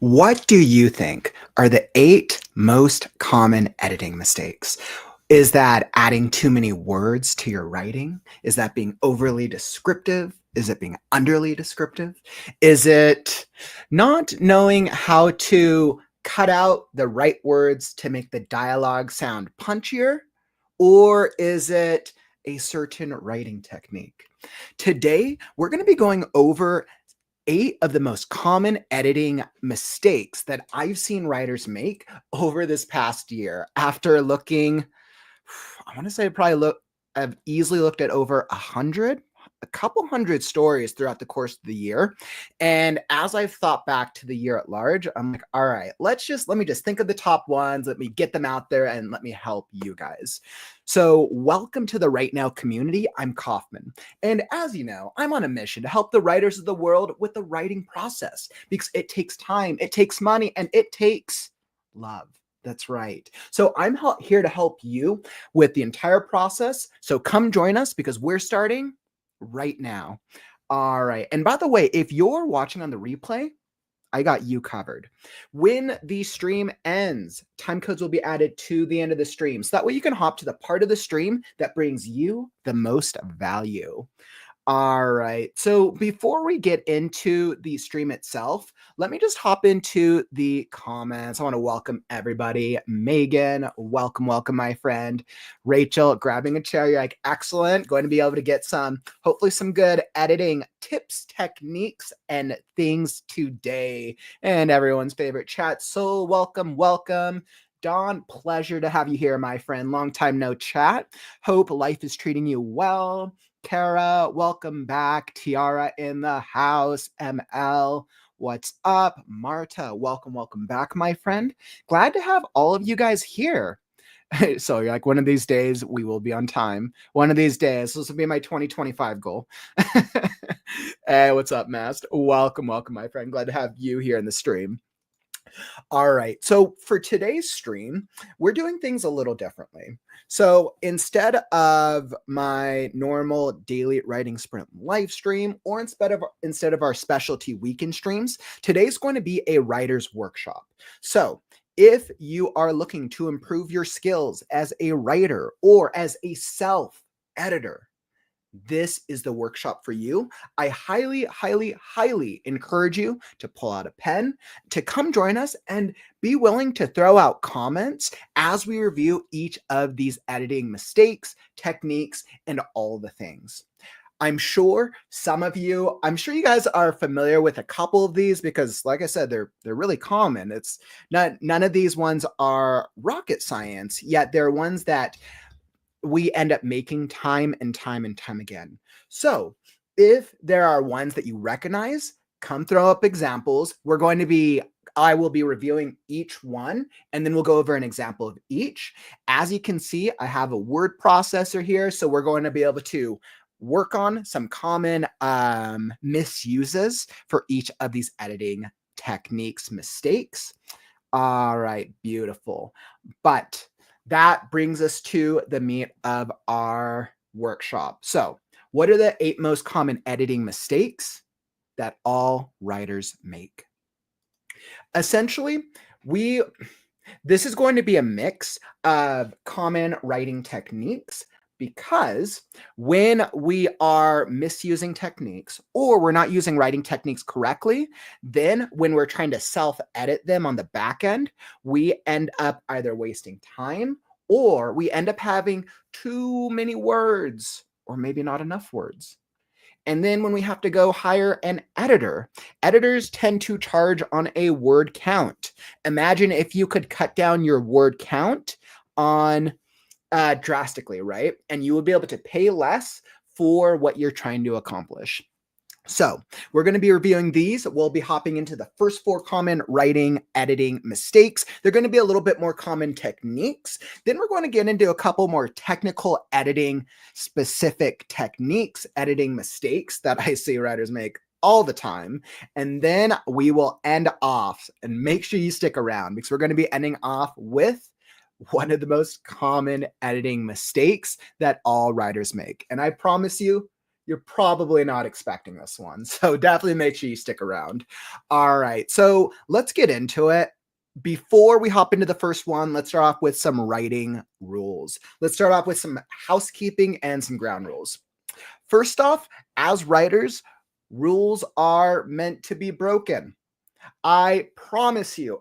What do you think are the 8 most common editing mistakes? Is that adding too many words to your writing? Is that being overly descriptive? Is it being underly descriptive? Is it not knowing how to cut out the right words to make the dialogue sound punchier? Or is it a certain writing technique? Today, we're going to be going over 8 of the most common editing mistakes that I've seen writers make over this past year after looking, I want to say I've easily looked at over a couple hundred stories throughout the course of the year. And as I've thought back to the year at large, I'm like, all right, let me just think of the top ones, let me get them out there and let me help you guys. So welcome to the Right Now community. I'm Kauffman. And as you know, I'm on a mission to help the writers of the world with the writing process because it takes time, it takes money, and it takes love. That's right. So I'm here to help you with the entire process. So come join us because we're starting right now. All right. And by the way, if you're watching on the replay, I got you covered. When the stream ends, time codes will be added to the end of the stream. So that way you can hop to the part of the stream that brings you the most value. All right. So before we get into the stream itself, let me just hop into the comments. I want to welcome everybody. Megan, welcome, my friend. Rachel, grabbing a chair. You're like, excellent. Going to be able to get hopefully some good editing tips, techniques, and things today. And everyone's favorite chat. So welcome. Dawn, pleasure to have you here, my friend. Long time no chat. Hope life is treating you well. Kara, welcome back. Tiara in the house. ML, what's up? Marta, welcome back, my friend. Glad to have all of you guys here. So you're like, one of these days we will be on time. One of these days, this will be my 2025 goal. Hey, what's up, Mast? Welcome, my friend. Glad to have you here in the stream. All right. So for today's stream, we're doing things a little differently. So instead of my normal daily writing sprint live stream, or instead of our specialty weekend streams, today's going to be a writer's workshop. So if you are looking to improve your skills as a writer or as a self-editor, this is the workshop for you. I highly encourage you to pull out a pen, to come join us, and be willing to throw out comments as we review each of these editing mistakes, techniques, and all the things. I'm sure you guys are familiar with a couple of these because, like I said, they're really common. It's none of these ones are rocket science, yet they're ones that we end up making time and time again. So if there are ones that you recognize, come throw up examples. I will be reviewing each one, and then we'll go over an example of each. As you can see, I have a word processor here, so we're going to be able to work on some common misuses for each of these editing techniques, mistakes. All right, beautiful. But that brings us to the meat of our workshop. So, what are the 8 most common editing mistakes that all writers make? Essentially, this is going to be a mix of common writing techniques, because when we are misusing techniques or we're not using writing techniques correctly, then when we're trying to self-edit them on the back end, we end up either wasting time or we end up having too many words or maybe not enough words. And then when we have to go hire an editor, editors tend to charge on a word count. Imagine if you could cut down your word count on drastically, right? And you will be able to pay less for what you're trying to accomplish. So we're going to be reviewing these. We'll be hopping into the first 4 common writing, editing mistakes. They're going to be a little bit more common techniques. Then we're going to get into a couple more technical editing specific techniques, editing mistakes that I see writers make all the time. And then we will end off, and make sure you stick around because we're going to be ending off with one of the most common editing mistakes that all writers make. And I promise you, you're probably not expecting this one. So definitely make sure you stick around. All right, so let's get into it. Before we hop into the first one, let's start off with some writing rules. Let's start off with some housekeeping and some ground rules. First off, as writers, rules are meant to be broken. I promise you,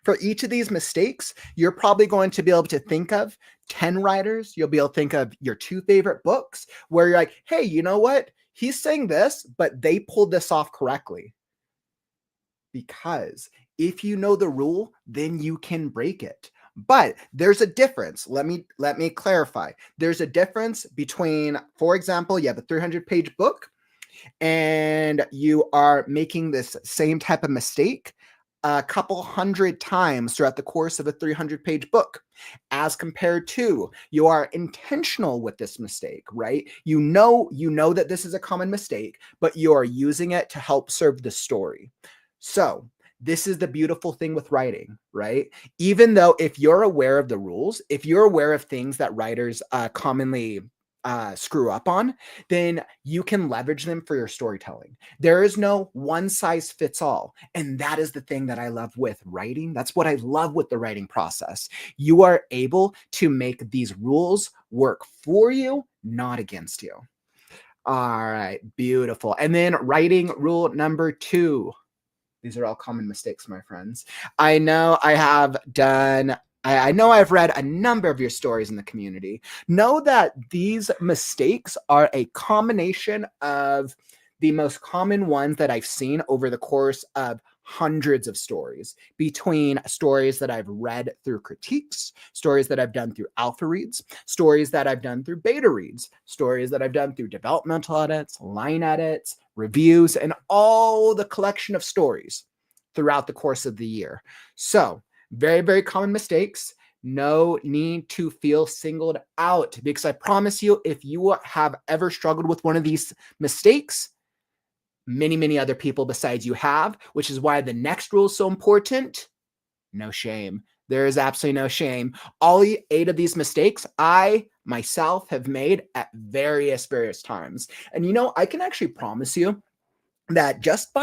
for each of these mistakes, you're probably going to be able to think of 10 writers. You'll be able to think of your 2 favorite books where you're like, hey, you know what? He's saying this, but they pulled this off correctly. Because if you know the rule, then you can break it. But there's a difference. Let me clarify. There's a difference between, for example, you have a 300-page book and you are making this same type of mistake a couple hundred times throughout the course of a 300-page book, as compared to you are intentional with this mistake, right? You know that this is a common mistake, but you are using it to help serve the story. So this is the beautiful thing with writing, right? Even though if you're aware of the rules, if you're aware of things that writers commonly screw up on, then you can leverage them for your storytelling. There is no one size fits all. And that is the thing that I love with writing. That's what I love with the writing process. You are able to make these rules work for you, not against you. All right, beautiful. And then writing rule number 2. These are all common mistakes, my friends. I know I have done, I know I've read a number of your stories in the community. Know that these mistakes are a combination of the most common ones that I've seen over the course of hundreds of stories, between stories that I've read through critiques, stories that I've done through alpha reads, stories that I've done through beta reads, stories that I've done through developmental edits, line edits, reviews, and all the collection of stories throughout the course of the year. So very, very common mistakes. No need to feel singled out, because I promise you, if you have ever struggled with one of these mistakes, many, many other people besides you have, which is why the next rule is so important. No shame. There is absolutely no shame. All 8 of these mistakes, I myself have made at various times. And I can actually promise you that just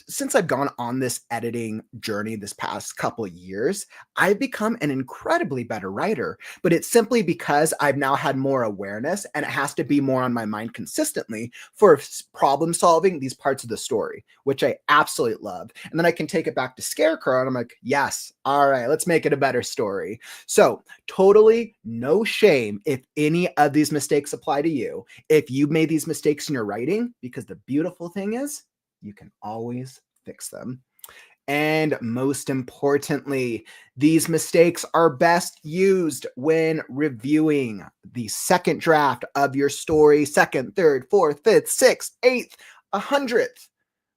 since I've gone on this editing journey this past couple of years, I've become an incredibly better writer. But it's simply because I've now had more awareness, and it has to be more on my mind consistently for problem solving these parts of the story, which I absolutely love. And then I can take it back to Scarecrow and I'm like, yes, all right, let's make it a better story. So totally no shame if any of these mistakes apply to you. If you made these mistakes in your writing, because the beautiful thing is you can always fix them. And most importantly, these mistakes are best used when reviewing the second draft of your story, 2nd, 3rd, 4th, 5th, 6th, 8th, 100th,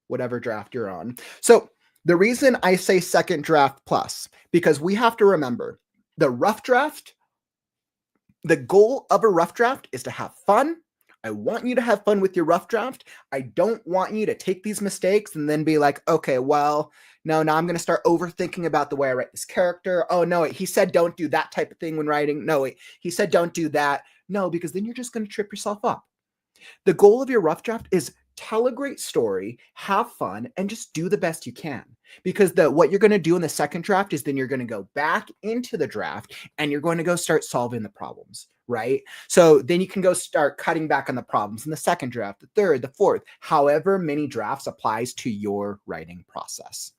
whatever draft you're on. So the reason I say second draft plus, because we have to remember the rough draft, the goal of a rough draft is to have fun. I want you to have fun with your rough draft. I don't want you to take these mistakes and then be like, okay, well, no, now I'm going to start overthinking about the way I write this character. Oh, no, he said don't do that type of thing when writing. No, he said don't do that. No, because then you're just going to trip yourself up. The goal of your rough draft is tell a great story, have fun, and just do the best you can. Because what you're going to do in the second draft is then you're going to go back into the draft and you're going to go start solving the problems, right? So then you can go start cutting back on the problems in the second draft, the third, the fourth, however many drafts applies to your writing process.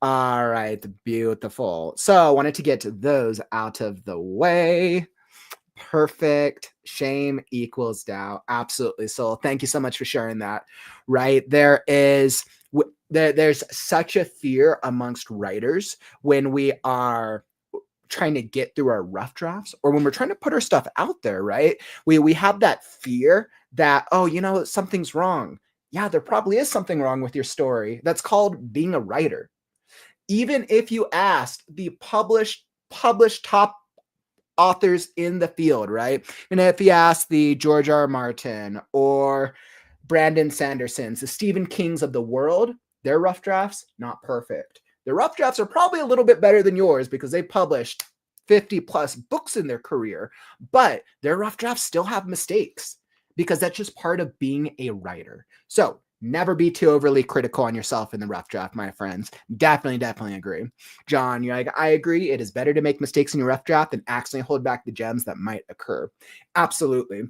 All right, beautiful. So I wanted to get those out of the way. Perfect. Shame equals doubt. Absolutely. So thank you so much for sharing that. Right. There's such a fear amongst writers when we are trying to get through our rough drafts, or when we're trying to put our stuff out there, right? We have that fear that, oh, something's wrong. Yeah, there probably is something wrong with your story. That's called being a writer. Even if you asked the published top authors in the field, right? And if you ask the George R. R. Martin or Brandon Sandersons, the Stephen Kings of the world, their rough drafts, not perfect. Their rough drafts are probably a little bit better than yours because they published 50 plus books in their career, but their rough drafts still have mistakes because that's just part of being a writer. So never be too overly critical on yourself in the rough draft, my friends. Definitely agree. John, you're like, I agree. It is better to make mistakes in your rough draft than accidentally hold back the gems that might occur. Absolutely.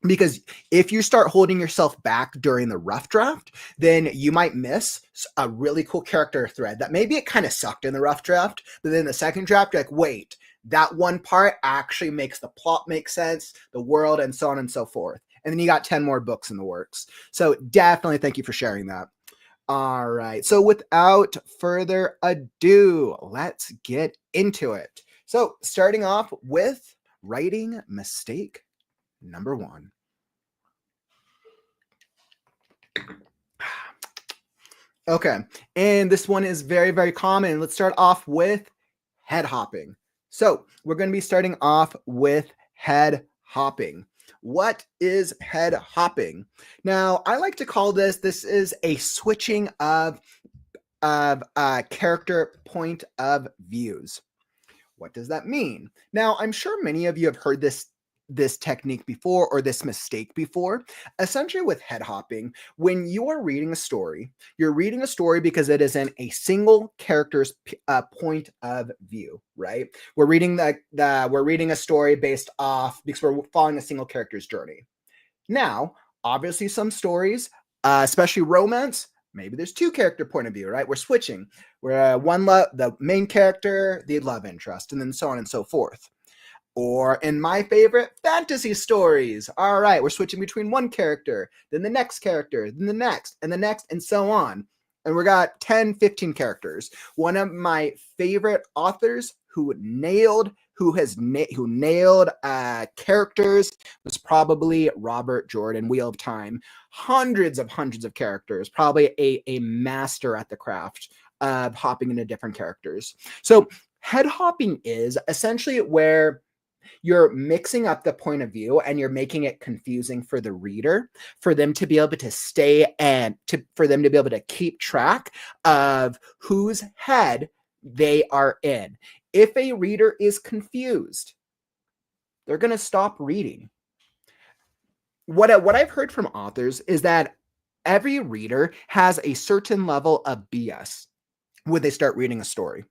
Because if you start holding yourself back during the rough draft, then you might miss a really cool character thread that maybe it kind of sucked in the rough draft, but then the second draft, you're like, wait, that one part actually makes the plot make sense, the world, and so on and so forth. And then you got 10 more books in the works. So definitely thank you for sharing that. All right. So without further ado, let's get into it. So starting off with writing mistake number 1. Okay, and this one is very common. Let's start off with head hopping. So we're going to be starting off with head hopping. What is head hopping? Now, I like to call this is a switching of character point of views. What does that mean? Now, I'm sure many of you have heard this technique before, or this mistake before. Essentially with head hopping, when you are reading a story, you're reading a story because it is in a single character's point of view, right? We're reading we're reading a story based off because we're following a single character's journey. Now, obviously some stories, especially romance, maybe there's 2 character point of view, right? We're switching. We're the main character, the love interest, and then so on and so forth. Or in my favorite, fantasy stories. All right, we're switching between one character, then the next character, then the next, and so on. And we got 10, 15 characters. One of my favorite authors who nailed characters was probably Robert Jordan, Wheel of Time. Hundreds of characters, probably a master at the craft of hopping into different characters. So head hopping is essentially where you're mixing up the point of view and you're making it confusing for the reader, for them to be able to stay and for them to be able to keep track of whose head they are in. If a reader is confused, they're going to stop reading. What I've heard from authors is that every reader has a certain level of BS when they start reading a story.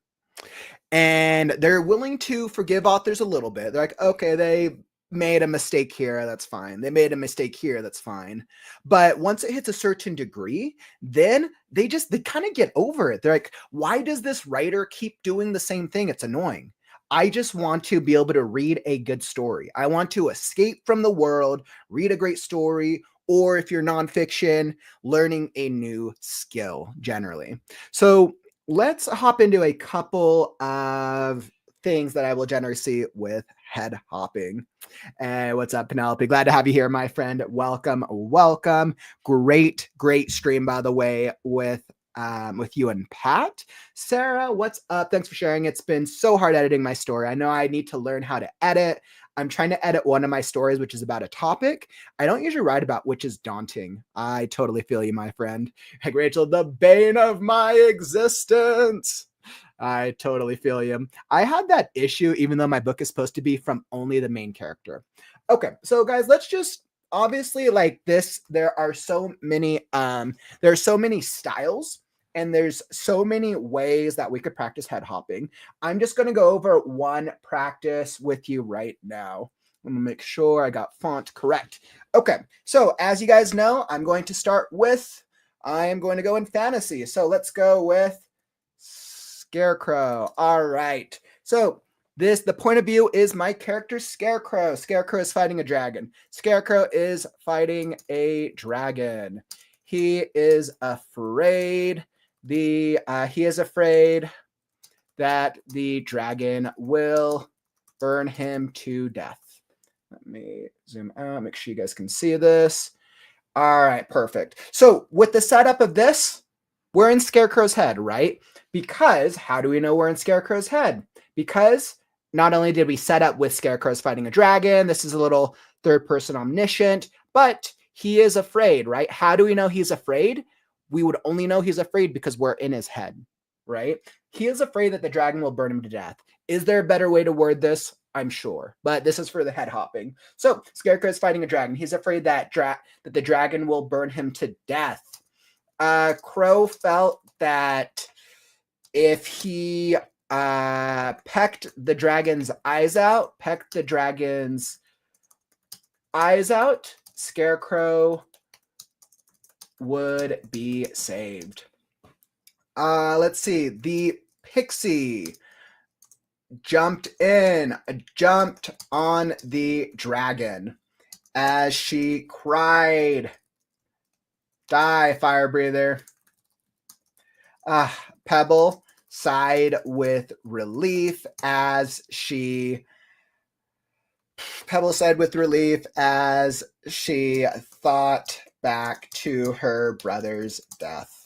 And they're willing to forgive authors a little bit. They're like, okay, they made a mistake here, that's fine. They made a mistake here, that's fine. But once it hits a certain degree, then they kind of get over it. They're like, why does this writer keep doing the same thing? It's annoying. I just want to be able to read a good story. I want to escape from the world, read a great story, or if you're nonfiction, learning a new skill generally. So let's hop into a couple of things that I will generally see with head hopping. And what's up, Penelope? Glad to have you here, my friend. Welcome. Great stream, by the way, with you and Pat. Sarah, what's up? Thanks for sharing. It's been so hard editing my story. I know I need to learn how to edit. I'm trying to edit one of my stories, which is about a topic I don't usually write about, which is daunting. I totally feel you, my friend. Like Rachel, the bane of my existence. I totally feel you. I had that issue, even though my book is supposed to be from only the main character. Okay, so guys, let's just obviously like this. There are so many styles. And there's so many ways that we could practice head hopping. I'm just going to go over one practice with you right now. I'm going to make sure I got font correct. Okay, so as you guys know, I am going to go in fantasy. So let's go with Scarecrow. All right. So the point of view is my character Scarecrow. Scarecrow is fighting a dragon. Scarecrow is fighting a dragon. He is afraid. He is afraid that the dragon will burn him to death. Let me zoom out, make sure you guys can see this. All right, perfect. So with the setup of this, we're in Scarecrow's head, right? Because how do we know we're in Scarecrow's head? Because not only did we set up with Scarecrow's fighting a dragon, this is a little third-person omniscient, but he is afraid, right? How do we know he's afraid? We would only know he's afraid because we're in his head, right? He is afraid that the dragon will burn him to death. Is there a better way to word this? I'm sure. But this is for the head hopping. So Scarecrow is fighting a dragon. He's afraid that the dragon will burn him to death. Crow felt that if he pecked the dragon's eyes out, Scarecrow would be saved. Let's see. The pixie jumped on the dragon as she cried, "Die, fire breather." Pebble sighed with relief as she thought back to her brother's death.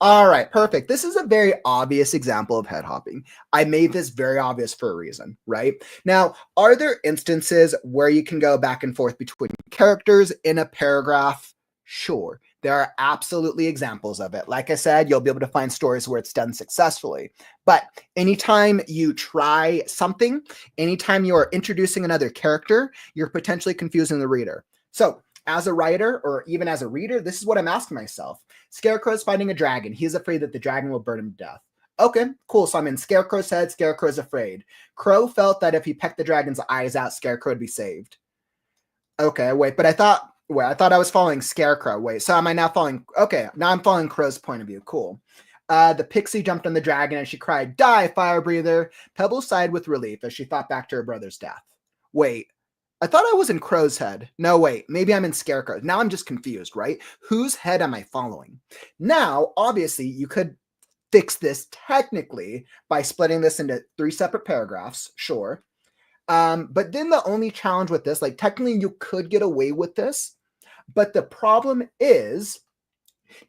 All right, perfect. This is a very obvious example of head hopping. I made this very obvious for a reason, right? Now, are there instances where you can go back and forth between characters in a paragraph? Sure. There are absolutely examples of it. Like I said, you'll be able to find stories where it's done successfully. But anytime you try something, anytime you are introducing another character, you're potentially confusing the reader. So as a writer, or even as a reader, this is what I'm asking myself. Scarecrow is fighting a dragon. He's afraid that the dragon will burn him to death. Okay, cool. So I'm in Scarecrow's head. Scarecrow's afraid. Crow felt that if he pecked the dragon's eyes out, Scarecrow would be saved. Okay, wait, but I thought I was following Scarecrow. Wait, so am I now following? Okay, now I'm following Crow's point of view. Cool. The pixie jumped on the dragon and she cried, "Die, fire breather." Pebble sighed with relief as she thought back to her brother's death. Wait, I thought I was in Crow's head. No, wait, maybe I'm in Scarecrow. Now I'm just confused, right? Whose head am I following? Now, obviously, you could fix this technically by splitting this into 3 separate paragraphs, sure. But then the only challenge with this, like technically you could get away with this, but the problem is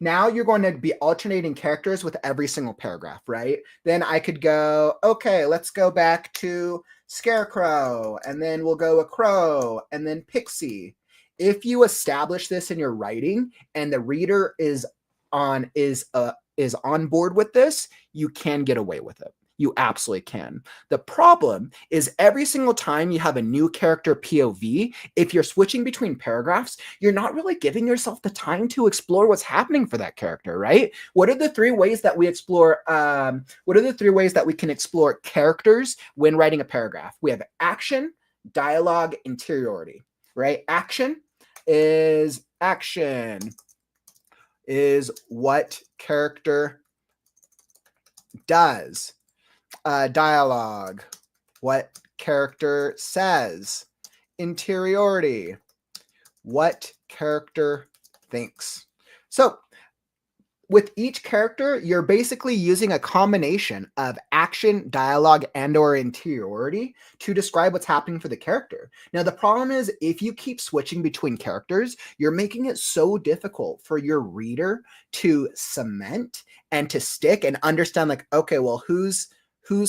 now you're going to be alternating characters with every single paragraph, right? Then I could go, okay, let's go back to Scarecrow, and then we'll go a Crow, and then Pixie. If you establish this in your writing and the reader is on board with this, you can get away with it. You absolutely can. The problem is every single time you have a new character POV, if you're switching between paragraphs, you're not really giving yourself the time to explore what's happening for that character, right? What are the 3 ways that we explore? What are the 3 ways that we can explore characters when writing a paragraph? We have action, dialogue, interiority, right? Action is what character does. Dialogue, what character says. Interiority, what character thinks. So with each character, you're basically using a combination of action, dialogue, and or interiority to describe what's happening for the character. Now, the problem is if you keep switching between characters, you're making it so difficult for your reader to cement and to stick and understand, like, okay, well, whose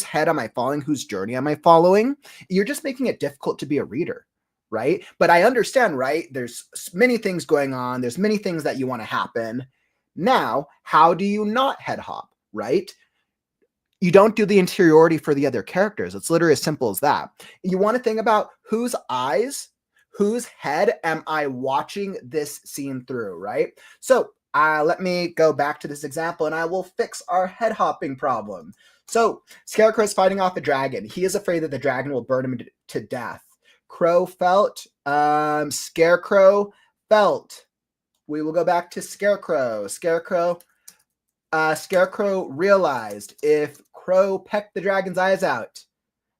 head am I following? Whose journey am I following? You're just making it difficult to be a reader, right? But I understand, right? There's many things going on. There's many things that you want to happen. Now, how do you not head hop, right? You don't do the interiority for the other characters. It's literally as simple as that. You want to think about whose eyes, whose head am I watching this scene through, right? So let me go back to this example and I will fix our head hopping problem. So Scarecrow is fighting off a dragon. He is afraid that the dragon will burn him to death. Crow felt, Scarecrow felt. We will go back to Scarecrow. Scarecrow realized if Crow pecked the dragon's eyes out,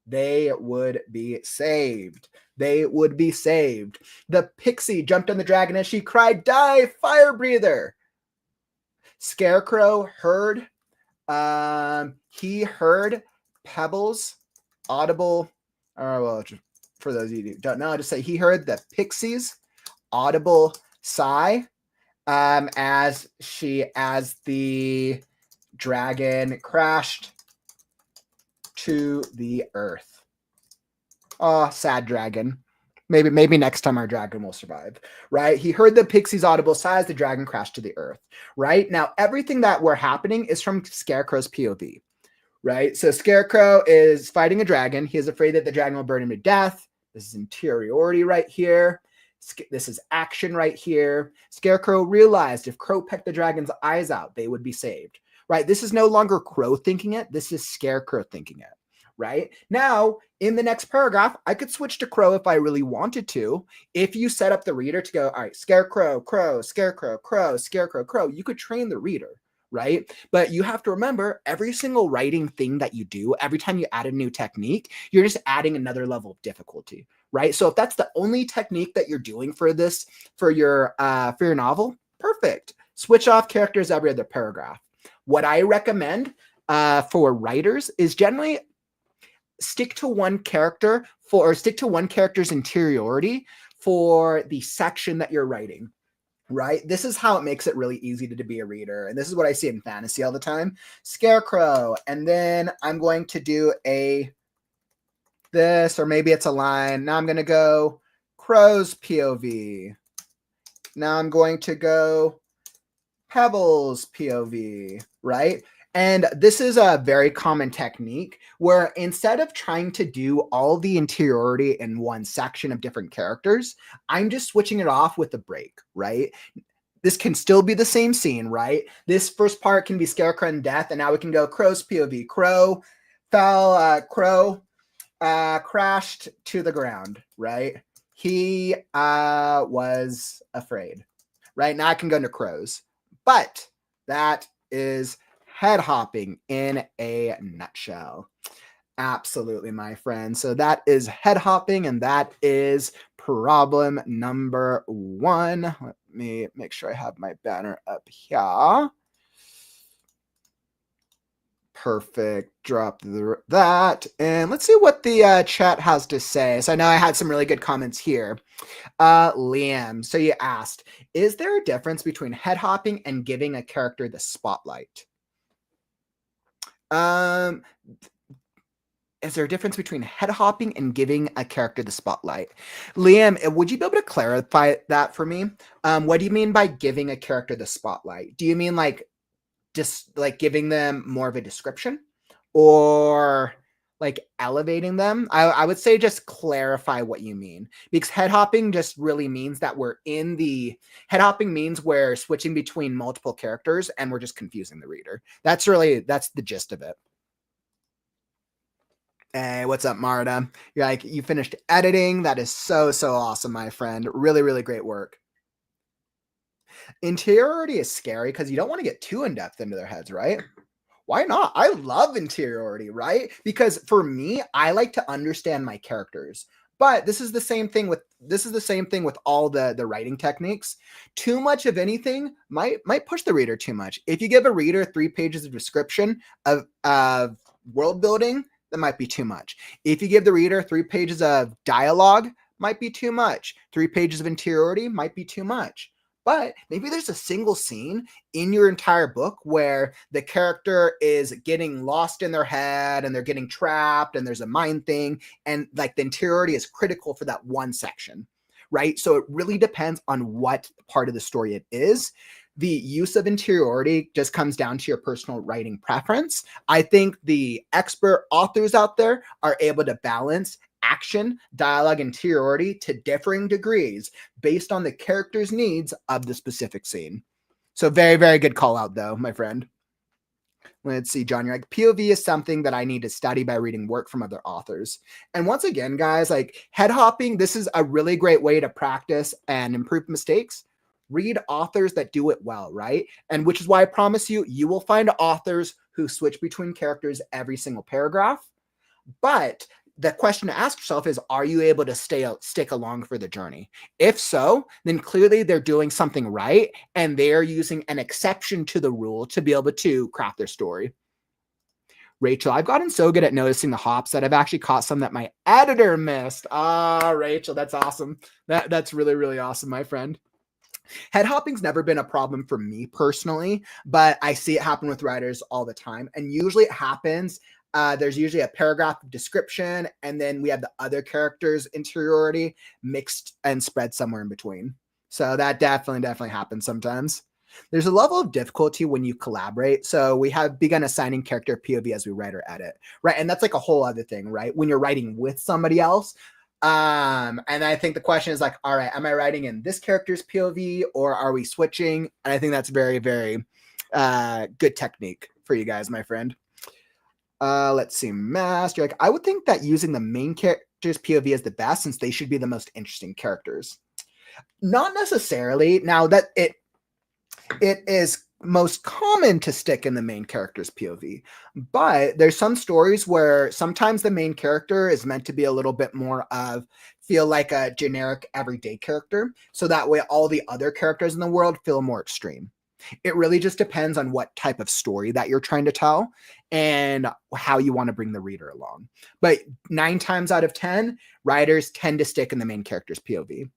they would be saved. They would be saved. The pixie jumped on the dragon and she cried, "Die, fire breather." Scarecrow heard, he heard Pebble's audible, well, for those of you who don't know, just say he heard the pixie's audible sigh as the dragon crashed to the earth. Oh, sad dragon. Maybe next time our dragon will survive, right? He heard the pixie's audible sigh as the dragon crashed to the earth, right? Now, everything that we're happening is from Scarecrow's POV. right? So Scarecrow is fighting a dragon. He is afraid that the dragon will burn him to death. This is interiority right here. This is action right here. Scarecrow realized if Crow pecked the dragon's eyes out, they would be saved, right? This is no longer Crow thinking it. This is Scarecrow thinking it, right? Now, in the next paragraph, I could switch to Crow if I really wanted to. If you set up the reader to go, all right, Scarecrow, Crow, Scarecrow, Crow, Scarecrow, Crow, you could train the reader, right? But you have to remember every single writing thing that you do, every time you add a new technique, you're just adding another level of difficulty, right? So if that's the only technique that you're doing for this, for your novel, perfect. Switch off characters every other paragraph. What I recommend for writers is generally stick to one character or stick to one character's interiority for the section that you're writing. Right? This is how it makes it really easy to be a reader. And this is what I see in fantasy all the time. Scarecrow. And then I'm going to do this, or maybe it's a line. Now I'm going to go Crow's POV. Now I'm going to go Pebble's POV, right? And this is a very common technique where instead of trying to do all the interiority in one section of different characters, I'm just switching it off with a break, right? This can still be the same scene, right? This first part can be Scarecrow and death, and now we can go Crow's POV. Crow crashed to the ground, right? He was afraid, right? Now I can go into Crow's. But that is head hopping in a nutshell. Absolutely, my friend. So that is head hopping, and that is problem number 1. Let me make sure I have my banner up here. Perfect. Drop that. And let's see what the chat has to say. So I know I had some really good comments here. Liam, so you asked, is there a difference between head hopping and giving a character the spotlight? Is there a difference between head hopping and giving a character the spotlight? Liam, would you be able to clarify that for me? What do you mean by giving a character the spotlight? Do you mean like just like giving them more of a description, or like elevating them? I would say just clarify what you mean, because head hopping just really means that head hopping means we're switching between multiple characters and we're just confusing the reader. That's the gist of it. Hey, what's up, Marta? You're like, you finished editing. That is so awesome, my friend. Really, really great work. Interiority is scary because you don't want to get too in-depth into their heads, right? Why not? I love interiority, right? Because for me, I like to understand my characters. But this is the same thing with all the writing techniques. Too much of anything might push the reader too much. If you give a reader 3 pages of description of world building, that might be too much. If you give the reader 3 pages of dialogue, might be too much. 3 pages of interiority might be too much. But maybe there's a single scene in your entire book where the character is getting lost in their head and they're getting trapped and there's a mind thing, and like the interiority is critical for that one section, right? So it really depends on what part of the story it is. The use of interiority just comes down to your personal writing preference. I think the expert authors out there are able to balance action, dialogue, and interiority to differing degrees based on the character's needs of the specific scene. So very, very good call out though, my friend. Let's see, John, you're like, POV is something that I need to study by reading work from other authors. And once again, guys, like head hopping, this is a really great way to practice and improve mistakes. Read authors that do it well, right? And which is why I promise you, you will find authors who switch between characters every single paragraph. But the question to ask yourself is, are you able to stick along for the journey? If so, then clearly they're doing something right and they're using an exception to the rule to be able to craft their story. Rachel, I've gotten so good at noticing the hops that I've actually caught some that my editor missed. Rachel, that's awesome. That's really, really awesome, my friend. Head hopping's never been a problem for me personally, but I see it happen with writers all the time. And usually it happens. There's usually a paragraph of description, and then we have the other characters' interiority mixed and spread somewhere in between. So that definitely happens sometimes. There's a level of difficulty when you collaborate. So we have begun assigning character POV as we write or edit, right? And that's like a whole other thing, right? When you're writing with somebody else. And I think the question is like, all right, am I writing in this character's POV or are we switching? And I think that's very, very good technique for you guys, my friend. Let's see, Master. Like, I would think that using the main character's POV is the best since they should be the most interesting characters. Not necessarily. Now that it is most common to stick in the main character's POV, but there's some stories where sometimes the main character is meant to be a little bit more of feel like a generic everyday character. So that way all the other characters in the world feel more extreme. It really just depends on what type of story that you're trying to tell and how you want to bring the reader along. But 9 times out of 10, writers tend to stick in the main character's POV.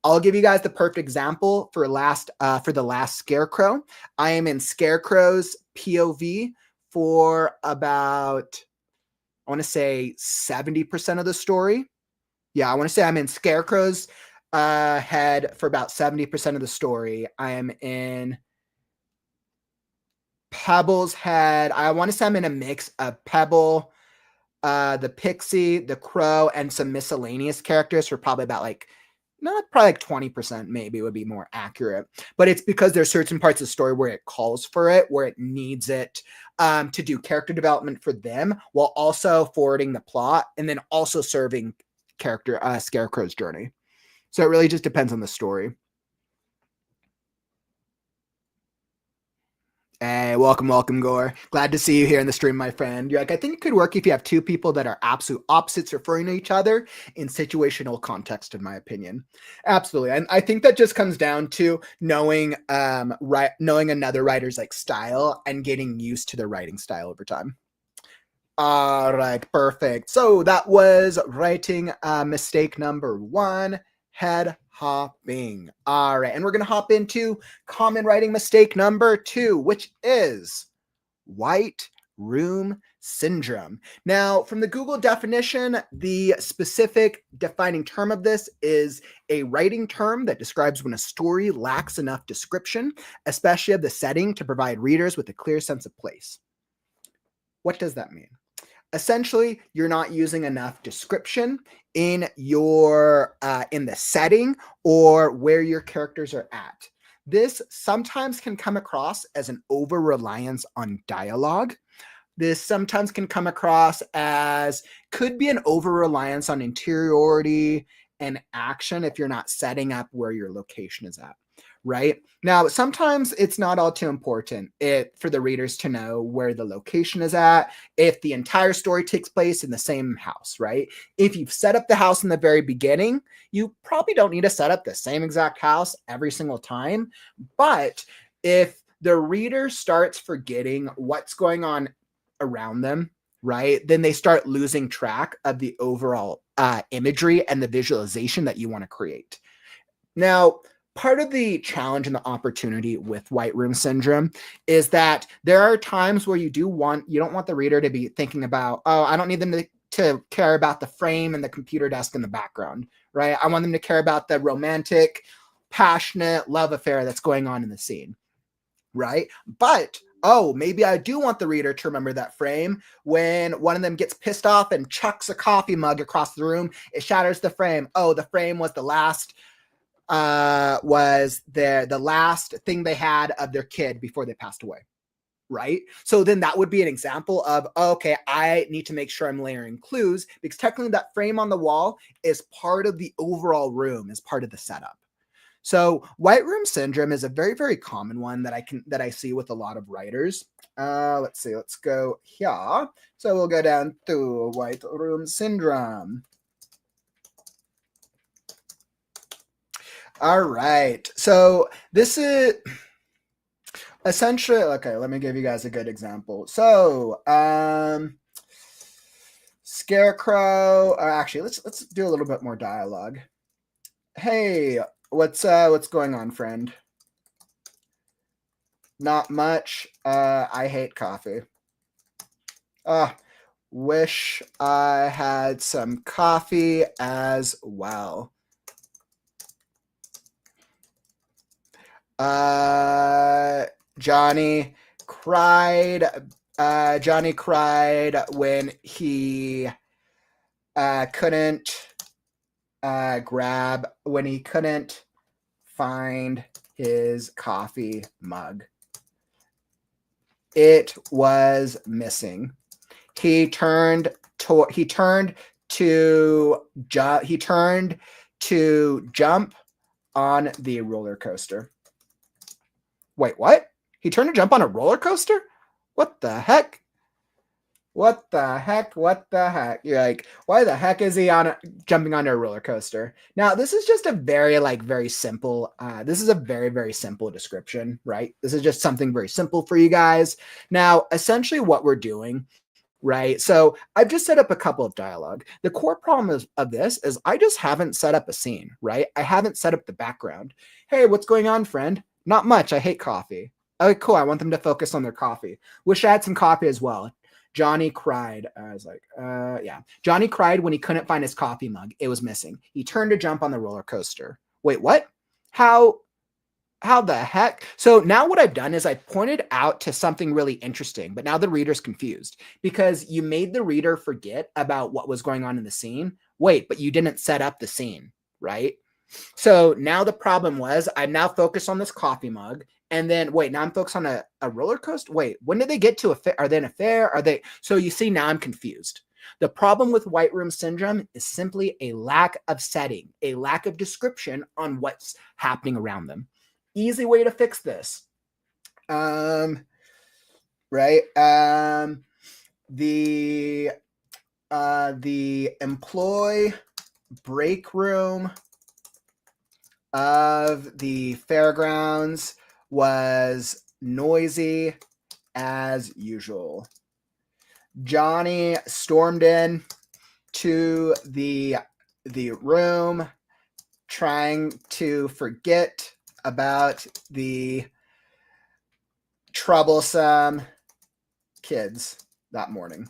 I'll give you guys the perfect example for the last Scarecrow. I am in Scarecrow's POV for about, I want to say 70% of the story. Yeah, I want to say I'm in Scarecrow's head for about 70% of the story. I am in Pebble's head. I want to say I'm in a mix of Pebble, the Pixie, the Crow, and some miscellaneous characters for probably about like, probably like 20% maybe would be more accurate. But it's because there's certain parts of the story where it calls for it, where it needs it to do character development for them while also forwarding the plot and then also serving character Scarecrow's journey. So it really just depends on the story. Hey, welcome, Gore. Glad to see you here in the stream, my friend. You're like, I think it could work if you have two people that are absolute opposites referring to each other in situational context, in my opinion. Absolutely. And I think that just comes down to knowing knowing another writer's like style and getting used to their writing style over time. All right, perfect. So that was writing mistake number 1. Head hopping. All right, and we're going to hop into common writing mistake number 2, which is white room syndrome. Now, from the Google definition, the specific defining term of this is a writing term that describes when a story lacks enough description, especially of the setting, to provide readers with a clear sense of place. What does that mean? Essentially, you're not using enough description in your in the setting or where your characters are at. This sometimes can come across as an over-reliance on dialogue. This sometimes can come across as could be an over-reliance on interiority and action if you're not setting up where your location is at. Right? Now, sometimes it's not all too important for the readers to know where the location is at if the entire story takes place in the same house, right? If you've set up the house in the very beginning, you probably don't need to set up the same exact house every single time. But if the reader starts forgetting what's going on around them, right, then they start losing track of the overall imagery and the visualization that you want to create. Now, part of the challenge and the opportunity with white room syndrome is that there are times where you don't want the reader to be thinking about, oh, I don't need them to care about the frame and the computer desk in the background, right? I want them to care about the romantic, passionate love affair that's going on in the scene, right? But maybe I do want the reader to remember that frame when one of them gets pissed off and chucks a coffee mug across the room. It shatters the frame. Oh, the frame was the last last thing they had of their kid before they passed away, right? So then that would be an example of, okay, I need to make sure I'm layering clues because technically that frame on the wall is part of the overall room, is part of the setup. So white room syndrome is a very, very common one that I see with a lot of writers. Let's see, let's go here. So we'll go down to white room syndrome. All right. So this is essentially, okay, let me give you guys a good example. So, Scarecrow, or actually, let's do a little bit more dialogue. Hey, what's going on, friend? Not much. I hate coffee. Wish I had some coffee as well. Johnny cried. Johnny cried when he couldn't when he couldn't find his coffee mug. It was missing. He turned to jump on the roller coaster. Wait, what? He turned to jump on a roller coaster? What the heck? What the heck? What the heck? You're like, why the heck is he jumping onto a roller coaster? Now, this is just a very simple, this is a very simple description, right? This is just something very simple for you guys. Now, essentially what we're doing, right? So I've just set up a couple of dialogue. The core problem of this is I just haven't set up a scene, right? I haven't set up the background. Hey, what's going on, friend? Not much. I hate coffee. Okay, cool. I want them to focus on their coffee. Wish I had some coffee as well. Johnny cried. I was like, yeah. Johnny cried when he couldn't find his coffee mug. It was missing. He turned to jump on the roller coaster. Wait, what? How the heck? So now what I've done is I pointed out to something really interesting, but now the reader's confused because you made the reader forget about what was going on in the scene. Wait, but you didn't set up the scene, right? So now the problem was I'm now focused on this coffee mug. And then, wait, now I'm focused on a roller coaster. Wait, when did they get to a fair? Are they in a fair? Are they? So you see, now I'm confused. The problem with white room syndrome is simply a lack of setting, a lack of description on what's happening around them. Easy way to fix this. Right. The employee break room of the fairgrounds was noisy as usual. Johnny stormed in to the room trying to forget about the troublesome kids that morning.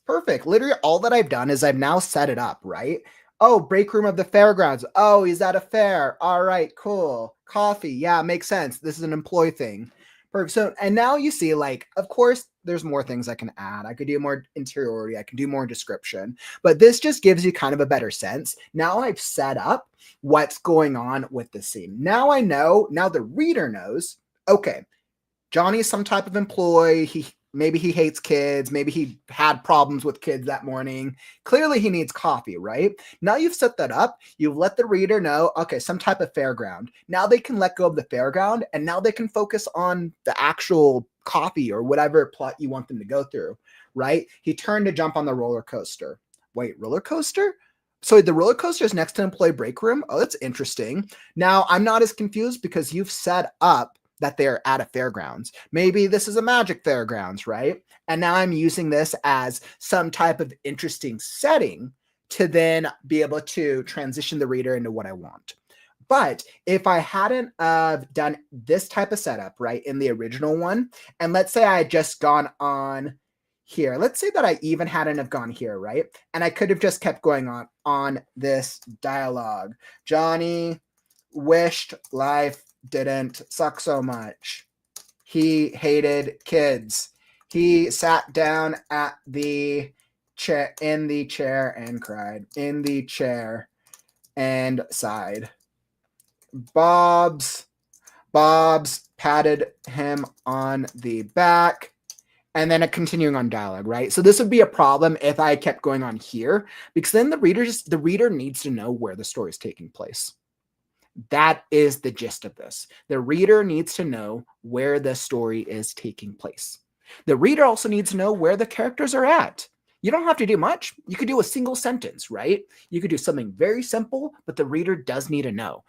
Perfect. Literally all that I've done is I've now set it up, right? Oh, break room of the fairgrounds. Oh, he's at a fair. All right, cool. Coffee. Yeah, makes sense. This is an employee thing. Perfect. So, and now you see, like, of course, there's more things I can add. I could do more interiority. I can do more description. But this just gives you kind of a better sense. Now I've set up what's going on with the scene. Now I know. Now the reader knows, okay, Johnny's some type of employee. Maybe he hates kids. Maybe he had problems with kids that morning. Clearly, he needs coffee, right? Now you've set that up. You've let the reader know, okay, some type of fairground. Now they can let go of the fairground, and now they can focus on the actual coffee or whatever plot you want them to go through, right? He turned to jump on the roller coaster. Wait, roller coaster? So the roller coaster is next to employee break room. Oh, that's interesting. Now, I'm not as confused because you've set up that they're at a fairgrounds. Maybe this is a magic fairgrounds, right? And now I'm using this as some type of interesting setting to then be able to transition the reader into what I want. But if I hadn't done this type of setup, right, in the original one, and let's say I had just gone on here, let's say that I even hadn't have gone here, right? And I could have just kept going on this dialogue. Johnny wished life didn't suck so much. He hated kids. He sat down at the chair and cried. In the chair and sighed. Bob's patted him on the back. And then continuing on dialogue, right? So this would be a problem if I kept going on here, because then the reader needs to know where the story is taking place. That is the gist of this. The reader needs to know where the story is taking place. The reader also needs to know where the characters are at. You don't have to do much. You could do a single sentence, right? You could do something very simple, but the reader does need to know.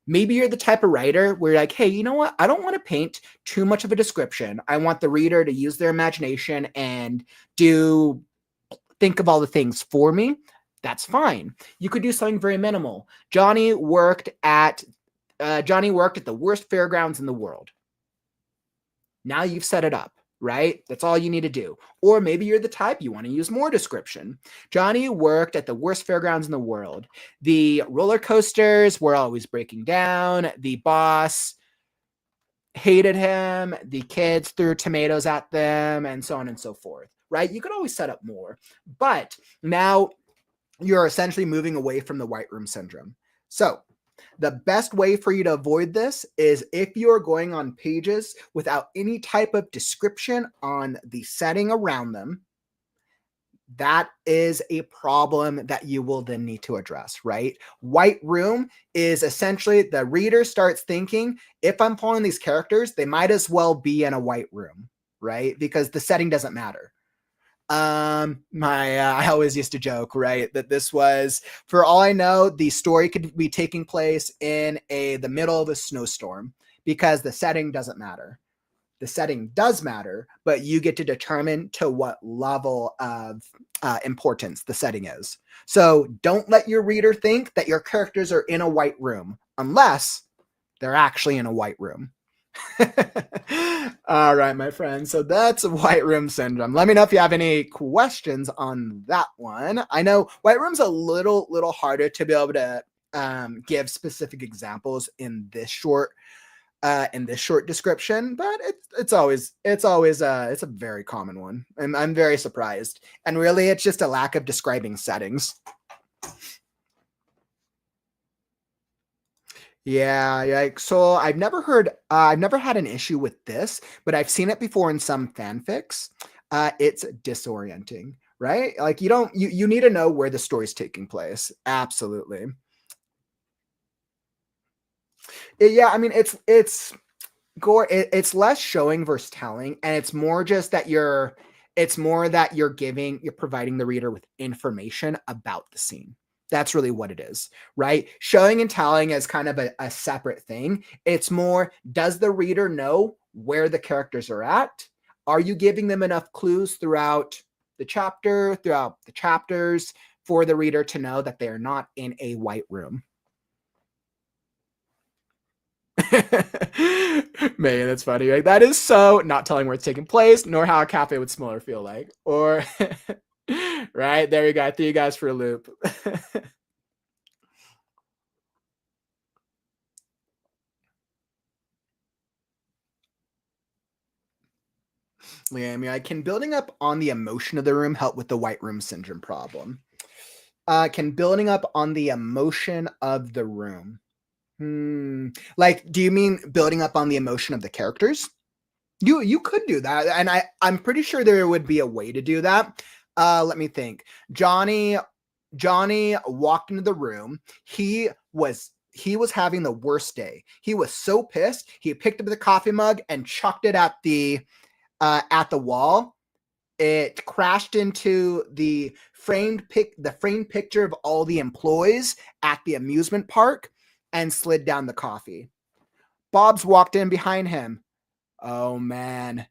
Maybe you're the type of writer where you're like, hey, you know what? I don't want to paint too much of a description. I want the reader to use their imagination and think of all the things for me. That's fine. You could do something very minimal. Johnny worked at the worst fairgrounds in the world. Now you've set it up, right? That's all you need to do. Or maybe you're the type you want to use more description. Johnny worked at the worst fairgrounds in the world. The roller coasters were always breaking down. The boss hated him, the kids threw tomatoes at them, and so on and so forth, right? You could always set up more, but now you're essentially moving away from the white room syndrome. So the best way for you to avoid this is if you're going on pages without any type of description on the setting around them, that is a problem that you will then need to address, right? White room is essentially the reader starts thinking, if I'm following these characters, they might as well be in a white room, right? Because the setting doesn't matter. I always used to joke, right, that this was, for all I know, the story could be taking place in the middle of a snowstorm because the setting doesn't matter. The setting does matter, but you get to determine to what level of importance the setting is. So don't let your reader think that your characters are in a white room unless they're actually in a white room. All right, my friends. So that's white room syndrome. Let me know if you have any questions on that one. I know white room's a little harder to be able to give specific examples in this short description, but it's a very common one, and I'm very surprised. And really, it's just a lack of describing settings. Yeah. So I've never had an issue with this, but I've seen it before in some fanfics. It's disorienting, right? Like you need to know where the story's taking place. Absolutely. Yeah, I mean it's less showing versus telling, and it's more just that you're providing the reader with information about the scene. That's really what it is, right? Showing and telling is kind of a separate thing. It's more, does the reader know where the characters are at? Are you giving them enough clues throughout the chapters for the reader to know that they're not in a white room? Man, that's funny. Like, that is so not telling where it's taking place, nor how a cafe would smell or feel like. Or, right, there we go. I threw you guys for a loop. Liam, can building up on the emotion of the room help with the white room syndrome problem? Can building up on the emotion of the room? Like, do you mean building up on the emotion of the characters? You could do that, and I'm pretty sure there would be a way to do that. Let me think. Johnny walked into the room. He was having the worst day. He was so pissed. He picked up the coffee mug and chucked it at the wall. It crashed into the framed picture of all the employees at the amusement park and slid down the coffee. Bob's walked in behind him. Oh man,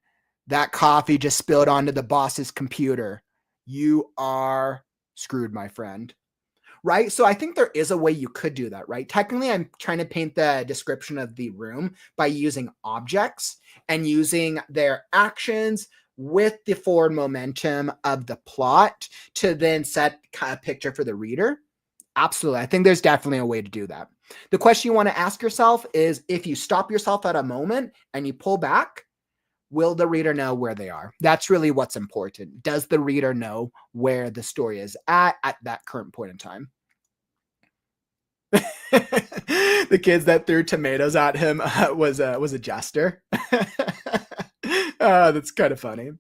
that coffee just spilled onto the boss's computer. You are screwed, my friend. Right? So I think there is a way you could do that, right? Technically, I'm trying to paint the description of the room by using objects and using their actions with the forward momentum of the plot to then set a picture for the reader. Absolutely. I think there's definitely a way to do that. The question you want to ask yourself is, if you stop yourself at a moment and you pull back, will the reader know where they are? That's really what's important. Does the reader know where the story is at that current point in time? The kids that threw tomatoes at him was a jester. That's kind of funny.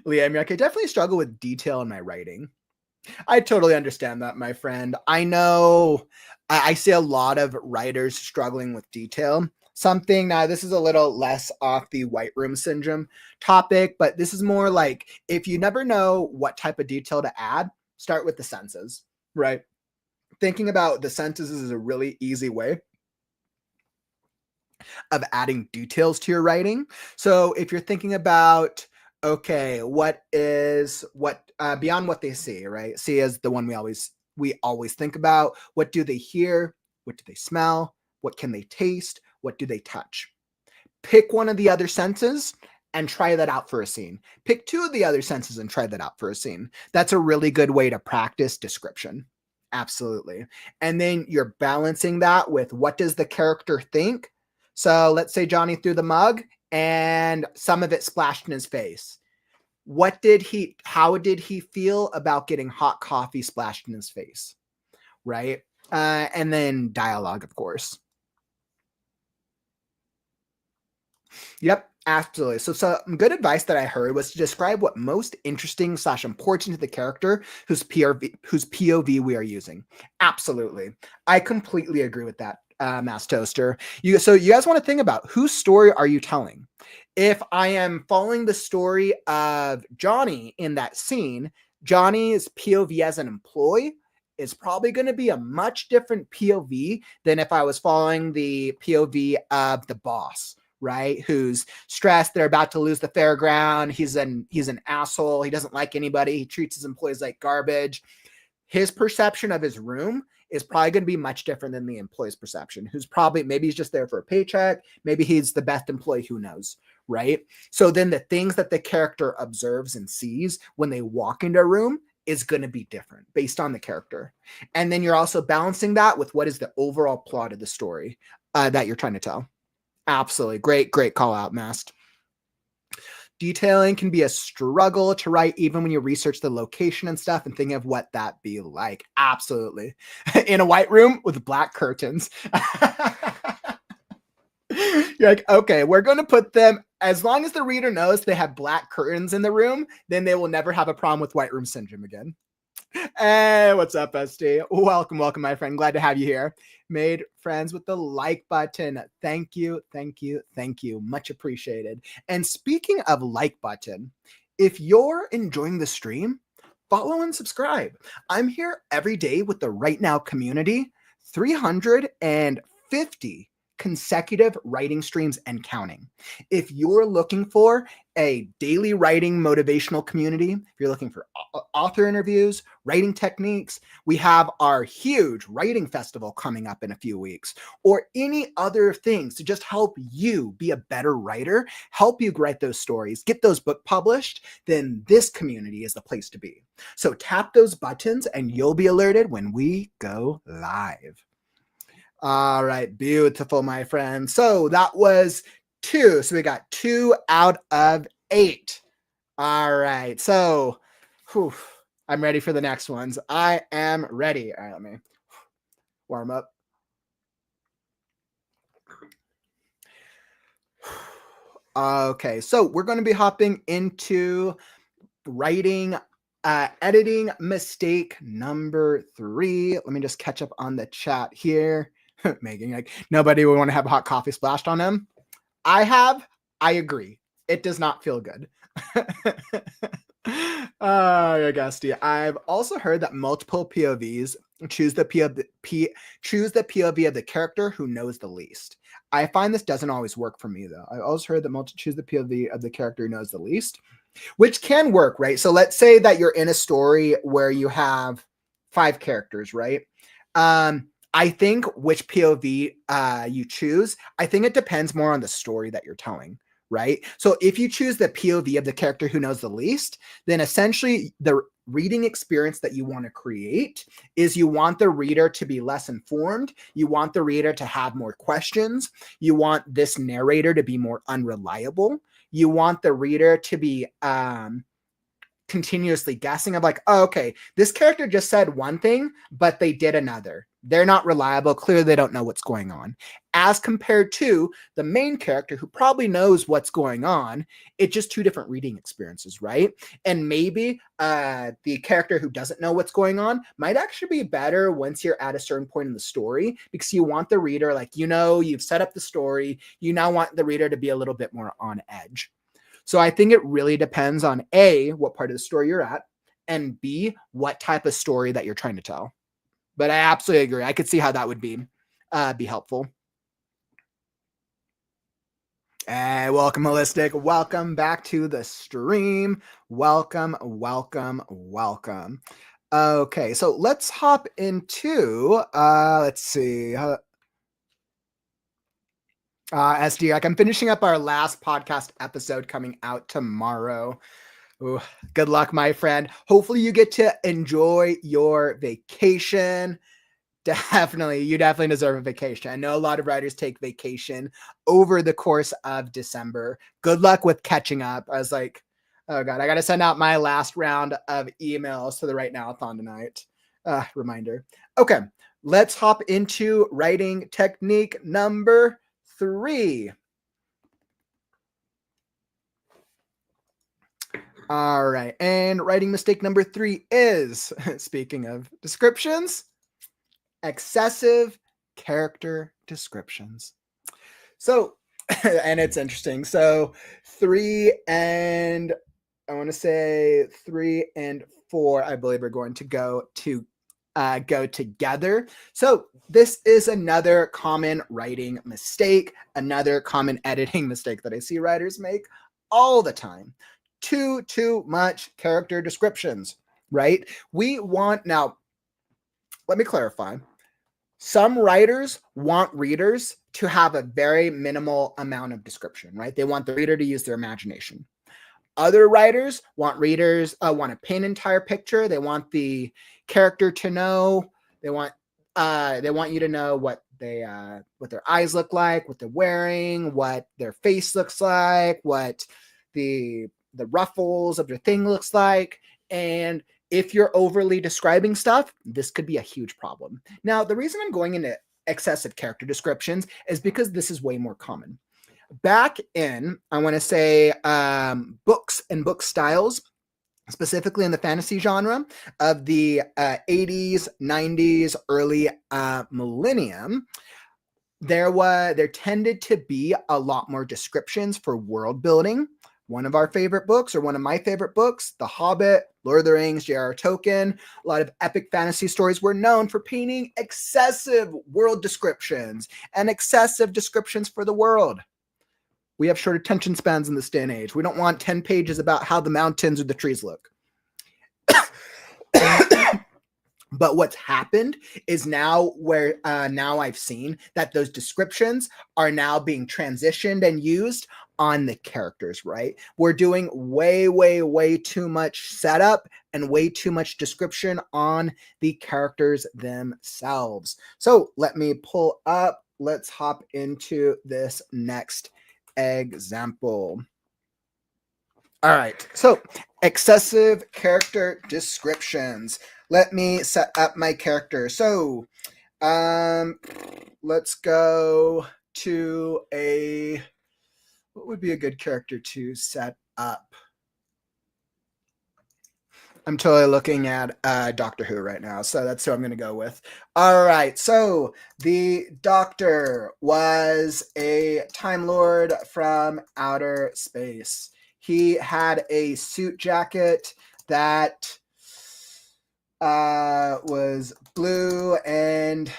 Liam, I definitely struggle with detail in my writing. I totally understand that, my friend. I know I see a lot of writers struggling with detail. Now, this is a little less off the white room syndrome topic, but this is more like, if you never know what type of detail to add, start with the senses, right? Thinking about the senses is a really easy way of adding details to your writing. So if you're thinking about, okay, what beyond what they see, right? See is the one we always think about. What do they hear? What do they smell? What can they taste? What do they touch? Pick one of the other senses and try that out for a scene. Pick two of the other senses and try that out for a scene. That's a really good way to practice description. Absolutely. And then you're balancing that with, what does the character think So let's say Johnny threw the mug and some of it splashed in his face. How did he feel about getting hot coffee splashed in his face? Right? And then dialogue, of course. Yep, absolutely. So some good advice that I heard was to describe what most interesting / important to the character whose POV we are using. Absolutely. I completely agree with that, Mass Toaster. So you guys want to think about whose story are you telling? If I am following the story of Johnny in that scene, Johnny's POV as an employee is probably going to be a much different POV than if I was following the POV of the boss, right? Who's stressed, they're about to lose the fairground. He's an asshole. He doesn't like anybody. He treats his employees like garbage. His perception of his room is probably going to be much different than the employee's perception, who's probably, maybe he's just there for a paycheck. Maybe he's the best employee, who knows, right? So then the things that the character observes and sees when they walk into a room is going to be different based on the character. And then you're also balancing that with what is the overall plot of the story that you're trying to tell. Absolutely. Great call out, Mast. Detailing can be a struggle to write even when you research the location and stuff and think of what that be like. Absolutely. In a white room with black curtains. You're like, okay, we're going to put them, as long as the reader knows they have black curtains in the room, then they will never have a problem with white room syndrome again. Hey, what's up, SD? Welcome, my friend. Glad to have you here. Made friends with the like button. Thank you. Much appreciated. And speaking of like button, if you're enjoying the stream, follow and subscribe. I'm here every day with the WriteNow community, 350 consecutive writing streams and counting. If you're looking for a daily writing motivational community, if you're looking for author interviews, writing techniques, we have our huge writing festival coming up in a few weeks, or any other things to just help you be a better writer, help you write those stories, get those books published, then this community is the place to be. So tap those buttons and you'll be alerted when we go live. All right, beautiful, my friend. So that was 2. So we got 2 out of 8. All right, so I'm ready for the next ones. I am ready. All right, let me warm up. Okay, so we're going to be hopping into writing editing mistake number 3. Let me just catch up on the chat here. Megan, like, nobody would want to have hot coffee splashed on them. I agree. It does not feel good. Gusty. I've also heard that multiple POVs choose the POV of the character who knows the least. I find this doesn't always work for me, though. I've also heard that choose the POV of the character who knows the least, which can work, right? So let's say that you're in a story where you have 5 characters, right? I think which POV you choose, I think it depends more on the story that you're telling, right? So if you choose the POV of the character who knows the least, then essentially the reading experience that you want to create is you want the reader to be less informed. You want the reader to have more questions. You want this narrator to be more unreliable. You want the reader to be continuously guessing of like, oh, okay, this character just said one thing, but they did another. They're not reliable. Clearly, they don't know what's going on. As compared to the main character who probably knows what's going on, it's just 2 different reading experiences, right? And maybe the character who doesn't know what's going on might actually be better once you're at a certain point in the story, because you want the reader, like, you've set up the story. You now want the reader to be a little bit more on edge. So I think it really depends on A, what part of the story you're at, and B, what type of story that you're trying to tell. But I absolutely agree. I could see how that would be helpful. Hey, welcome, Holistic. Welcome back to the stream. Welcome. Okay, so let's hop into, let's see. SD, like, I'm finishing up our last podcast episode coming out tomorrow. Ooh, good luck, my friend. Hopefully you get to enjoy your vacation. Definitely. You definitely deserve a vacation. I know a lot of writers take vacation over the course of December. Good luck with catching up. I was like, oh God, I got to send out my last round of emails to the WriteNow Thon tonight. Reminder. Okay, let's hop into writing technique number 3. All right, and writing mistake number 3 is, speaking of descriptions, excessive character descriptions. So, and it's interesting. So 3 and I want to say 3 and 4, I believe are going to go together. So this is another common writing mistake, another common editing mistake that I see writers make all the time. Too much character descriptions, right? We want, now, let me clarify. Some writers want readers to have a very minimal amount of description, right? They want the reader to use their imagination. Other writers want to paint an entire picture. They want the character to know. They want you to know what their eyes look like, what they're wearing, what their face looks like, what the ruffles of their thing looks like. And if you're overly describing stuff, this could be a huge problem. Now, the reason I'm going into excessive character descriptions is because this is way more common. Back in, I want to say, books and book styles, specifically in the fantasy genre of the 80s, 90s, early millennium, there tended to be a lot more descriptions for world building. One of our favorite books, or one of my favorite books, The Hobbit, Lord of the Rings, J.R.R. Tolkien, a lot of epic fantasy stories were known for painting excessive world descriptions and excessive descriptions for the world. We have short attention spans in this day and age. We don't want 10 pages about how the mountains or the trees look. But what's happened is now I've seen that those descriptions are now being transitioned and used on the characters, right? We're doing way too much setup and way too much description on the characters themselves. So let me pull up. Let's hop into this next example. All right, so excessive character descriptions. Let me set up my character. So let's go to what would be a good character to set up? I'm totally looking at Doctor Who right now, so that's who I'm going to go with. All right, so the Doctor was a Time Lord from outer space. He had a suit jacket that was blue and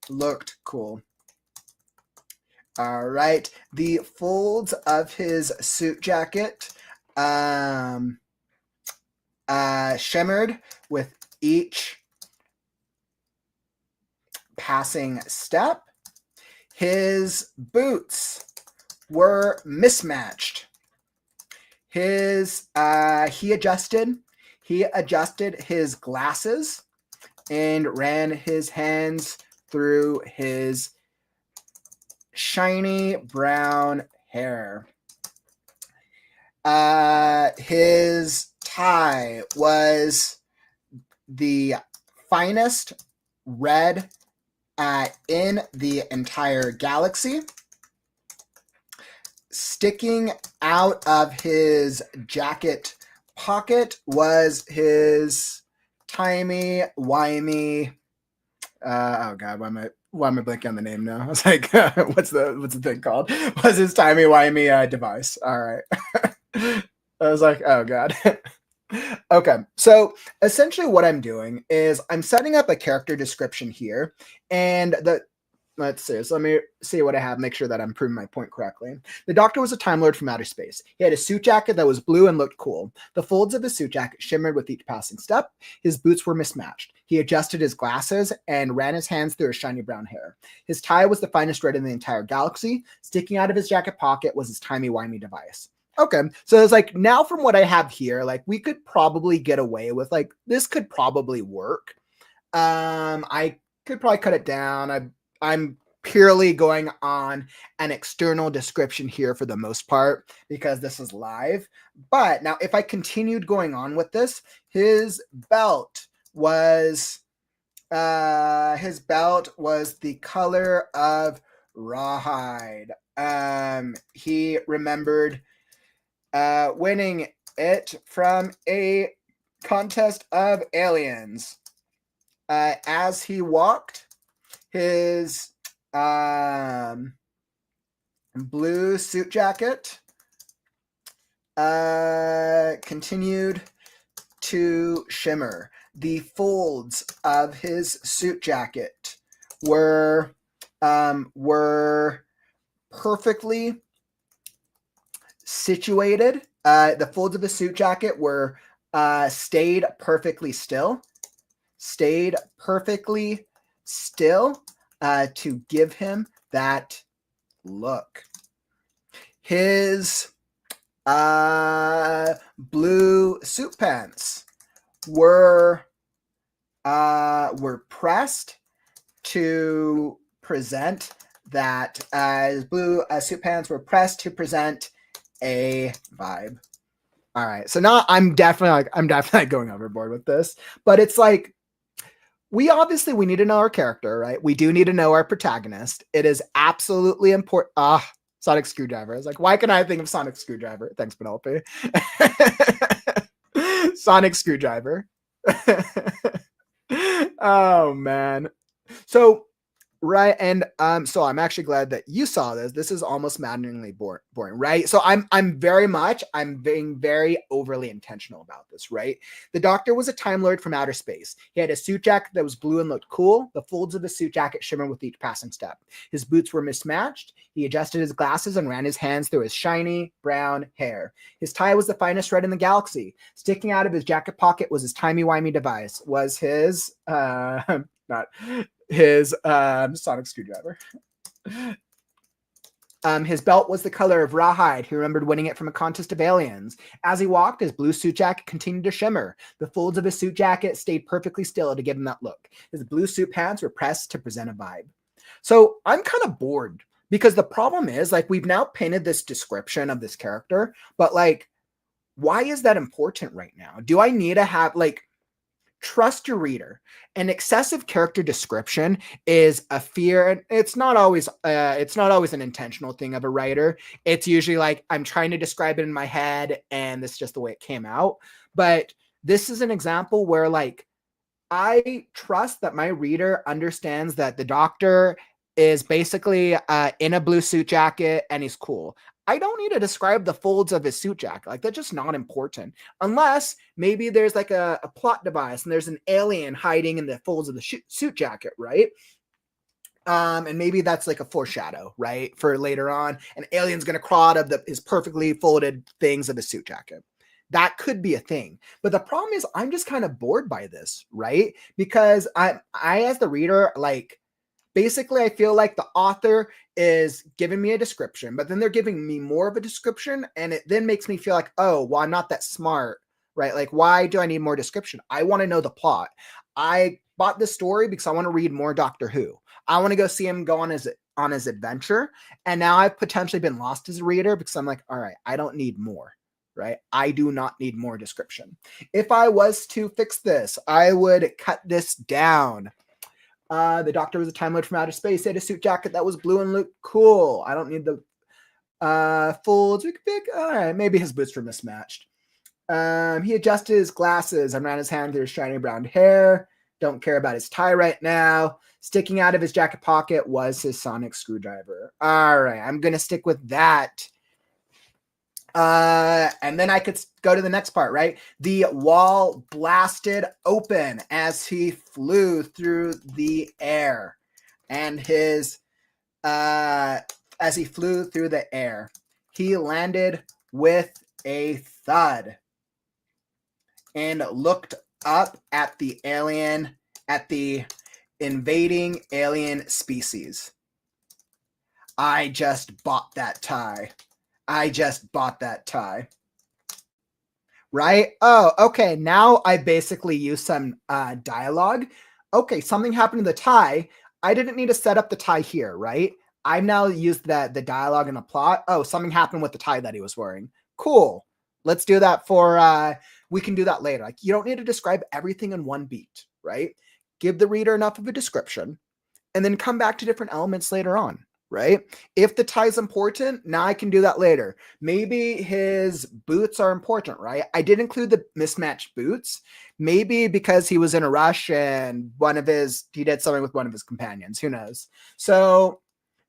looked cool. All right, the folds of his suit jacket shimmered with each passing step. His boots were mismatched. He adjusted his glasses and ran his hands through his shiny brown hair. His tie was the finest red in the entire galaxy. Sticking out of his jacket pocket was his timey-wimey, oh God, why am I blanking on the name now? I was like, what's the thing called? Was his timey-wimey device. All right. I was like, oh God. Okay, so essentially what I'm doing is I'm setting up a character description here, and let's see. So let me see what I have, make sure that I'm proving my point correctly. The Doctor was a Time Lord from outer space. He had a suit jacket that was blue and looked cool. The folds of his suit jacket shimmered with each passing step. His boots were mismatched. He adjusted his glasses and ran his hands through his shiny brown hair. His tie was the finest red in the entire galaxy. Sticking out of his jacket pocket was his timey-wimey device. Okay, so it's like, now from what I have here, like, we could probably get away with, like, this could probably work. I could probably cut it down. I'm purely going on an external description here for the most part because this is live. But now if I continued going on with this, his belt was the color of rawhide. He remembered winning it from a contest of aliens. As he walked, his blue suit jacket continued to shimmer. The folds of his suit jacket were perfectly situated. The folds of his suit jacket were stayed perfectly still to give him that look. His blue suit pants were pressed to present that his blue suit pants were pressed to present a vibe. All right, so now I'm definitely going overboard with this, but it's like we need to know our character, right? We do need to know our protagonist. It is absolutely important. Sonic Screwdriver. I was like, why can I think of Sonic Screwdriver? Thanks, Penelope. Sonic Screwdriver. Oh man. So right, and so I'm actually glad that you saw this. This is almost maddeningly boring, right? So I'm being very overly intentional about this, right? The Doctor was a Time Lord from outer space. He had a suit jacket that was blue and looked cool. The folds of the suit jacket shimmered with each passing step. His boots were mismatched. He adjusted his glasses and ran his hands through his shiny brown hair. His tie was the finest red in the galaxy. Sticking out of his jacket pocket was his timey-wimey device. Was his not his Sonic Screwdriver. His belt was the color of rawhide. He remembered winning it from a contest of aliens. As he walked, his blue suit jacket continued to shimmer. The folds of his suit jacket stayed perfectly still to give him that look. His blue suit pants were pressed to present a vibe. So I'm kind of bored because the problem is, like, we've now painted this description of this character, but like, why is that important right now? Do I need to have, like, trust your reader? An excessive character description is a fear, and it's not always an intentional thing of a writer. It's usually like, I'm trying to describe it in my head and this is just the way it came out. But this is an example where, like, I trust that my reader understands that the Doctor is basically in a blue suit jacket and he's cool. I don't need to describe the folds of his suit jacket. Like, that's just not important. Unless maybe there's like a plot device and there's an alien hiding in the folds of the suit jacket, right? And maybe that's like a foreshadow, right? For later on, an alien's going to crawl out of his perfectly folded things of his suit jacket. That could be a thing. But the problem is I'm just kind of bored by this, right? Because I as the reader, like, basically, I feel like the author is giving me a description, but then they're giving me more of a description, and it then makes me feel like, oh, well, I'm not that smart, right? Like, why do I need more description? I want to know the plot. I bought this story because I want to read more Doctor Who. I want to go see him go on his adventure, and now I've potentially been lost as a reader because I'm like, all right, I don't need more, right? I do not need more description. If I was to fix this, I would cut this down. The Doctor was a Time Lord from outer space. He had a suit jacket that was blue and looked cool. I don't need the folds. All right, maybe his boots were mismatched. He adjusted his glasses and ran his hand through his shiny brown hair. Don't care about his tie right now. Sticking out of his jacket pocket was his sonic screwdriver. All right, I'm going to stick with that. And then I could go to the next part, right? The wall blasted open as he flew through the air. And as he flew through the air, he landed with a thud and looked up at the invading alien species. I just bought that tie. Right? Oh, okay. Now I basically use some dialogue. okay, something happened to the tie. I didn't need to set up the tie here, right? I've now used the dialogue and the plot. Oh, something happened with the tie that he was wearing. Cool. Let's do that for, we can do that later. Like, you don't need to describe everything in one beat, right? Give the reader enough of a description and then come back to different elements later on, right? If the tie is important, now I can do that later. Maybe his boots are important, right? I did include the mismatched boots, maybe because he was in a rush and he did something with one of his companions, who knows? So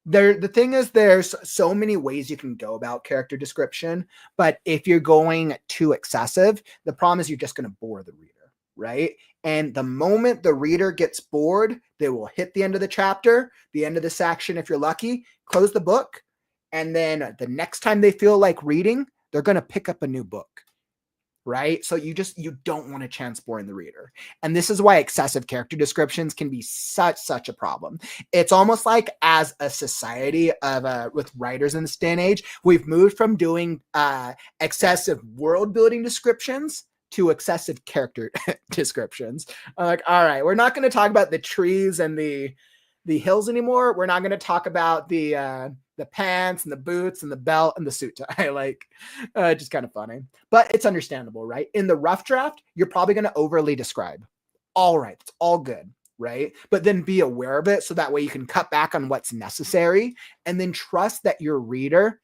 the thing is, there's so many ways you can go about character description, but if you're going too excessive, the problem is you're just going to bore the reader, right? And the moment the reader gets bored, they will hit the end of the chapter, the end of the section if you're lucky, close the book, and then the next time they feel like reading, they're going to pick up a new book. Right? So you don't want to chance boring the reader. And this is why excessive character descriptions can be such a problem. It's almost like, as a society of with writers in this day and age, we've moved from doing excessive world building descriptions to excessive character descriptions. Like, all right, we're not going to talk about the trees and the hills anymore. We're not going to talk about the pants and the boots and the belt and the suit tie. Like, just kind of funny, but it's understandable, right? In the rough draft, you're probably going to overly describe. All right, it's all good, right? But then be aware of it so that way you can cut back on what's necessary, and then trust that your reader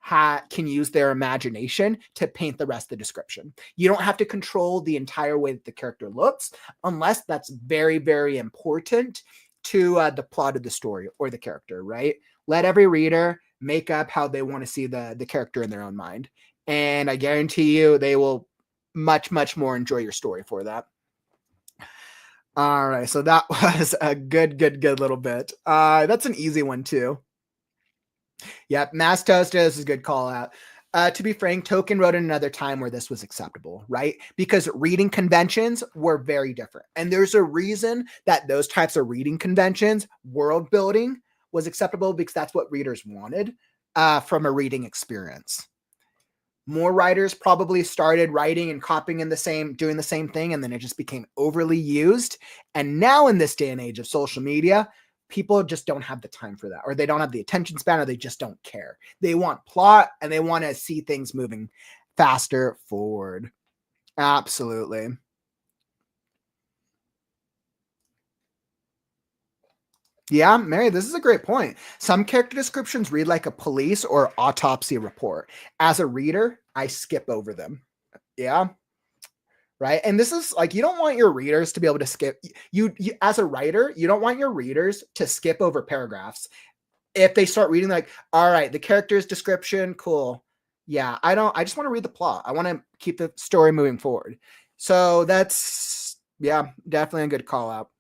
can use their imagination to paint the rest of the description. You don't have to control the entire way that the character looks unless that's very, very important to the plot of the story or the character, right? Let every reader make up how they want to see the character in their own mind. And I guarantee you they will much more enjoy your story for that. All right, so that was a good little bit. That's an easy one too. Yep, Mass Toast is a good call out. To be frank, Tolkien wrote in another time where this was acceptable, right? Because reading conventions were very different. And there's a reason that those types of reading conventions, world building, was acceptable, because that's what readers wanted from a reading experience. More writers probably started writing and copying doing the same thing, and then it just became overly used. And now in this day and age of social media, people just don't have the time for that, or they don't have the attention span, or they just don't care. They want plot and they want to see things moving faster forward. Absolutely. Yeah, Mary, this is a great point. Some character descriptions read like a police or autopsy report. As a reader, I skip over them. Yeah. Right. And this is like, you don't want your readers to be able to skip. You as a writer, you don't want your readers to skip over paragraphs. If they start reading, like, all right, the character's description, cool. Yeah, I just want to read the plot. I want to keep the story moving forward. So that's, yeah, definitely a good call out.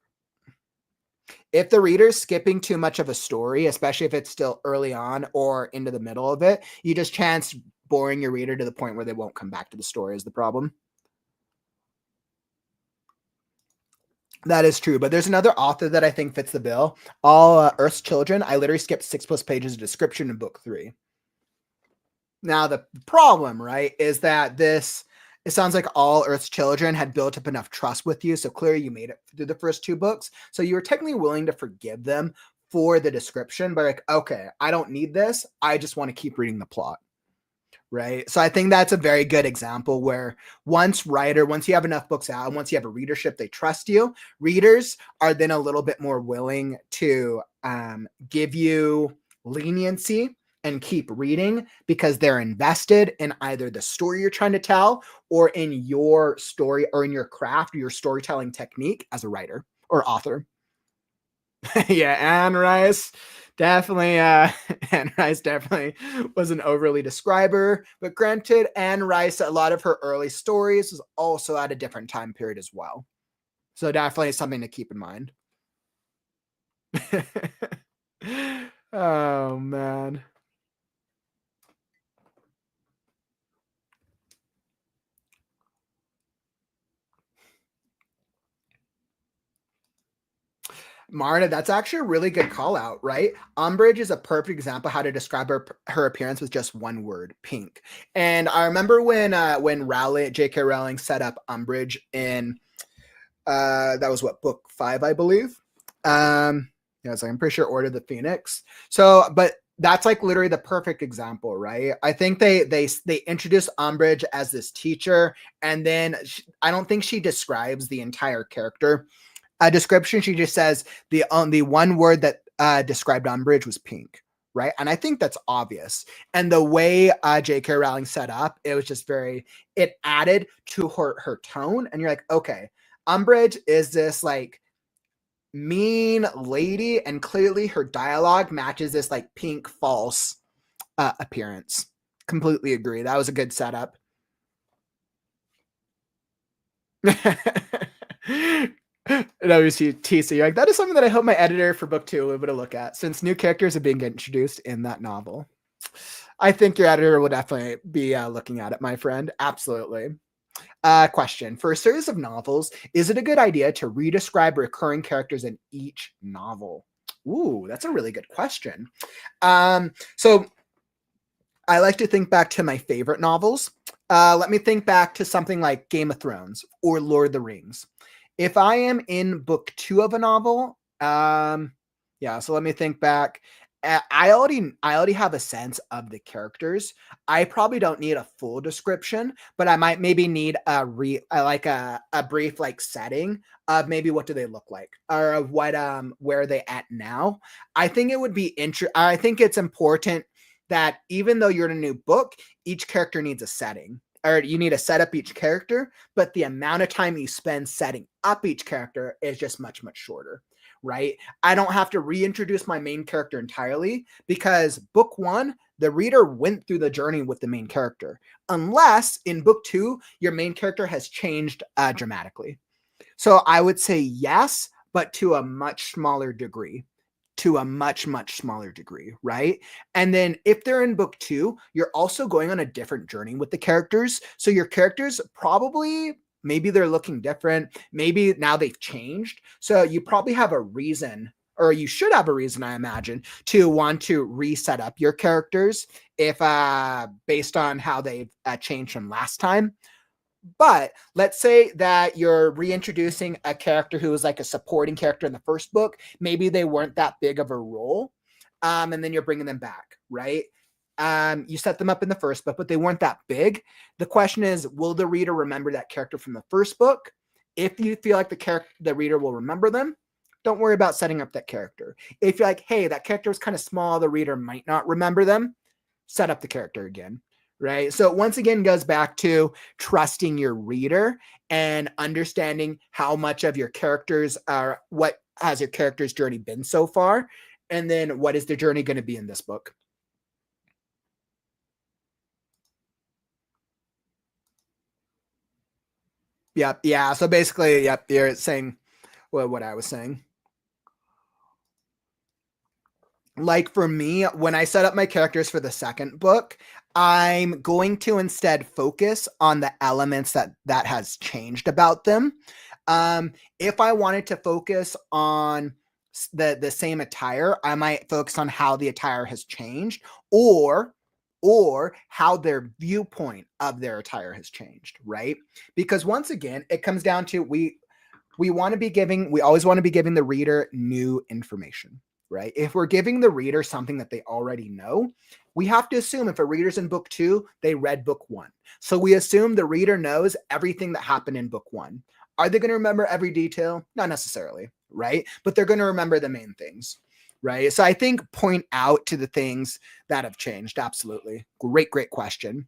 If the reader's skipping too much of a story, especially if it's still early on or into the middle of it, you just chance boring your reader to the point where they won't come back to the story is the problem. That is true, but there's another author that I think fits the bill. All Earth's Children. I literally skipped 6+ pages of description in book 3. Now, the problem, right, is that it sounds like All Earth's Children had built up enough trust with you. So clearly you made it through the first 2 books. So you were technically willing to forgive them for the description, but like, okay, I don't need this. I just want to keep reading the plot. Right. So I think that's a very good example where once you have enough books out and once you have a readership, they trust you, readers are then a little bit more willing to give you leniency and keep reading because they're invested in either the story you're trying to tell or in your story or in your craft or your storytelling technique as a writer or author. Yeah, Anne Rice definitely Anne Rice definitely was an overly describer, but granted, Anne Rice, a lot of her early stories was also at a different time period as well. So definitely something to keep in mind. Oh man. Marta, that's actually a really good call out, right? Umbridge is a perfect example how to describe her appearance with just one word, pink. And I remember when J.K. Rowling set up Umbridge in That was what, book 5, I believe. Yeah, so I'm pretty sure Order of the Phoenix. So, but that's like literally the perfect example, right? I think they introduce Umbridge as this teacher, and then I don't think she describes the entire character description. She just says the one word that described Umbridge was pink, right? And I think that's obvious. And the way J.K. Rowling set up, it was just it added to her tone, and you're like, okay, Umbridge is this like mean lady, and clearly her dialogue matches this like pink false appearance. Completely agree. That was a good setup. WCT, you're like, that is something that I hope my editor for book 2 will be able to look at, since new characters are being introduced in that novel. I think your editor will definitely be looking at it, my friend. Absolutely. Question. For a series of novels, is it a good idea to redescribe recurring characters in each novel? Ooh, that's a really good question. So I like to think back to my favorite novels. Let me think back to something like Game of Thrones or Lord of the Rings. If I am in book 2 of a novel, yeah, so let me think back. I already have a sense of the characters. I probably don't need a full description, but I might maybe need a brief like setting of maybe what do they look like, or of what where are they at now. I think it would be I think it's important that even though you're in a new book, each character needs a setting, or you need to set up each character, but the amount of time you spend setting up each character is just much, much shorter, right? I don't have to reintroduce my main character entirely, because book 1, the reader went through the journey with the main character, unless in book 2, your main character has changed dramatically. So I would say yes, but to a much smaller degree. To a much, much smaller degree, right? And then if they're in book 2, you're also going on a different journey with the characters. So your characters probably, maybe they're looking different. Maybe now they've changed. So you probably have a reason, or you should have a reason, I imagine, to want to reset up your characters if based on how they've changed from last time. But let's say that you're reintroducing a character who was like a supporting character in the first book. Maybe they weren't that big of a role. And then you're bringing them back, right? You set them up in the first book, but they weren't that big. The question is, will the reader remember that character from the first book? If you feel like the reader will remember them, don't worry about setting up that character. If you're like, hey, that character was kind of small, the reader might not remember them, set up the character again, right? So once again, goes back to trusting your reader and understanding how much of your characters are, what has your character's journey been so far, and then what is the journey going to be in this book. Yep. Yeah. So basically, yep, you're saying what I was saying. Like for me, when I set up my characters for the second book, I'm going to instead focus on the elements that has changed about them. If I wanted to focus on the same attire, I might focus on how the attire has changed, or how their viewpoint of their attire has changed, right? Because once again, it comes down to we always want to be giving the reader new information, right? If we're giving the reader something that they already know, we have to assume if a reader's in book 2, they read book 1. So we assume the reader knows everything that happened in book 1. Are they going to remember every detail? Not necessarily, right? But they're going to remember the main things, right? So I think point out to the things that have changed. Absolutely. Great question.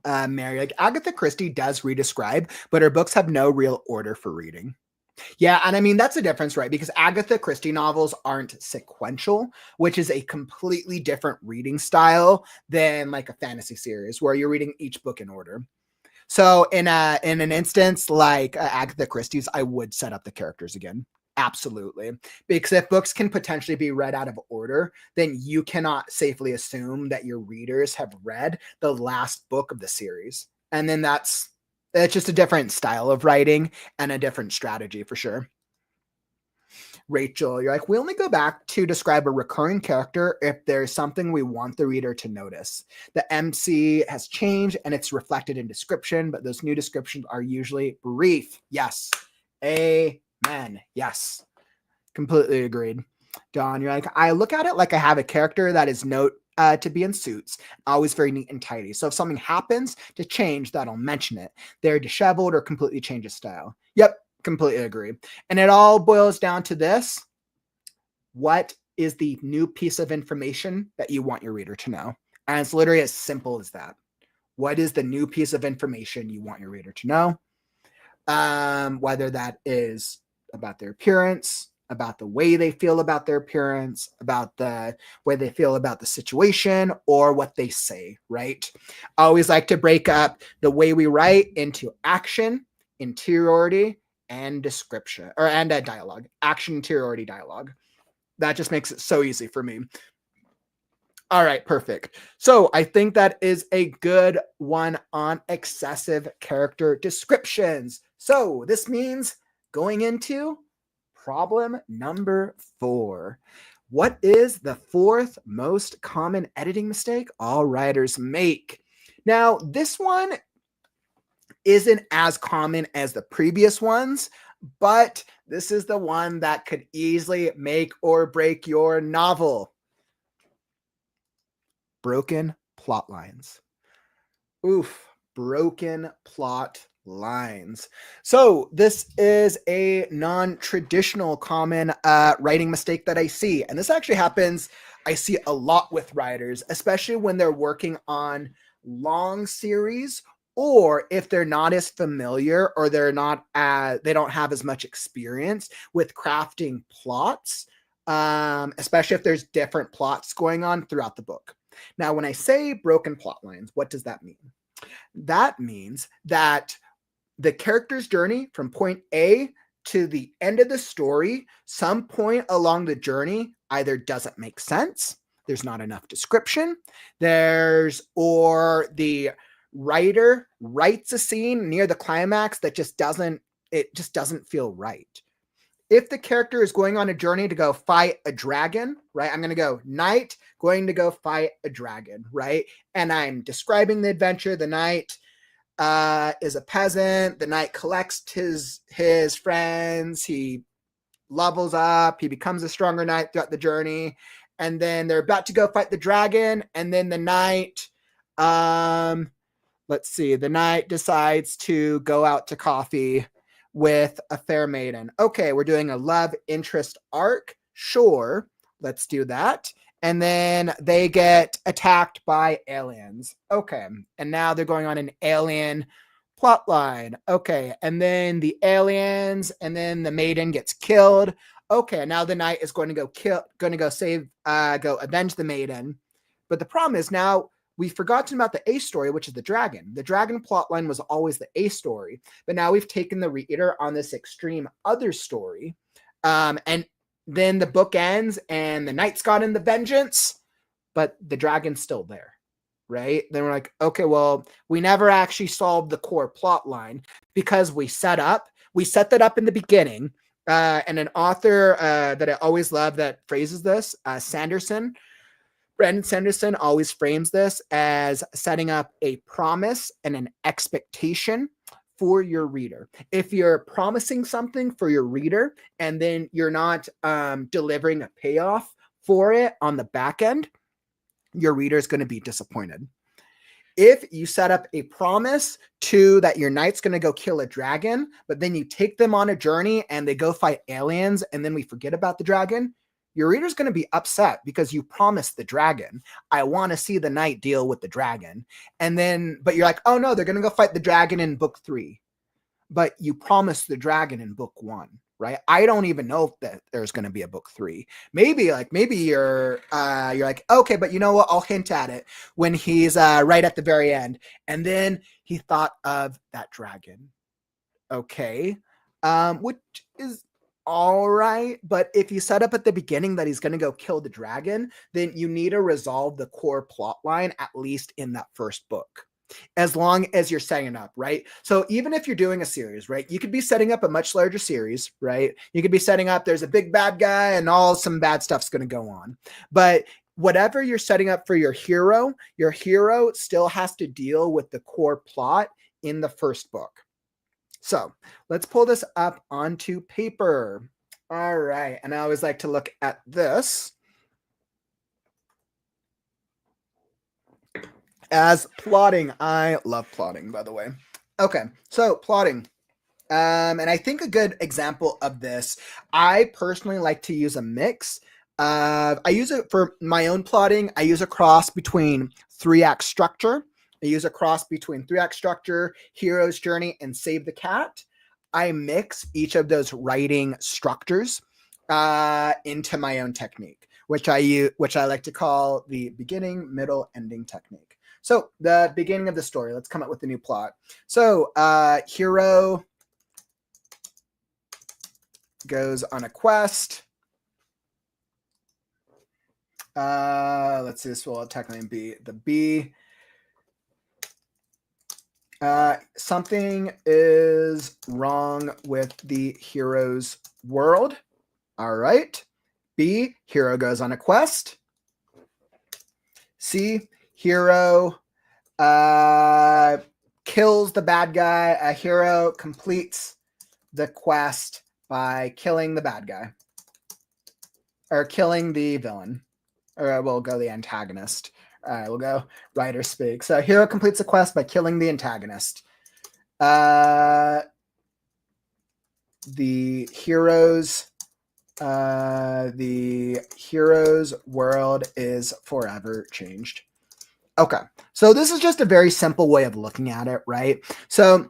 Mary, like Agatha Christie does redescribe, but her books have no real order for reading. Yeah, and I mean, that's the difference, right? Because Agatha Christie novels aren't sequential, which is a completely different reading style than like a fantasy series where you're reading each book in order. So in an instance like Agatha Christie's, I would set up the characters again. Absolutely. Because if books can potentially be read out of order, then you cannot safely assume that your readers have read the last book of the series. And then it's just a different style of writing and a different strategy for sure. Rachel, you're like, we only go back to describe a recurring character if there's something we want the reader to notice. The MC has changed and it's reflected in description, but those new descriptions are usually brief. Yes. Amen. Yes. Completely agreed. Don, you're like, I look at it like I have a character that is note to be in suits, always very neat and tidy. So if something happens to change, that'll mention it. They're disheveled or completely change his style. Yep, completely agree. And it all boils down to this. What is the new piece of information that you want your reader to know? And it's literally as simple as that. What is the new piece of information you want your reader to know? Whether that is about their appearance, about the way they feel about their appearance, about the way they feel about the situation, or what they say, right? I always like to break up the way we write into action, interiority, and description, and dialogue. Action, interiority, dialogue. That just makes it so easy for me. All right, perfect. So I think that is a good one on excessive character descriptions. So this means going into problem number 4. What is the 4th most common editing mistake all writers make? Now, this one isn't as common as the previous ones, but this is the one that could easily make or break your novel. Broken plot lines. Oof, broken plot lines. So this is a non-traditional common writing mistake that I see. And this actually happens, I see a lot with writers, especially when they're working on long series, or if they're not as familiar, or they don't have as much experience with crafting plots, especially if there's different plots going on throughout the book. Now, when I say broken plot lines, what does that mean? That means that the character's journey from point A to the end of the story, some point along the journey either doesn't make sense, there's not enough description, or the writer writes a scene near the climax that just doesn't feel right. If the character is going on a journey to go fight a dragon, right? I'm going to go knight, going to go fight a dragon, right? And I'm describing the adventure. The knight is a peasant. The knight collects his friends. He levels up. He becomes a stronger knight throughout the journey. And then they're about to go fight the dragon. And then the knight, the knight decides to go out to coffee with a fair maiden. Okay, we're doing a love interest arc. Sure, let's do that. And then they get attacked by aliens. Okay, and now they're going on an alien plot line. Okay, and then the aliens, and then the maiden gets killed. Okay, now the knight is going to go avenge the maiden. But the problem is now we've forgotten about the A story, which is the dragon. The dragon plotline was always the A story, but now we've taken the reader on this extreme other story. And then the book ends and the knight's gotten the vengeance, but the dragon's still there, right? Then we're like, okay, well, we never actually solved the core plot line because we set that up in the beginning. And an author that I always love that phrases this, Brandon Sanderson always frames this as setting up a promise and an expectation for your reader. If you're promising something for your reader and then you're not delivering a payoff for it on the back end, your reader is going to be disappointed. If you set up a promise that your knight's going to go kill a dragon, but then you take them on a journey and they go fight aliens and then we forget about the dragon, your reader's going to be upset because you promised the dragon. I want to see the knight deal with the dragon. But you're like, oh no, they're going to go fight the dragon in book 3. But you promised the dragon in book 1, right? I don't even know that there's going to be a book 3. Maybe you're like, okay, but you know what? I'll hint at it when he's right at the very end. And then he thought of that dragon. Okay. Which is all right, but if you set up at the beginning that he's going to go kill the dragon, then you need to resolve the core plot line at least in that first book. as long as you're setting up, right? So even if you're doing a series, right, you could be setting up a much larger series, right? You could be setting up, there's a big bad guy and some bad stuff's going to go on. But whatever you're setting up for your hero still has to deal with the core plot in the first book. So let's pull this up onto paper. All right. And I always like to look at this as plotting. I love plotting, by the way. Okay. So plotting. And I think a good example of this, I personally like to use a mix. I use it for my own plotting. I use a cross between 3-act structure. I use a cross between 3-act structure, hero's journey, and save the cat. I mix each of those writing structures into my own technique, which I like to call the beginning, middle, ending technique. So the beginning of the story, let's come up with a new plot. So hero goes on a quest. Let's see, this will technically be the B. Something is wrong with the hero's world. All right. B, hero goes on a quest. C, hero kills the bad guy. A hero completes the quest by killing the bad guy or killing the villain, or we'll go the antagonist. All right, we'll go writer speak. So hero completes the quest by killing the antagonist. The hero's world is forever changed. Okay, so this is just a very simple way of looking at it, right? So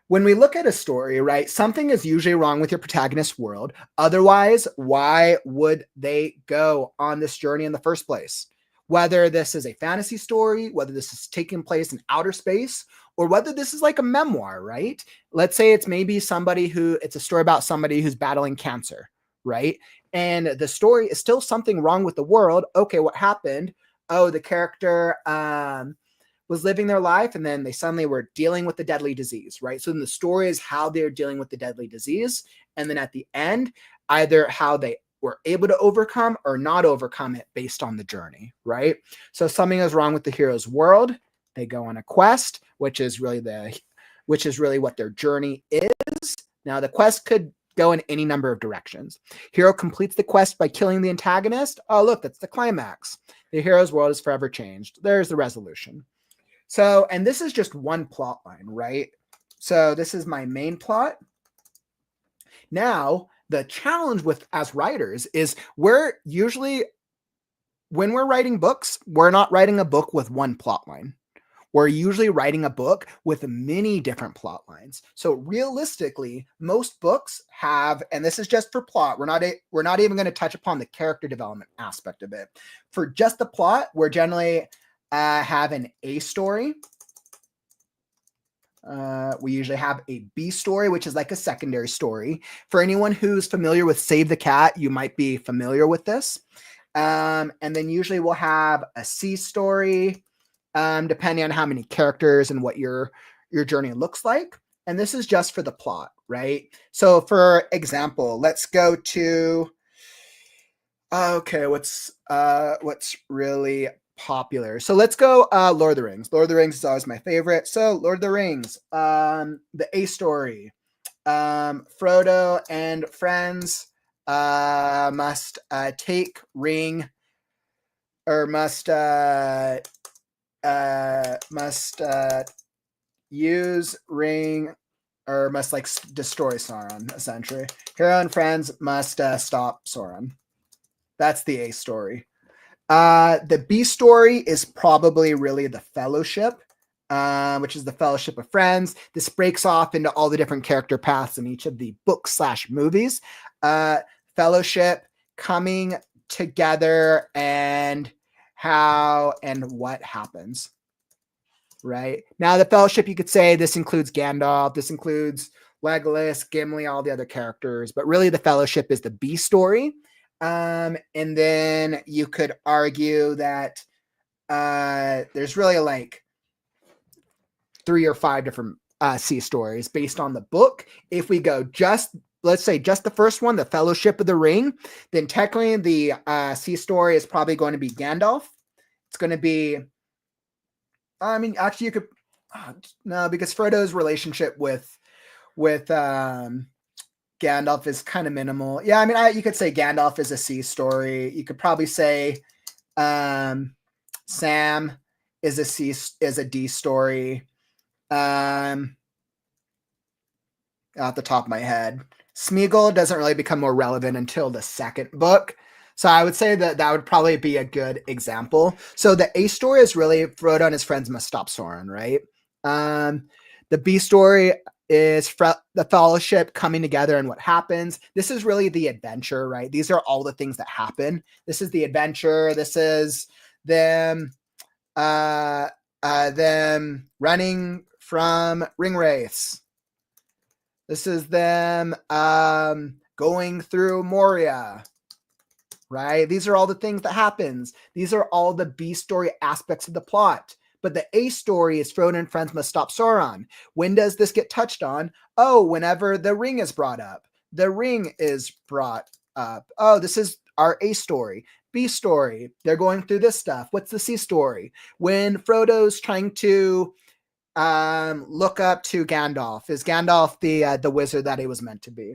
when we look at a story, right, something is usually wrong with your protagonist's world. Otherwise, why would they go on this journey in the first place? Whether this is a fantasy story, whether this is taking place in outer space, or whether this is like a memoir, right? Let's say it's maybe it's a story about somebody who's battling cancer, right? And the story is still something wrong with the world. Okay, what happened? Oh, the character was living their life and then they suddenly were dealing with the deadly disease, right? So then the story is how they're dealing with the deadly disease. And then at the end, either how they were able to overcome or not overcome it based on the journey, right? So something is wrong with the hero's world. They go on a quest, which is really what their journey is. Now the quest could go in any number of directions. Hero completes the quest by killing the antagonist. Oh, look, that's the climax. The hero's world is forever changed. There's the resolution. So, and this is just one plot line, right? So this is my main plot. Now, the challenge as writers is when we're writing books, we're not writing a book with one plot line. We're usually writing a book with many different plot lines. So realistically, most books have, and this is just for plot, we're not even going to touch upon the character development aspect of it. For just the plot, we're generally have an A story. We usually have a B story, which is like a secondary story. For anyone who's familiar with Save the Cat, you might be familiar with this. And then usually we'll have a C story, depending on how many characters and what your journey looks like. And this is just for the plot, right? So for example, let's go to, okay, what's really popular. So let's go Lord of the Rings. Lord of the Rings is always my favorite. So Lord of the Rings, the A story, Frodo and friends must take ring, or must use ring, or must like destroy Sauron, essentially. Hero and friends must stop Sauron. That's the A story. The B story is probably really the Fellowship, which is the Fellowship of Friends. This breaks off into all the different character paths in each of the books/movies. Fellowship coming together and how and what happens. Right? Now, the Fellowship, you could say this includes Gandalf, this includes Legolas, Gimli, all the other characters, but really the Fellowship is the B story. And then you could argue that there's really like 3 or 5 different C stories based on the book. If we go just, let's say just the first one, the Fellowship of the Ring, then technically the C story is probably going to be Gandalf. It's going to be, I mean, actually you could, no, because Frodo's relationship with Gandalf is kind of minimal. Yeah, I mean, you could say Gandalf is a C story. You could probably say Sam is a D story. Off the top of my head, Smeagol doesn't really become more relevant until the second book. So I would say that would probably be a good example. So the A story is really Frodo and his friends must stop Sauron, right? The B story is the Fellowship coming together and what happens. This is really the adventure, right? These are all the things that happen. This is the adventure. This is them running from Ringwraiths. This is them going through Moria, right? These are all the things that happens. These are all the B story aspects of the plot. But the A story is Frodo and friends must stop Sauron. When does this get touched on? Oh, whenever the ring is brought up. The ring is brought up. Oh, this is our A story. B story, they're going through this stuff. What's the C story? When Frodo's trying to look up to Gandalf. Is Gandalf the wizard that he was meant to be?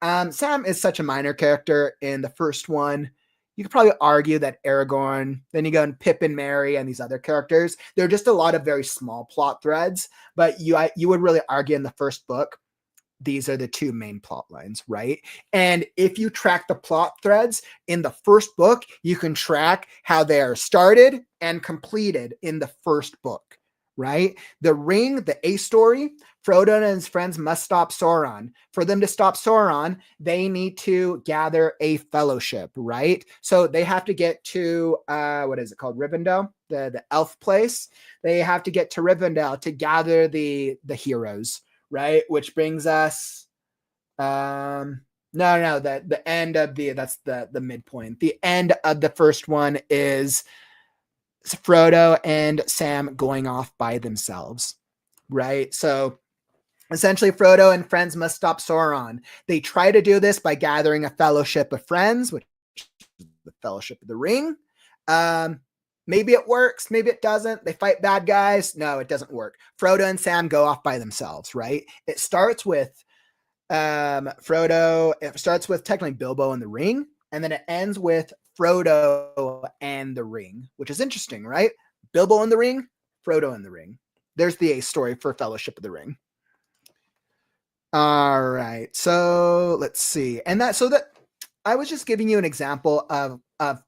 Sam is such a minor character in the first one. You could probably argue that Aragorn, then you go and Pippin, Merry, and these other characters. There are just a lot of very small plot threads, but you would really argue in the first book, these are the two main plot lines, right? And if you track the plot threads in the first book, you can track how they are started and completed in the first book, right? The ring, the A story, Frodo and his friends must stop Sauron. For them to stop Sauron, they need to gather a fellowship, right? So they have to get to, what is it called? Rivendell, the elf place. They have to get to Rivendell to gather the heroes, right? Which brings us, the end of that's the midpoint. The end of the first one is Frodo and Sam going off by themselves, right? So essentially, Frodo and friends must stop Sauron. They try to do this by gathering a fellowship of friends, which is the Fellowship of the Ring. Maybe it works, maybe it doesn't. They fight bad guys. No, it doesn't work. Frodo and Sam go off by themselves, right? It starts with Frodo. It starts with technically Bilbo and the Ring, and then it ends with Frodo and the Ring, which is interesting, right? Bilbo and the Ring, Frodo and the Ring. There's the A story for Fellowship of the Ring. All right, so let's see. And that I was just giving you an example of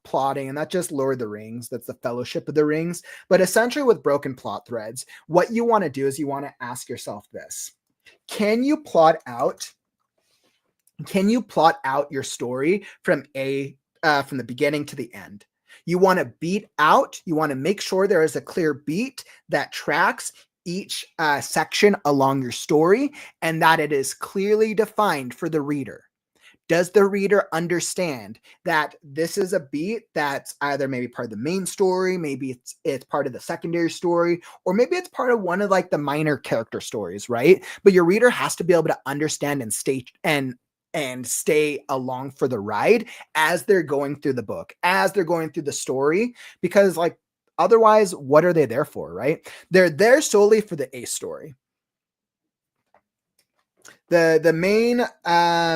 plotting, and not just Lord of the Rings, that's the Fellowship of the Rings, but essentially with broken plot threads, what you want to do is you want to ask yourself this. Can you plot out your story from the beginning to the end? You want to make sure there is a clear beat that tracks each section along your story, and that it is clearly defined for the reader. Does the reader understand that this is a beat that's either maybe part of the main story, maybe it's part of the secondary story, or maybe it's part of one of like the minor character stories, right? But your reader has to be able to understand and stay along for the ride as they're going through the book, as they're going through the story, because like otherwise, what are they there for, right? They're there solely for the A story. The main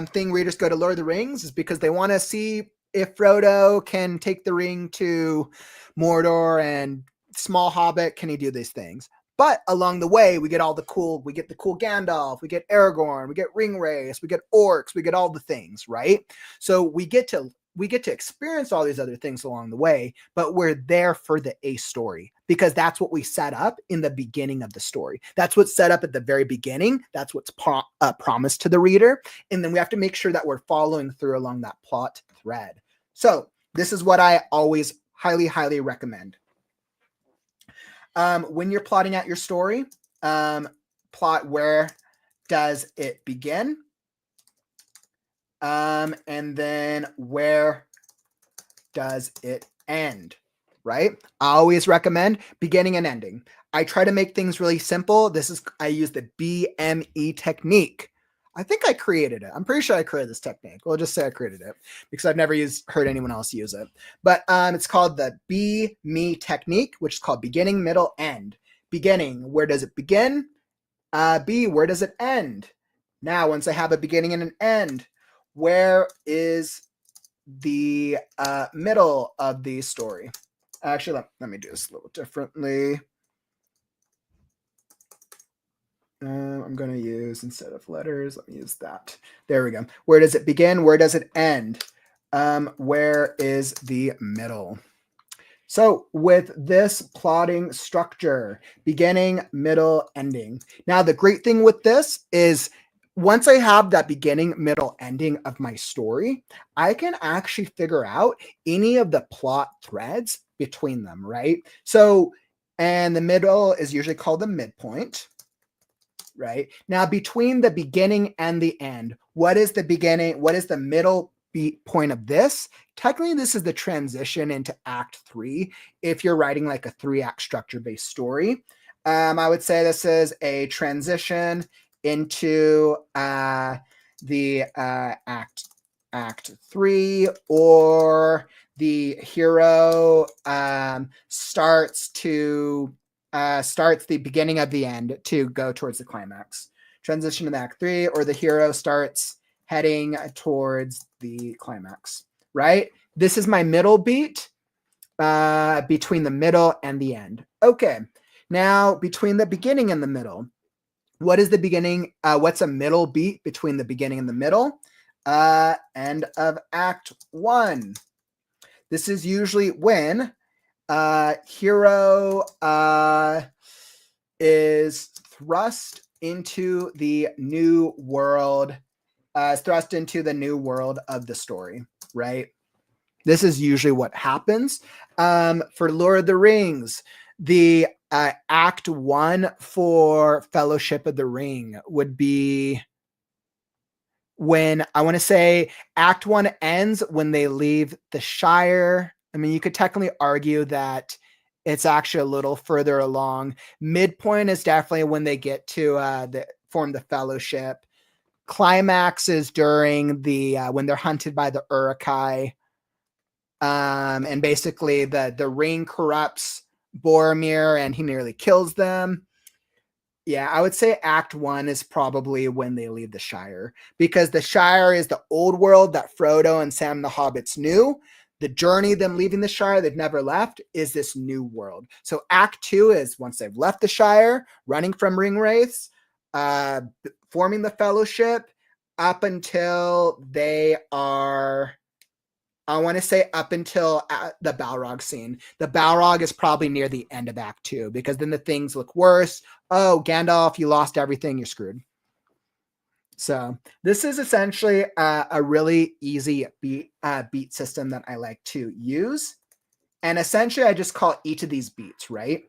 thing readers go to Lord of the Rings is because they want to see if Frodo can take the ring to Mordor, and small hobbit, can he do these things? But along the way, we get the cool Gandalf, we get Aragorn, we get Ringwraiths, we get orcs, we get all the things, right? So we get to experience all these other things along the way, but we're there for the A story because that's what we set up in the beginning of the story. That's what's set up at the very beginning. That's what's promised to the reader. And then we have to make sure that we're following through along that plot thread. So this is what I always highly, highly recommend. When you're plotting out your story, plot where does it begin? And then where does it end? right? I always recommend beginning and ending. I try to make things really simple. I use the BME technique. I think I created it. I'm pretty sure I created this technique. We'll just say I created it because I've never heard anyone else use it. But it's called the BME technique, which is called beginning, middle, end. Beginning, where does it begin? B, where does it end? Now, once I have a beginning and an end, where is the middle of the story? Actually, let me do this a little differently. I'm going to use, instead of letters, let me use that. There we go. Where does it begin? Where does it end? Where is the middle? So with this plotting structure, beginning, middle, ending. Now, the great thing with this is once I have that beginning, middle, ending of my story, I can actually figure out any of the plot threads between them, right? So, and the middle is usually called the midpoint, right? Now, between the beginning and the end, what is the beginning? What is the middle point of this? Technically, this is the transition into Act 3 if you're writing like a 3-act structure-based story. I would say this is a transition into the Act 3, or the hero starts the beginning of the end to go towards the climax. Transition to Act 3, or the hero starts heading towards the climax, right? This is my middle beat between the middle and the end. Okay, now between the beginning and the middle, what is the beginning? What's a middle beat between the beginning and the middle? End of Act 1. This is usually when hero is thrust into the new world, of the story, right? This is usually what happens. For Lord of the Rings, the Act 1 for Fellowship of the Ring would be when, I want to say, Act 1 ends when they leave the Shire. I mean, you could technically argue that it's actually a little further along. Midpoint is definitely when they get to form the Fellowship. Climax is during the when they're hunted by the Uruk-hai. And basically the ring corrupts Boromir and he nearly kills them. Yeah, I would say Act 1 is probably when they leave the Shire, because the Shire is the old world that Frodo and Sam the Hobbits knew. The journey, them leaving the Shire, they've never left, is this new world. So Act 2 is once they've left the Shire, running from ring wraiths, forming the Fellowship, up until they are, I want to say up until the Balrog scene. The Balrog is probably near the end of Act 2, because then the things look worse. Oh, Gandalf, you lost everything, you're screwed. So this is essentially a really easy beat system that I like to use. And essentially, I just call each of these beats, right?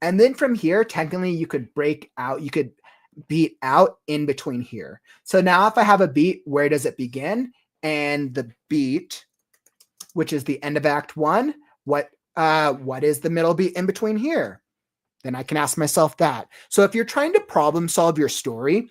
And then from here, technically, you could beat out in between here. So now if I have a beat, where does it begin? And the beat, which is the end of Act 1, what is the middle beat in between here? Then I can ask myself that. So if you're trying to problem solve your story,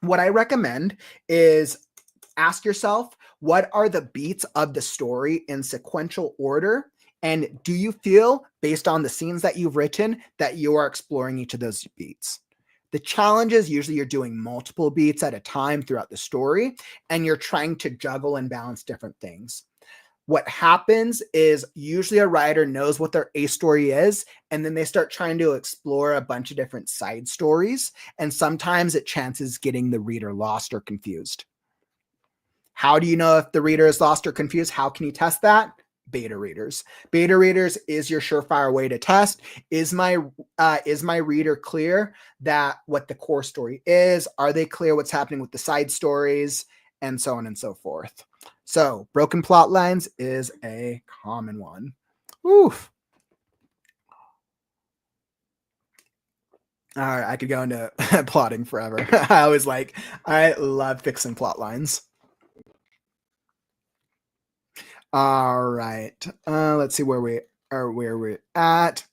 what I recommend is ask yourself, what are the beats of the story in sequential order? And do you feel, based on the scenes that you've written, that you are exploring each of those beats? The challenge is usually you're doing multiple beats at a time throughout the story, and you're trying to juggle and balance different things. What happens is usually a writer knows what their A story is, and then they start trying to explore a bunch of different side stories, and sometimes it chances getting the reader lost or confused. How do you know if the reader is lost or confused? How can you test that? Beta readers. Beta readers is your surefire way to test. Is my reader clear that what the core story is? Are they clear what's happening with the side stories? And so on and so forth. So broken plot lines is a common one. Oof. All right, I could go into plotting forever. I love fixing plot lines. All right, let's see where we or where we're at.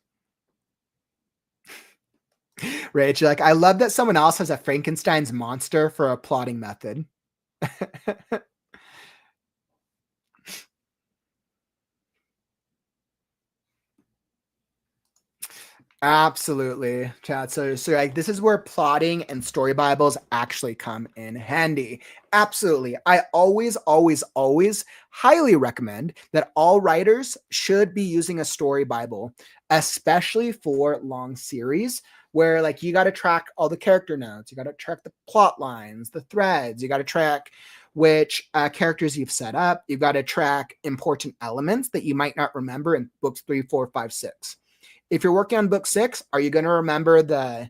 Rach, you're like, I love that someone else has a Frankenstein's monster for a plotting method. Absolutely, chat. So like this is where plotting and story Bibles actually come in handy. Absolutely. I always highly recommend that all writers should be using a story Bible, especially for long series where like you got to track all the character notes, you got to track the plot lines, the threads, you got to track which characters you've set up, you've got to track important elements that you might not remember in books 3, 4, 5, 6. If you're working on book 6, are you going to remember the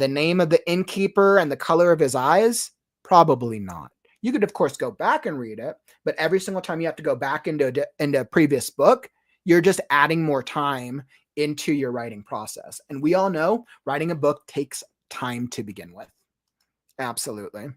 name of the innkeeper and the color of his eyes? Probably not. You could, of course, go back and read it, but every single time you have to go back into a previous book, you're just adding more time into your writing process. And we all know writing a book takes time to begin with. Absolutely.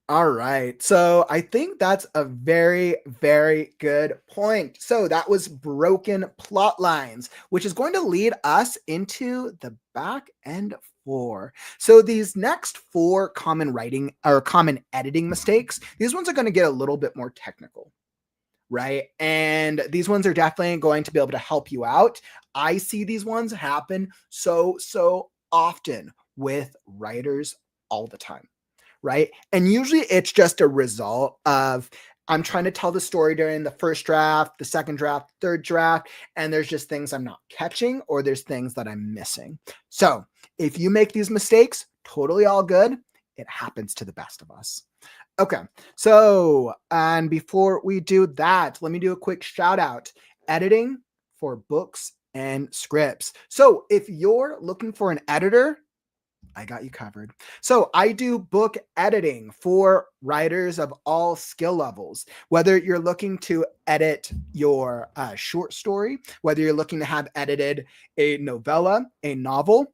All right. So I think that's a very, very good point. So that was broken plot lines, which is going to lead us into the back end 4. So these next 4 common writing or common editing mistakes, these ones are going to get a little bit more technical, right? And these ones are definitely going to be able to help you out. I see these ones happen so often with writers all the time. Right. And usually it's just a result of I'm trying to tell the story during the first draft, the second draft, third draft, and there's just things I'm not catching or there's things that I'm missing. So if you make these mistakes, totally all good. It happens to the best of us. Okay. So, and before we do that, let me do a quick shout out. Editing for books and scripts. So if you're looking for an editor, I got you covered. So I do book editing for writers of all skill levels, whether you're looking to edit your short story, whether you're looking to have edited a novella, a novel.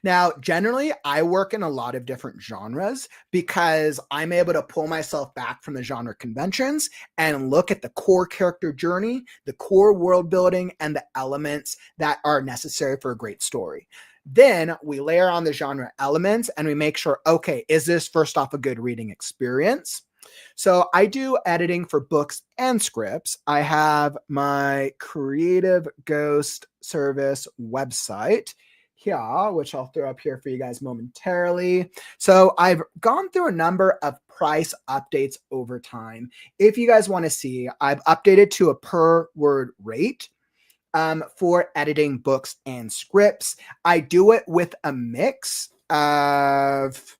Now, generally, I work in a lot of different genres because I'm able to pull myself back from the genre conventions and look at the core character journey, the core world building, and the elements that are necessary for a great story. Then we layer on the genre elements and we make sure, okay, is this first off a good reading experience? So I do editing for books and scripts. I have my Creative Ghost Service website here, which I'll throw up here for you guys momentarily. So I've gone through a number of price updates over time. If you guys want to see, I've updated to a per word rate. For editing books and scripts. I do it with a mix of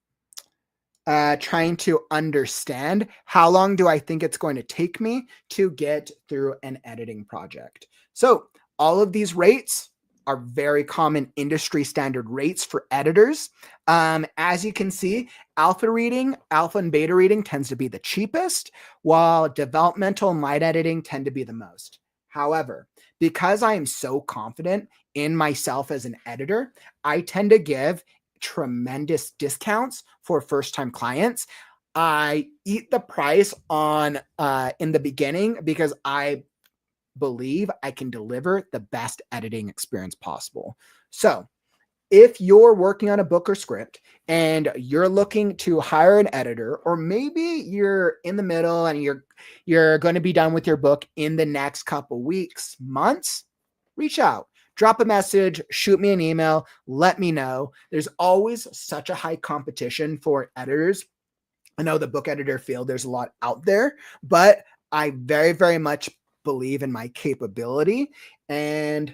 trying to understand how long do I think it's going to take me to get through an editing project. So all of these rates are very common industry standard rates for editors. As you can see, alpha and beta reading tends to be the cheapest, while developmental and light editing tend to be the most. However, because I am so confident in myself as an editor, I tend to give tremendous discounts for first-time clients. I eat the price on in the beginning because I believe I can deliver the best editing experience possible. So if you're working on a book or script and you're looking to hire an editor, or maybe you're in the middle and you're going to be done with your book in the next couple weeks, months, reach out, drop a message, shoot me an email, let me know. There's always such a high competition for editors. I know the book editor field, there's a lot out there, but I very, very much believe in my capability, and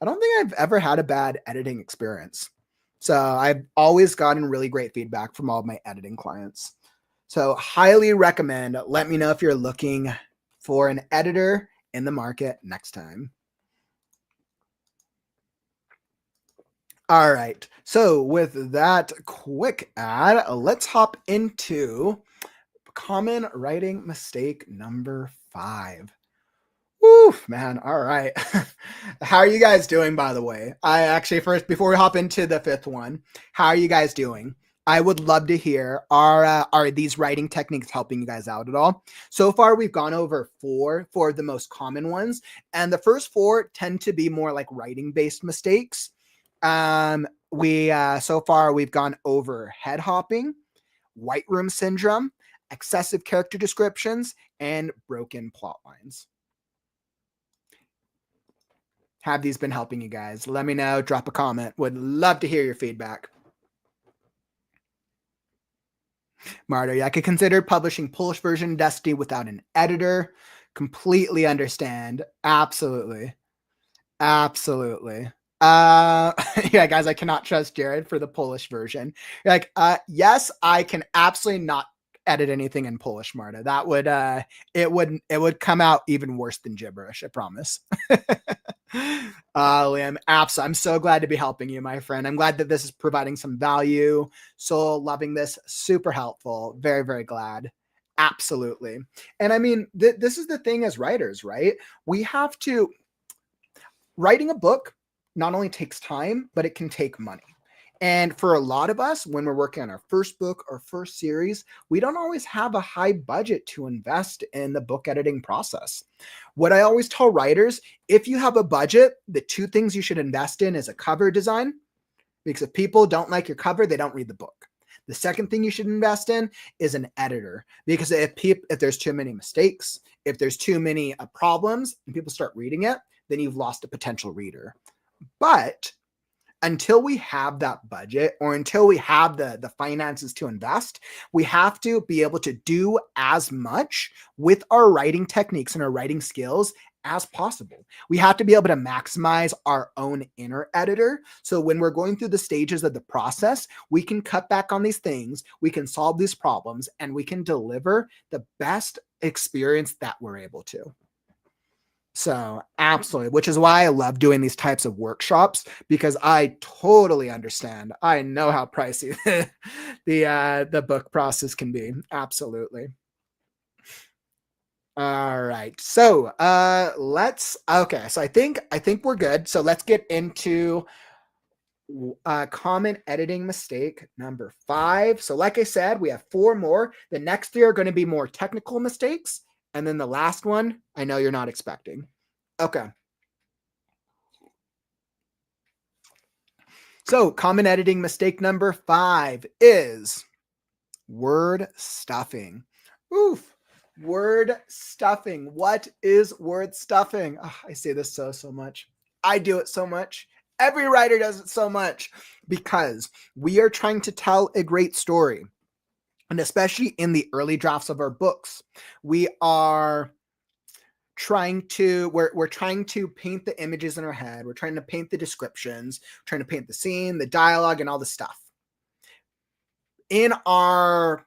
I don't think I've ever had a bad editing experience. So I've always gotten really great feedback from all of my editing clients. So highly recommend. Let me know if you're looking for an editor in the market next time. All right. So with that quick ad, let's hop into common writing mistake number 5. Woo, man. All right. How are you guys doing, by the way? I actually, first, before we hop into the 5th one, how are you guys doing? I would love to hear, are these writing techniques helping you guys out at all? So far, we've gone over four of the most common ones. And the first four tend to be more like writing-based mistakes. So far, we've gone over head hopping, white room syndrome, excessive character descriptions, and broken plot lines. Have these been helping you guys? Let me know. Drop a comment. Would love to hear your feedback. Marta, I could consider publishing Polish version of Destiny without an editor. Completely understand. Absolutely. Absolutely. Yeah, guys, I cannot trust Jared for the Polish version. You're like, yes, I can absolutely not edit anything in Polish, Marta. That would it would come out even worse than gibberish, I promise. Liam, I'm so glad to be helping you, my friend. I'm glad that this is providing some value. So loving this, super helpful. Very, very glad. Absolutely. And I mean, this is the thing as writers, right? We have to, writing a book not only takes time, but it can take money. And for a lot of us, when we're working on our first book or first series, we don't always have a high budget to invest in the book editing process. What I always tell writers, if you have a budget, the two things you should invest in is a cover design, because if people don't like your cover, they don't read the book. The second thing you should invest in is an editor, because if there's too many mistakes, if there's too many problems and people start reading it, then you've lost a potential reader. But until we have that budget, or until we have the finances to invest, we have to be able to do as much with our writing techniques and our writing skills as possible. We have to be able to maximize our own inner editor. So when we're going through the stages of the process, we can cut back on these things, we can solve these problems, and we can deliver the best experience that we're able to. So absolutely, which is why I love doing these types of workshops, because I totally understand. I know how pricey the book process can be. Absolutely. All right. So okay. So I think we're good. So let's get into common editing mistake number 5. So like I said, we have 4 more. The next 3 are going to be more technical mistakes. And then the last one, I know you're not expecting. Okay. So common editing mistake number 5 is word stuffing. Oof. Word stuffing. What is word stuffing? Oh, I say this so much. I do it so much. Every writer does it so much, because we are trying to tell a great story. And especially in the early drafts of our books, we are trying to, we're trying to paint the images in our head. We're trying to paint the descriptions, trying to paint the scene, the dialogue, and all the stuff. In our,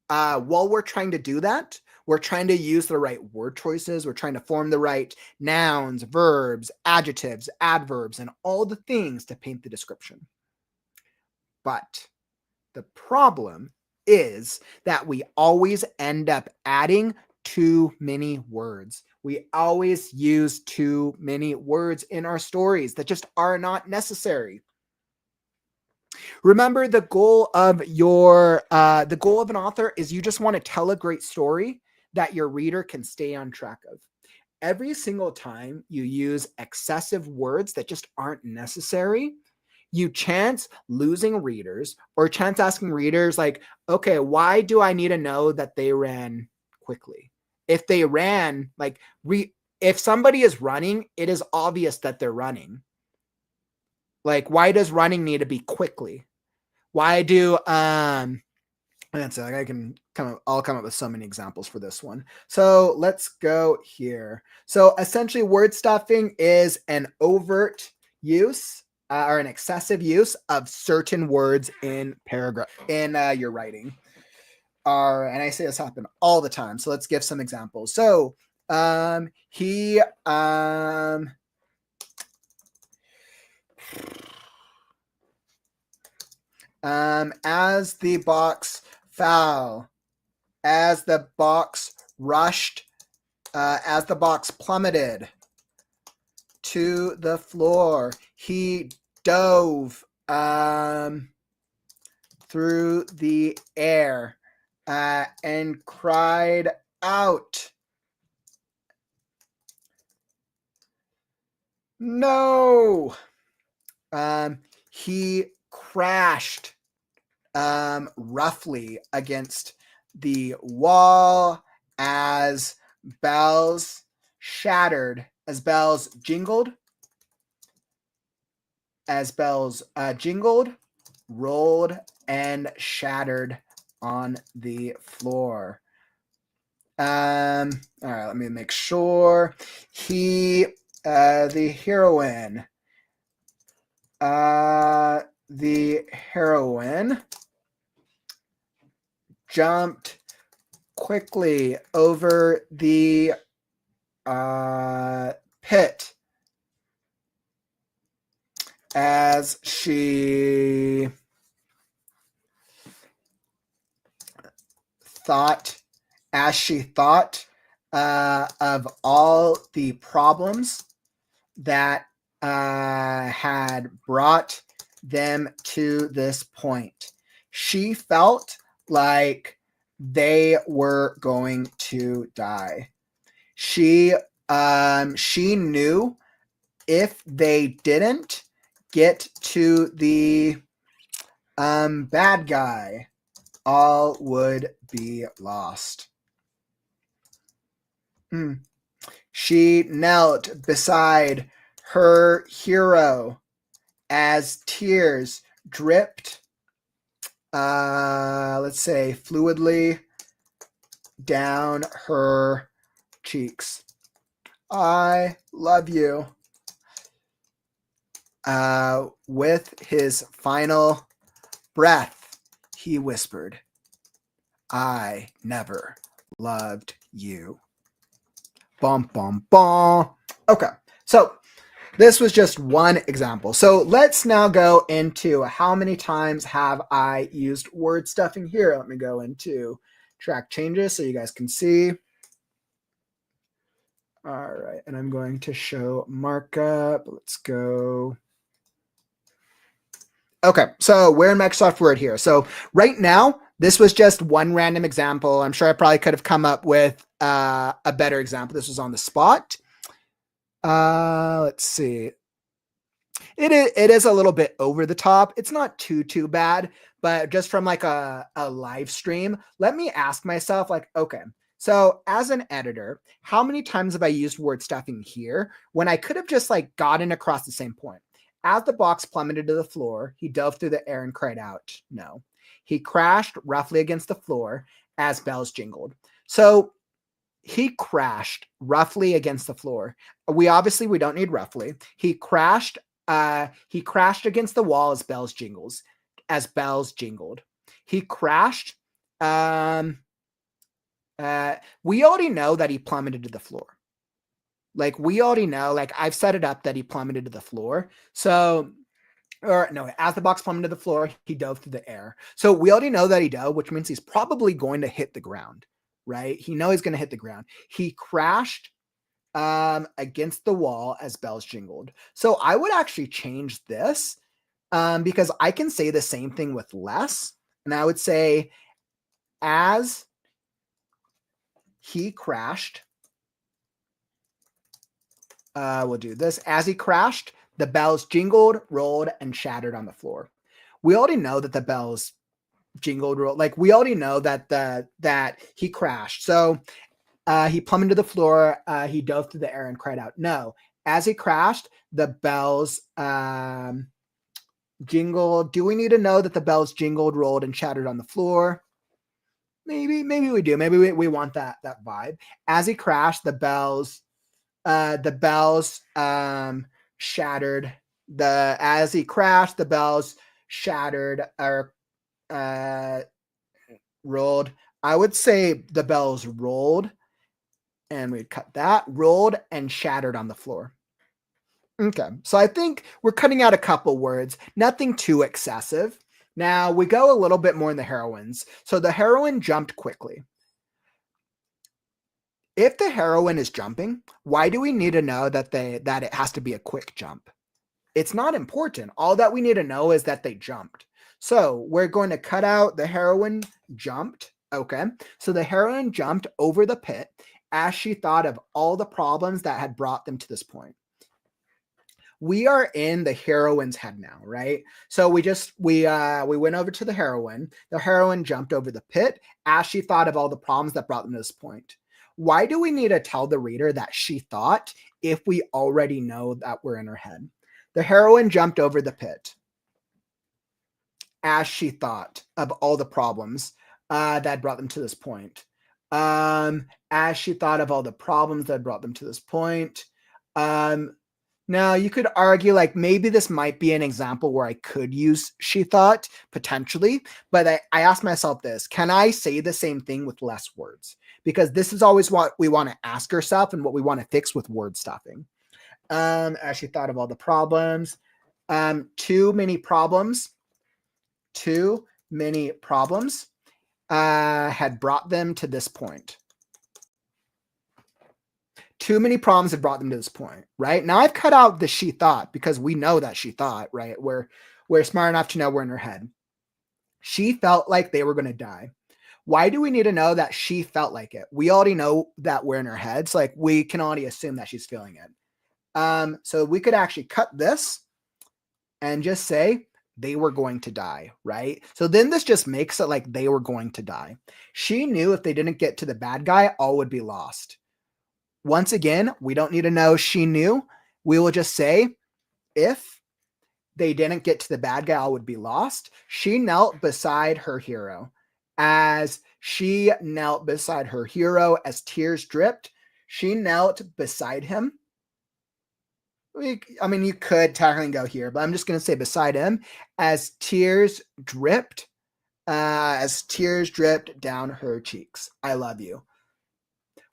while we're trying to do that, we're trying to use the right word choices. We're trying to form the right nouns, verbs, adjectives, adverbs, and all the things to paint the description. But the problem is that we always end up adding too many words. We always use too many words in our stories that just are not necessary. Remember, the goal of the goal of an author is you just want to tell a great story that your reader can stay on track of. Every single time you use excessive words that just aren't necessary, you chance losing readers, or chance asking readers like, okay, why do I need to know that they ran quickly? If they ran, like, if somebody is running, it is obvious that they're running. Like, why does running need to be quickly? Why do, that's like, I'll come up with so many examples for this one. So let's go here. So essentially, word stuffing is an overt use or an excessive use of certain words in your writing. And I say this happen all the time. So let's give some examples. So he as the box fell, as the box rushed, as the box plummeted to the floor, he dove through the air and cried out, "No!" He crashed roughly against the wall as bells shattered, as bells jingled, rolled and shattered on the floor. All right, let me make sure. The heroine jumped quickly over the pit as she thought of all the problems that had brought them to this point. She felt like they were going to die. She knew if they didn't get to the bad guy, all would be lost. She knelt beside her hero as tears dripped, fluidly down her cheeks. "I love you." With his final breath, he whispered, "I never loved you." Bum, bum, bum. Okay, so this was just one example. So let's now go into how many times have I used word stuffing here. Let me go into track changes so you guys can see. All right, and I'm going to show markup. Let's go. Okay, so we're in Microsoft Word here. So right now, this was just one random example. I'm sure I probably could have come up with a better example. This was on the spot. Let's see. It is a little bit over the top. It's not too bad, but just from like a live stream, let me ask myself, like, okay, so as an editor, how many times have I used word stuffing here when I could have just like gotten across the same point? As the box plummeted to the floor, he dove through the air and cried out, "No." He crashed roughly against the floor as bells jingled. So he crashed roughly against the floor. We don't need roughly. He crashed against the wall as bells jingled. He crashed. We already know that he plummeted to the floor. Like, we already know, like, I've set it up that he plummeted to the floor. So, or no, as the box plummeted to the floor, he dove through the air. So we already know that he dove, which means he's probably going to hit the ground, right? He knows he's going to hit the ground. He crashed against the wall as bells jingled. So I would actually change this because I can say the same thing with less. And I would say, as he crashed, we'll do this. As he crashed, the bells jingled, rolled, and shattered on the floor. We already know that the bells jingled, rolled. Like, we already know that that he crashed. So he plummeted to the floor. He dove through the air and cried out, "No." As he crashed, the bells jingled. Do we need to know that the bells jingled, rolled, and shattered on the floor? Maybe we do. Maybe we want that vibe. As he crashed, the bells shattered. As he crashed, the bells shattered or rolled. I would say the bells rolled, and we'd cut that, rolled and shattered on the floor. Okay, so I think we're cutting out a couple words, nothing too excessive. Now we go a little bit more in the heroines. So the heroine jumped quickly. If the heroine is jumping, why do we need to know that it has to be a quick jump? It's not important. All that we need to know is that they jumped. So we're going to cut out the heroine jumped. Okay. So the heroine jumped over the pit as she thought of all the problems that had brought them to this point. We are in the heroine's head now, right? So we went over to the heroine. The heroine jumped over the pit as she thought of all the problems that brought them to this point. Why do we need to tell the reader that she thought if we already know that we're in her head? The heroine jumped over the pit as she thought of all the problems that brought them to this point. As she thought of all the problems that brought them to this point. Now, you could argue like maybe this might be an example where I could use she thought potentially, but I asked myself this, can I say the same thing with less words? Because this is always what we want to ask ourselves and what we want to fix with word stuffing. As she thought of all the problems, too many problems had brought them to this point. Too many problems have brought them to this point, right? Now I've cut out the she thought because we know that she thought, right? We're smart enough to know we're in her head. She felt like they were going to die. Why do we need to know that she felt like it? We already know that we're in her heads. Like we can already assume that she's feeling it. So we could actually cut this and just say they were going to die, right? So then this just makes it like they were going to die. She knew if they didn't get to the bad guy, all would be lost. Once again, we don't need to know she knew. We will just say if they didn't get to the bad guy, all would be lost. She knelt beside her hero. As she knelt beside her hero, as tears dripped, she knelt beside him. I mean, you could technically go here, but I'm just going to say beside him as tears dripped down her cheeks. I love you.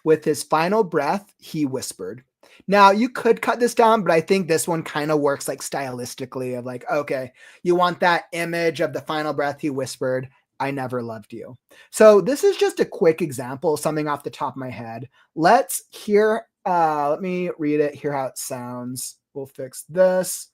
With his final breath, he whispered. Now, you could cut this down, but I think this one kind of works like stylistically of like, okay, you want that image of the final breath, he whispered, I never loved you. So this is just a quick example, something off the top of my head. Let's hear, let me read it, hear how it sounds. We'll fix this.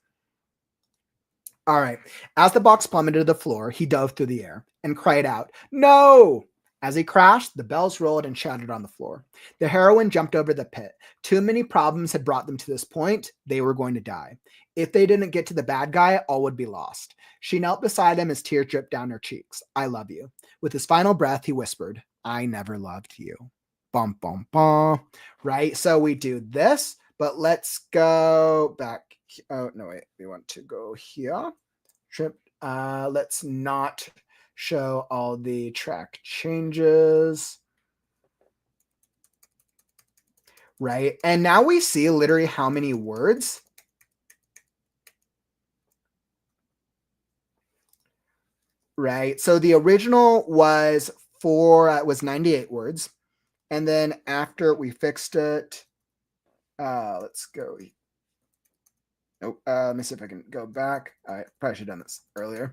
All right. As the box plummeted to the floor, he dove through the air and cried out, no! As he crashed, the bells rolled and shattered on the floor. The heroine jumped over the pit. Too many problems had brought them to this point. They were going to die. If they didn't get to the bad guy, all would be lost. She knelt beside him as tears dripped down her cheeks. I love you. With his final breath, he whispered, I never loved you. Bum, bum, bum. Right? So we do this, but let's go back. Oh, no, wait. We want to go here. Let's not show all the track changes. Right? And now we see literally how many words. Right? So the original was 98 words. And then after we fixed it, let's go. Oh, let me see if I can go back. I probably should have done this earlier.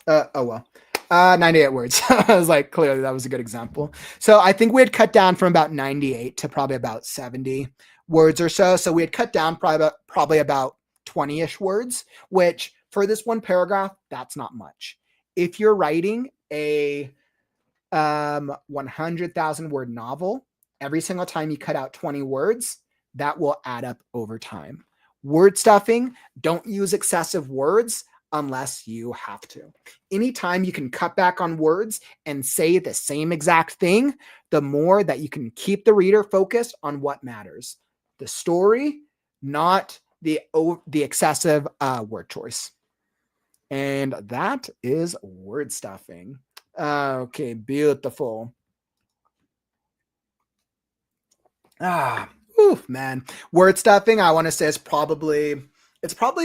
Oh, well. 98 words. I was like, clearly that was a good example. So I think we had cut down from about 98 to probably about 70 words or so. So we had cut down probably about 20-ish words, which for this one paragraph, that's not much. If you're writing a 100,000 word novel, every single time you cut out 20 words, that will add up over time. Word stuffing, don't use excessive words unless you have to. Anytime you can cut back on words and say the same exact thing, the more that you can keep the reader focused on what matters. The story, not the excessive word choice. And that is word stuffing. Okay, beautiful. Man. Word stuffing, I want to say, it's probably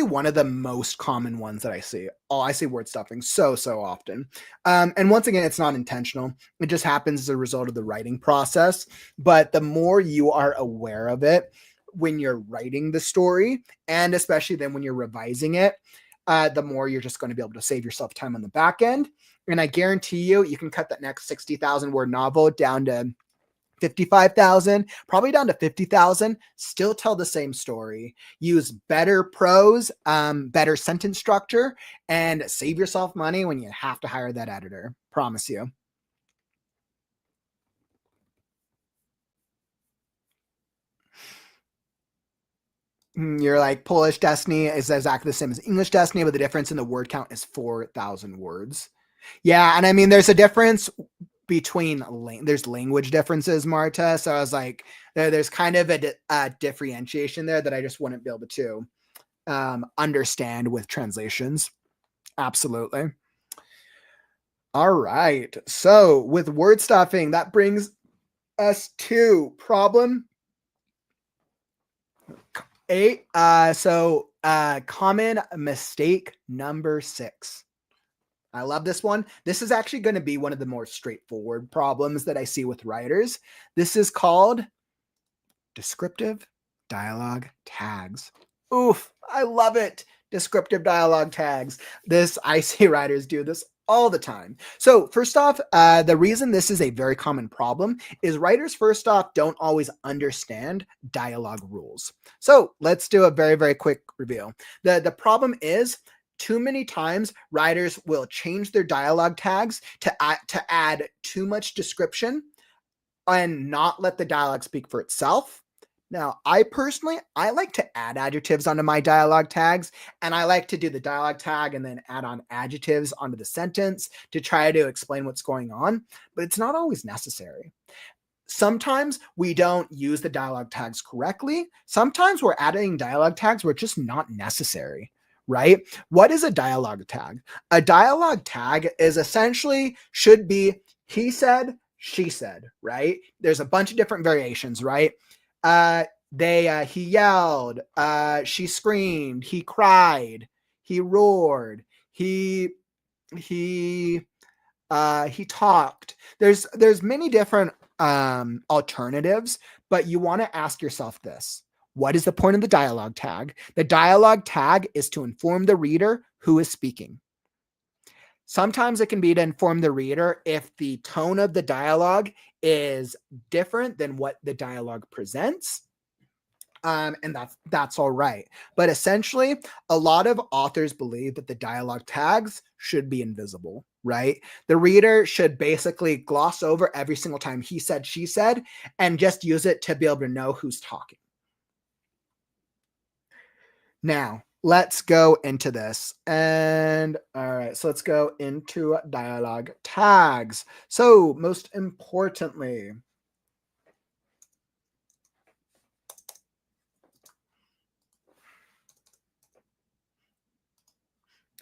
one of the most common ones that I see. Oh, I see word stuffing so often. And once again, it's not intentional. It just happens as a result of the writing process. But the more you are aware of it when you're writing the story, and especially then when you're revising it, the more you're just going to be able to save yourself time on the back end. And I guarantee you can cut that next 60,000 word novel down to 55,000, probably down to 50,000, still tell the same story. Use better prose, better sentence structure, and save yourself money when you have to hire that editor. Promise you. You're like, Polish Destiny is exactly the same as English Destiny, but the difference in the word count is 4,000 words. Yeah, and I mean, there's a difference between there's language differences, Marta. So I was like, there's kind of a differentiation there that I just wouldn't be able to understand with translations. Absolutely. All right. So with word stuffing, that brings us to problem 8. Common mistake number 6. I love this one. This is actually going to be one of the more straightforward problems that I see with writers. This is called descriptive dialogue tags. Oof, I love it. Descriptive dialogue tags. I see writers do this all the time. So first off, the reason this is a very common problem is writers, first off, don't always understand dialogue rules. So let's do a very, very quick review. The problem is, too many times writers will change their dialogue tags to add too much description and not let the dialogue speak for itself. Now, I like to add adjectives onto my dialogue tags, and I like to do the dialogue tag and then add on adjectives onto the sentence to try to explain what's going on, but it's not always necessary. Sometimes we don't use the dialogue tags correctly. Sometimes we're adding dialogue tags where it's just not necessary, right? What is a dialogue tag? A dialogue tag is essentially should be he said, she said, right? There's a bunch of different variations, right? He yelled, she screamed, he cried, he roared, he talked. There's many different alternatives, but you want to ask yourself this. What is the point of the dialogue tag? The dialogue tag is to inform the reader who is speaking. Sometimes it can be to inform the reader if the tone of the dialogue is different than what the dialogue presents. And that's all right. But essentially, a lot of authors believe that the dialogue tags should be invisible, right? The reader should basically gloss over every single time he said, she said, and just use it to be able to know who's talking. Now, let's go into this. And all right, so let's go into dialogue tags. So most importantly,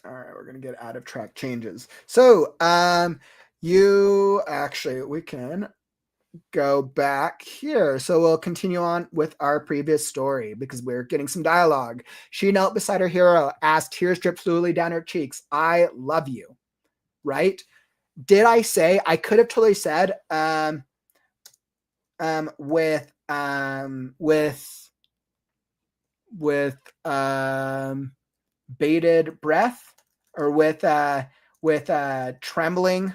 all right, we're going to get out of track changes. So we can go back here. So we'll continue on with our previous story because we're getting some dialogue. She knelt beside her hero as tears dripped slowly down her cheeks. I love you, right? Did I say, I could have totally said with bated breath or with trembling,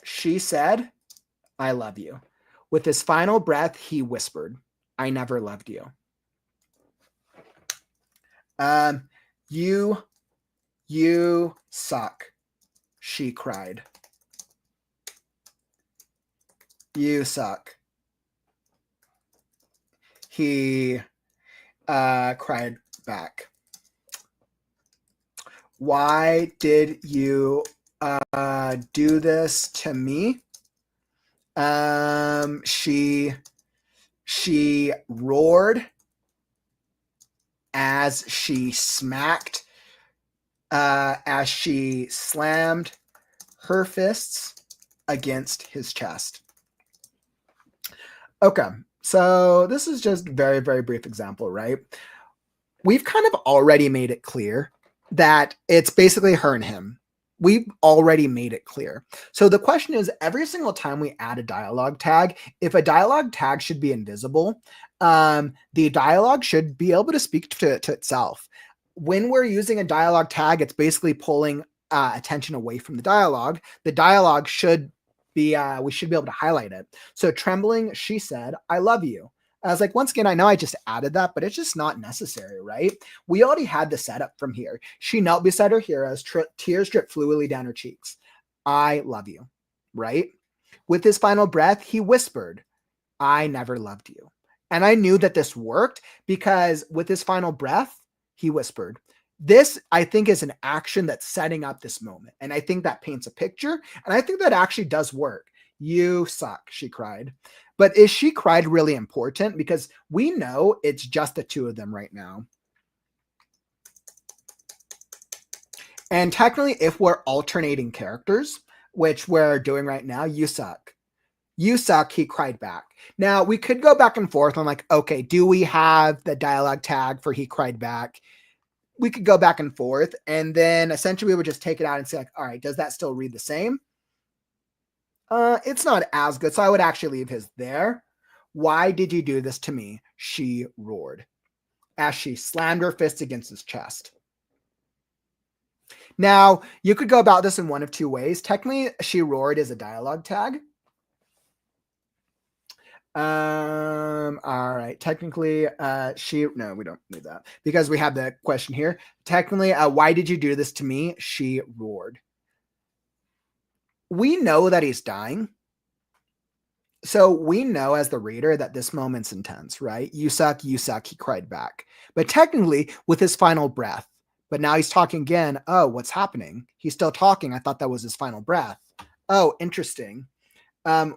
she said, I love you. With his final breath, he whispered, I never loved you. You suck, she cried. You suck. He cried back. Why did you do this to me? She roared as she slammed her fists against his chest. Okay, so this is just very, very brief example, right? We've kind of already made it clear that it's basically her and him. We've already made it clear. So the question is, every single time we add a dialogue tag, if a dialogue tag should be invisible, the dialogue should be able to speak to itself. when we're using a dialogue tag, it's basically pulling attention away from the dialogue. The dialogue should be, we should be able to highlight it. So trembling, she said, I love you. I was like, once again, I know I just added that, but it's just not necessary, right? We already had the setup from here. She knelt beside her heroes, tears dripped fluidly down her cheeks. I love you, right? With his final breath, he whispered, I never loved you. And I knew that this worked because with his final breath, he whispered. This, I think, is an action that's setting up this moment. And I think that paints a picture. And I think that actually does work. You suck, she cried. But is she cried really important? Because we know it's just the two of them right now. And technically, if we're alternating characters, which we're doing right now, you suck. You suck, he cried back. Now, we could go back and forth on like, okay, do we have the dialogue tag for he cried back? We could go back and forth, and then essentially we would just take it out and say like, all right, does that still read the same? It's not as good, so I would actually leave his there. Why did you do this to me? She roared as she slammed her fist against his chest. Now, you could go about this in one of two ways. Technically, she roared is a dialogue tag. All right. Technically, no, we don't need that because we have the question here. Technically, why did you do this to me? She roared. We know that he's dying. So we know as the reader that this moment's intense, right? You suck, he cried back. But technically, with his final breath, but now he's talking again. Oh, what's happening? He's still talking. I thought that was his final breath. Oh, interesting.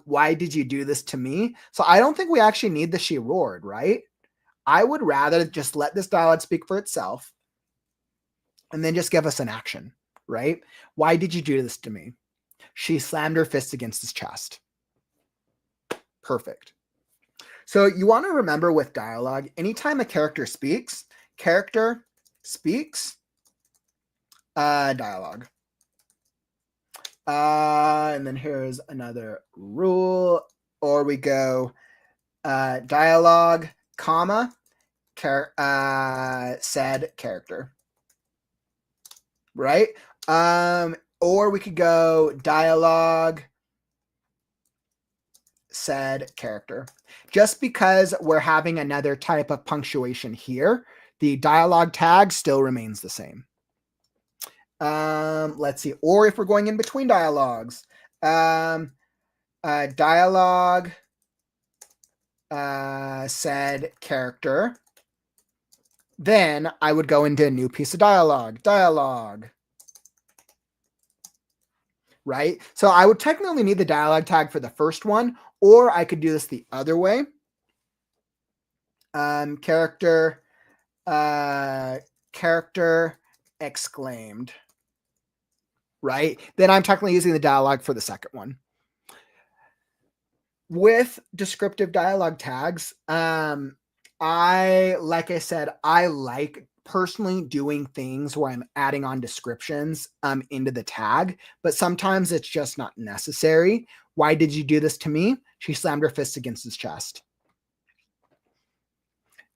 Why did you do this to me? So I don't think we actually need the she roared, right? I would rather just let this dialogue speak for itself and then just give us an action, right? Why did you do this to me? She slammed her fist against his chest. Perfect. So you want to remember with dialogue, anytime a character speaks, dialogue. And then here's another rule, or we go dialogue, comma, said character, right? Or we could go dialogue, said character. Just because we're having another type of punctuation here, the dialogue tag still remains the same. Let's see. Or if we're going in between dialogues, dialogue, said character, then I would go into a new piece of dialogue, right? So I would technically need the dialogue tag for the first one, or I could do this the other way. Character exclaimed, right? Then I'm technically using the dialogue for the second one. With descriptive dialogue tags, like I said, I like personally doing things where I'm adding on descriptions into the tag, but sometimes it's just not necessary. Why did you do this to me? She slammed her fist against his chest.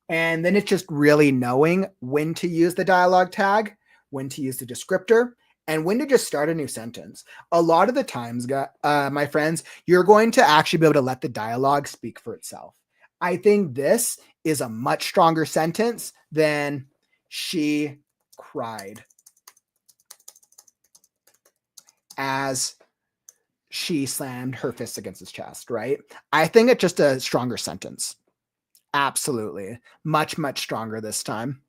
And then it's just really knowing when to use the dialogue tag, when to use the descriptor, and when to just start a new sentence. A lot of the times, my friends, you're going to actually be able to let the dialogue speak for itself. I think this is a much stronger sentence than she cried as she slammed her fist against his chest, right? I think it's just a stronger sentence. Absolutely. Much, much stronger this time.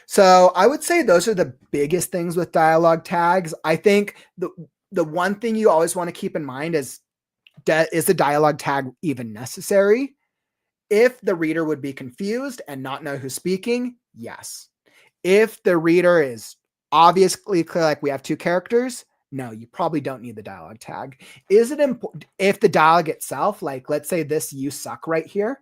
So I would say those are the biggest things with dialogue tags. I think the one thing you always want to keep in mind is the dialogue tag even necessary? If the reader would be confused and not know who's speaking, yes. If the reader is obviously clear, like we have two characters, no, you probably don't need the dialogue tag. Is it important if the dialogue itself, like let's say this you suck right here,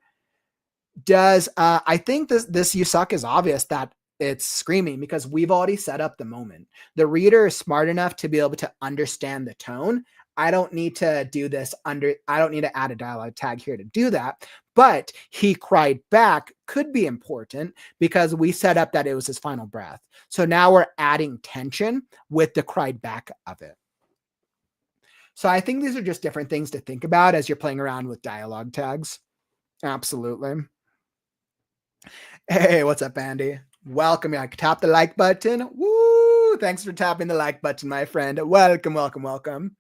I think this you suck is obvious that it's screaming because we've already set up the moment. The reader is smart enough to be able to understand the tone. I don't need to do this I don't need to add a dialogue tag here to do that. But he cried back could be important because we set up that it was his final breath. So now we're adding tension with the cried back of it. So I think these are just different things to think about as you're playing around with dialogue tags. Absolutely. Hey, what's up, Andy? Welcome. Yeah, tap the like button. Woo! Thanks for tapping the like button, my friend. Welcome, welcome, welcome.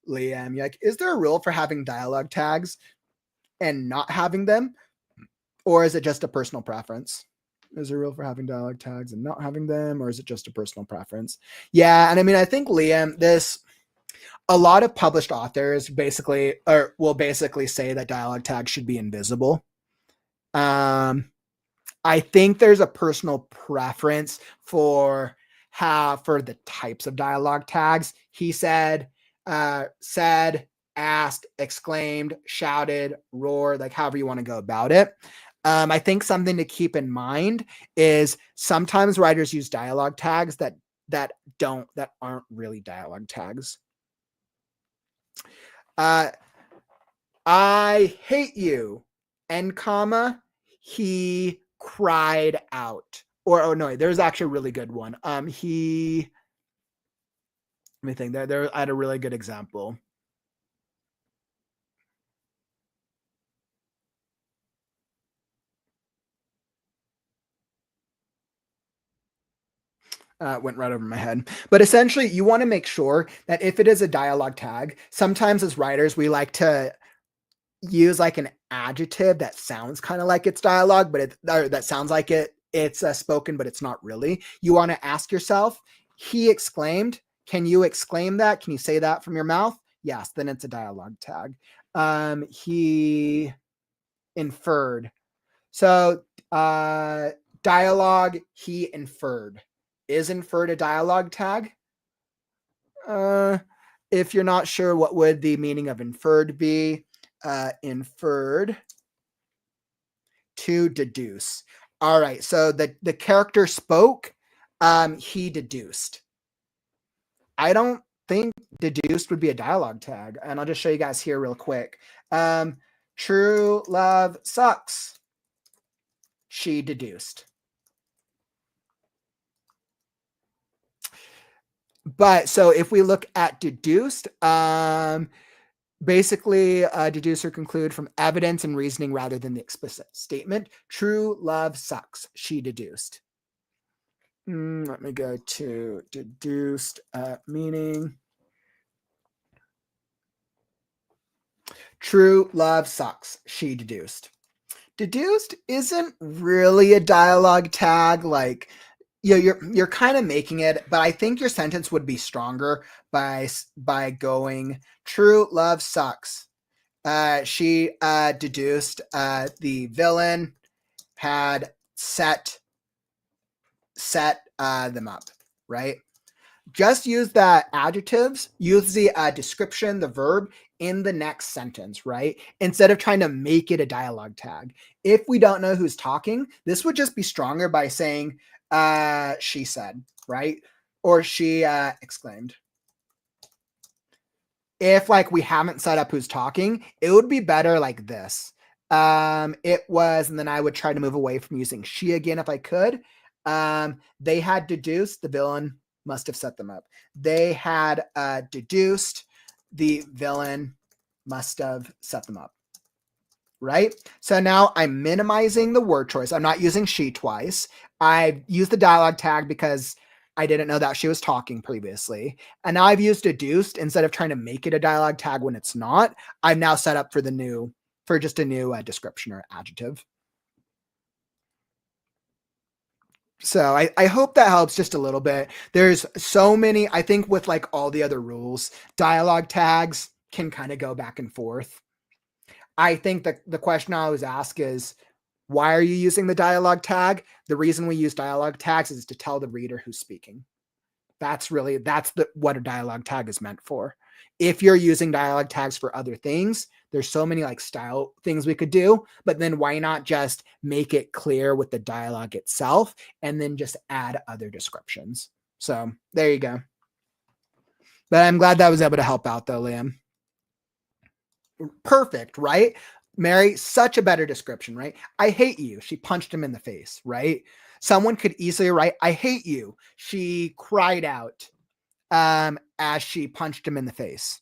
Liam, you're like, is there a rule for having dialogue tags and not having them? Or is it just a personal preference? Is there a rule for having dialogue tags and not having them? Or is it just a personal preference? Yeah, and I mean, I think, Liam, a lot of published authors will basically say that dialogue tags should be invisible. I think there's a personal preference for the types of dialogue tags. He said, asked, exclaimed, shouted, roared, like however you want to go about it. I think something to keep in mind is sometimes writers use dialogue tags that aren't really dialogue tags. I hate you, and comma, he cried out. Or, oh no, there's actually a really good one. Let me think. I had a really good example. Went right over my head. But essentially, you want to make sure that if it is a dialogue tag, sometimes as writers, we like to use like an adjective that sounds kind of like it's dialogue, but that sounds like it's spoken, but it's not really. You want to ask yourself, he exclaimed. Can you exclaim that? Can you say that from your mouth? Yes, then it's a dialogue tag. He inferred. So dialogue, he inferred. Is inferred a dialogue tag? If you're not sure, what would the meaning of inferred be? Inferred, to deduce. All right, so the character spoke, he deduced. I don't think deduced would be a dialogue tag, and I'll just show you guys here real quick. True love sucks. She deduced. But so if we look at deduced, basically deduce or conclude from evidence and reasoning rather than the explicit statement. True love sucks. She deduced. Let me go to deduced meaning. True love sucks. She deduced. Deduced isn't really a dialogue tag. Like, you're kind of making it, but I think your sentence would be stronger by going, true love sucks. She deduced the villain had set them up, right? Just use the adjectives, use the description, the verb in the next sentence, right? Instead of trying to make it a dialogue tag. If we don't know who's talking, this would just be stronger by saying, she said, right? Or she exclaimed. If like we haven't set up who's talking, it would be better like this. It was, and then I would try to move away from using she again if I could. They had deduced, the villain must have set them up. They had deduced, the villain must have set them up. Right? So now I'm minimizing the word choice. I'm not using she twice. I used the dialogue tag because I didn't know that she was talking previously. And now I've used deduced instead of trying to make it a dialogue tag when it's not. I've now set up for just a new description or adjective. So I hope that helps just a little bit. There's so many, I think with like all the other rules, dialogue tags can kind of go back and forth. I think that the question I always ask is, why are you using the dialogue tag? The reason we use dialogue tags is to tell the reader who's speaking. That's what a dialogue tag is meant for. If you're using dialogue tags for other things, there's so many like style things we could do, but then why not just make it clear with the dialogue itself and then just add other descriptions? So there you go. But I'm glad that was able to help out though, Liam. Perfect, right? Mary, such a better description, right? I hate you. She punched him in the face, right? Someone could easily write, I hate you. She cried out as she punched him in the face.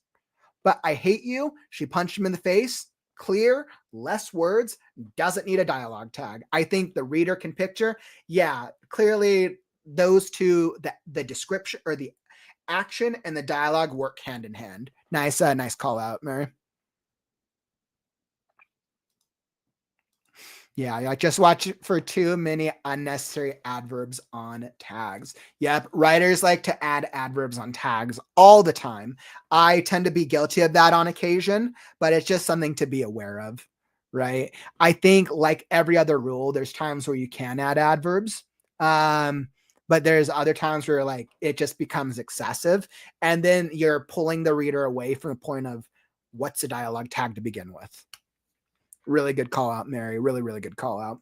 But I hate you. She punched him in the face. Clear, less words, doesn't need a dialogue tag. I think the reader can picture, yeah, clearly those two, the description or the action and the dialogue work hand in hand. Nice, nice call out, Mary. Yeah, I just watch for too many unnecessary adverbs on tags. Yep, writers like to add adverbs on tags all the time. I tend to be guilty of that on occasion, but it's just something to be aware of, right? I think like every other rule, there's times where you can add adverbs. But there's other times where like it just becomes excessive, and then you're pulling the reader away from the point of what's a dialogue tag to begin with. Really good call out, Mary. Really, really good call out.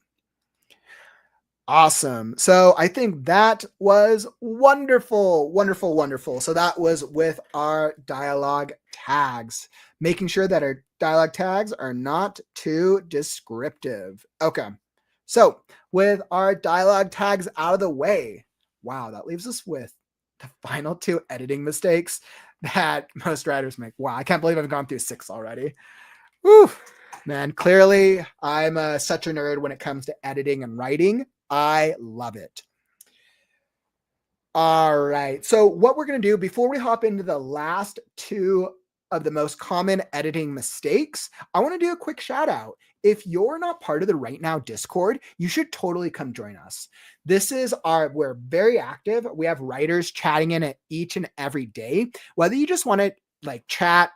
Awesome. So I think that was wonderful, wonderful, wonderful. So that was with our dialogue tags, making sure that our dialogue tags are not too descriptive. Okay. So with our dialogue tags out of the way, wow, that leaves us with the final two editing mistakes that most writers make. Wow, I can't believe I've gone through 6 already. Whew. Man, clearly I'm such a nerd when it comes to editing and writing. I love it. All right. So what we're going to do before we hop into the last 2 of the most common editing mistakes, I want to do a quick shout out. If you're not part of the WriteNow Discord, you should totally come join us. We're very active. We have writers chatting in it each and every day. Whether you just want to like chat,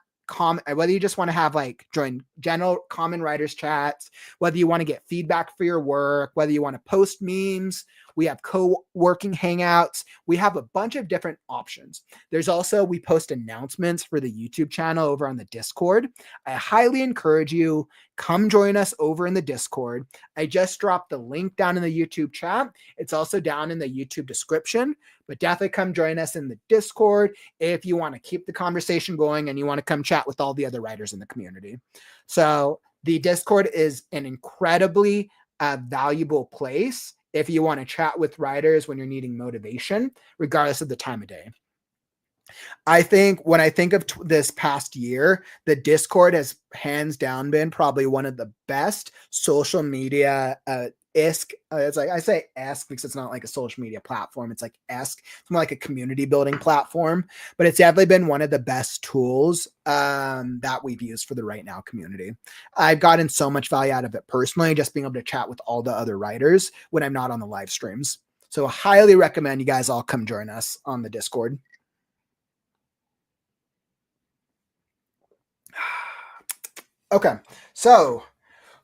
whether you just want to have like join general common writers chats, whether you want to get feedback for your work, whether you want to post memes, we have co-working hangouts. We have a bunch of different options. There's also, we post announcements for the YouTube channel over on the Discord. I highly encourage you, come join us over in the Discord. I just dropped the link down in the YouTube chat. It's also down in the YouTube description, but definitely come join us in the Discord if you want to keep the conversation going and you want to come chat with all the other writers in the community. So the Discord is an incredibly valuable place if you want to chat with writers when you're needing motivation, regardless of the time of day. I think when I think of this past year, the Discord has hands down been probably one of the best social media it's like I say esque because it's not like a social media platform. It's like esque. It's more like a community building platform, but it's definitely been one of the best tools that we've used for the WriteNow community. I've gotten so much value out of it personally, just being able to chat with all the other writers when I'm not on the live streams. So I highly recommend you guys all come join us on the Discord. Okay, so,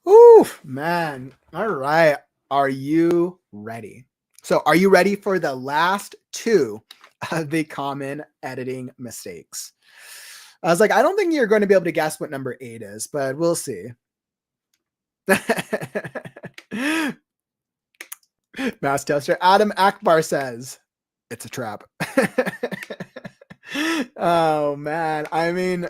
ooh, man. All right. Are you ready? So, are you ready for the last 2 of the common editing mistakes? I was like, I don't think you're going to be able to guess what number 8 is, but we'll see. Mouse Tester Adam Akbar says it's a trap. Oh man, I mean,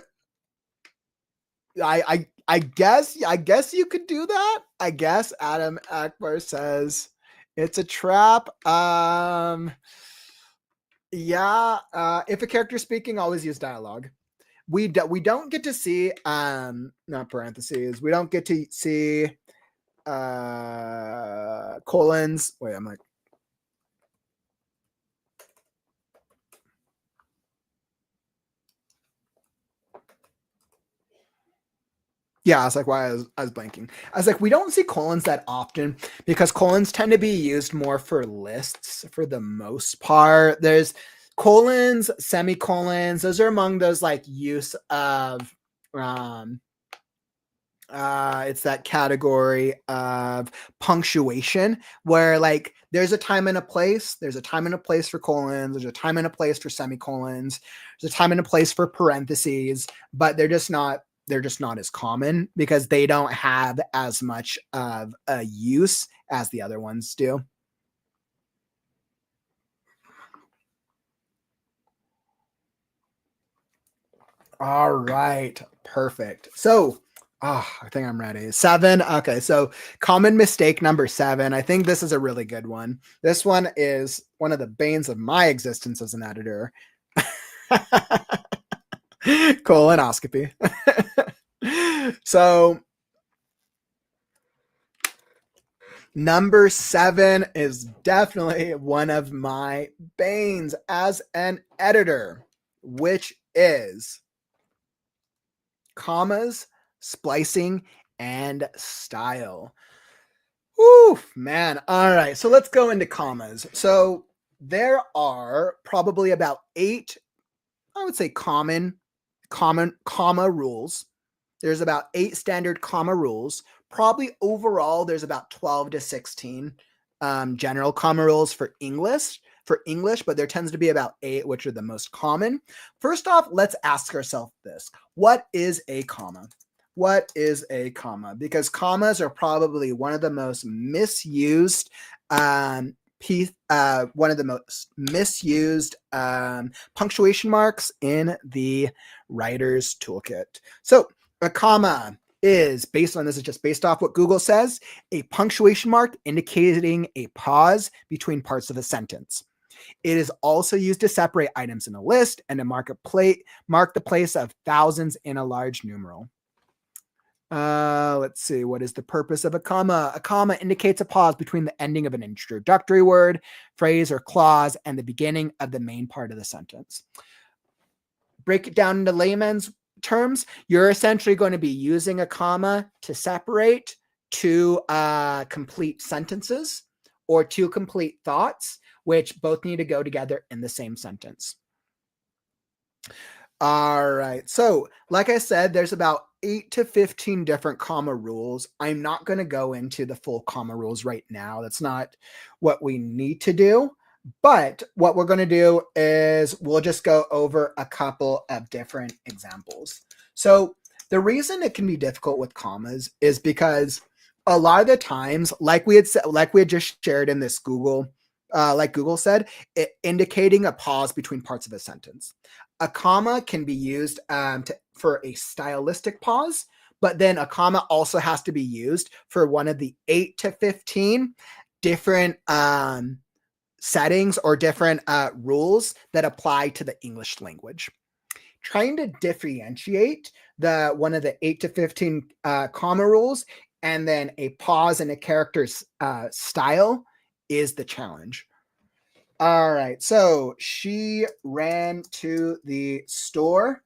I guess you could do that. I guess Adam Akbar says it's a trap. Yeah. If a character's speaking, always use dialogue. We don't get to see not parentheses. We don't get to see colons. Wait, I'm like. Yeah, I was like, why I was blanking. I was like, we don't see colons that often because colons tend to be used more for lists for the most part. There's colons, semicolons. Those are among those like use of it's that category of punctuation where like there's a time and a place. There's a time and a place for colons. There's a time and a place for semicolons. There's a time and a place for parentheses, but they're just not as common because they don't have as much of a use as the other ones do. All right, perfect. So Oh, I think I'm ready. 7. Okay, so common mistake number 7. I think this is a really good one. This one is one of the banes of my existence as an editor. Colonoscopy. So number 7 is definitely one of my banes as an editor, which is commas, splicing, and style. Whew, man. All right. So let's go into commas. So there are probably about 8, I would say common comma rules. There's about 8 standard comma rules. Probably overall, there's about 12 to 16 general comma rules for English, but there tends to be about 8, which are the most common. First off, let's ask ourselves this. What is a comma? What is a comma? Because commas are probably one of the most misused punctuation marks in the writer's toolkit. So a comma is based on this, is just based off what Google says, a punctuation mark indicating a pause between parts of a sentence. It is also used to separate items in a list and to mark the place of thousands in a large numeral. Let's see. What is the purpose of a comma? A comma indicates a pause between the ending of an introductory word, phrase, or clause and the beginning of the main part of the sentence. Break it down into layman's terms. You're essentially going to be using a comma to separate 2 complete sentences or 2 complete thoughts, which both need to go together in the same sentence. All right. So, like I said, there's about 8 to 15 different comma rules. I'm not going to go into the full comma rules right now. That's not what we need to do. But what we're going to do is we'll just go over a couple of different examples. So the reason it can be difficult with commas is because a lot of the times, like we had just shared in this Google, like Google said, indicating a pause between parts of a sentence. A comma can be used for a stylistic pause, but then a comma also has to be used for one of the 8 to 15 different settings or different rules that apply to the English language. Trying to differentiate one of the 8 to 15 comma rules and then a pause in a character's style is the challenge. All right, so she ran to the store.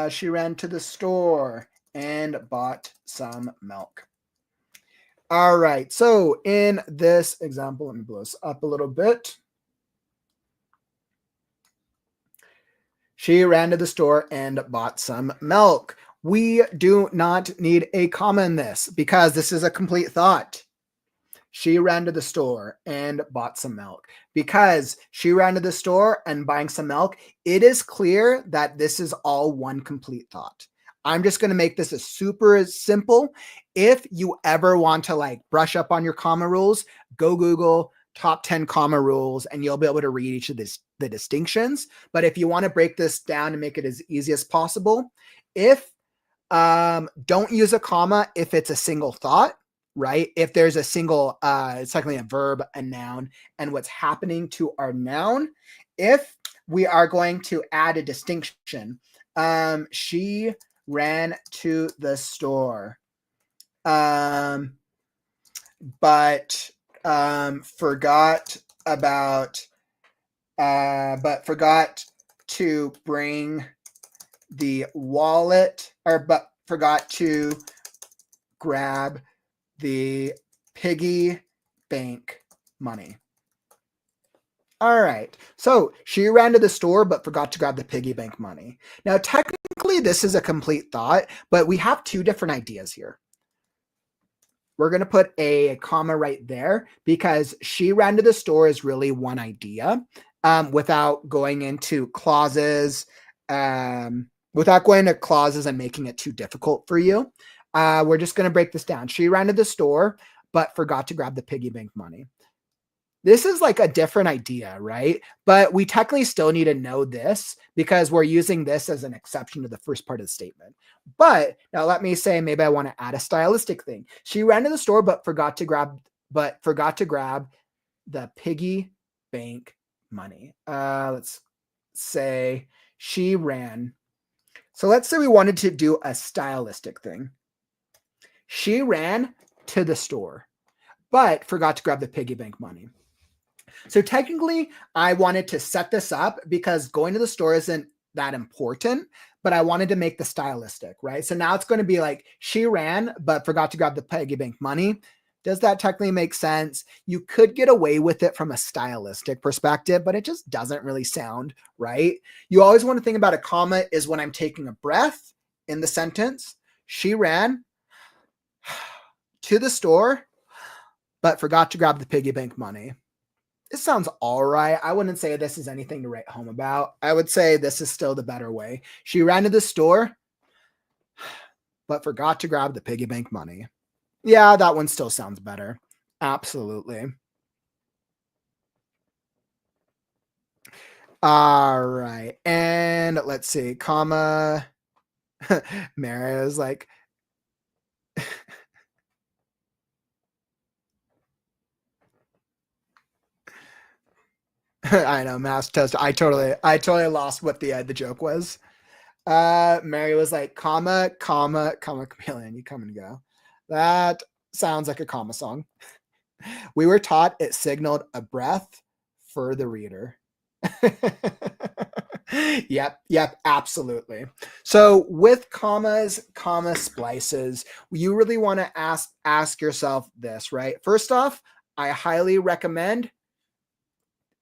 She ran to the store and bought some milk. All right, so in this example, let me blow this up a little bit. She ran to the store and bought some milk. We do not need a comma in this because this is a complete thought. She ran to the store and bought some milk. Because she ran to the store and buying some milk, it is clear that this is all one complete thought. I'm just going to make this a super simple. If you ever want to like brush up on your comma rules, go Google top 10 comma rules and you'll be able to read each of the distinctions. But if you want to break this down and make it as easy as possible, don't use a comma if it's a single thought, right? If there's a single, it's technically a verb, a noun, and what's happening to our noun. If we are going to add a distinction, she ran to the store, but forgot to bring the wallet, but forgot to grab the piggy bank money. All right, so she ran to the store but forgot to grab the piggy bank money. Now, technically, this is a complete thought, but we have 2 different ideas here. We're going to put a comma right there because she ran to the store is really one idea without going into clauses, and making it too difficult for you. We're just going to break this down. She ran to the store but forgot to grab the piggy bank money. This is like a different idea, right? But we technically still need to know this because we're using this as an exception to the first part of the statement. But now let me say, maybe I want to add a stylistic thing. She ran to the store, but forgot to grab the piggy bank money. Let's say she ran. So let's say we wanted to do a stylistic thing. She ran to the store, but forgot to grab the piggy bank money. So technically, I wanted to set this up because going to the store isn't that important, but I wanted to make the stylistic, right? So now it's going to be like she ran, but forgot to grab the piggy bank money. Does that technically make sense? You could get away with it from a stylistic perspective, but it just doesn't really sound right. You always want to think about a comma is when I'm taking a breath in the sentence. She ran to the store, but forgot to grab the piggy bank money. This sounds all right. I wouldn't say this is anything to write home about. I would say this is still the better way. She ran to the store, but forgot to grab the piggy bank money. Yeah, that one still sounds better. Absolutely. All right. And let's see, comma. Mary is like, I know, mass test. I totally lost what the joke was. Mary was like, comma, chameleon, you come and go. That sounds like a comma song. We were taught it signaled a breath for the reader. Yep, absolutely. So with commas, comma splices, you really want to ask yourself this, right? First off, I highly recommend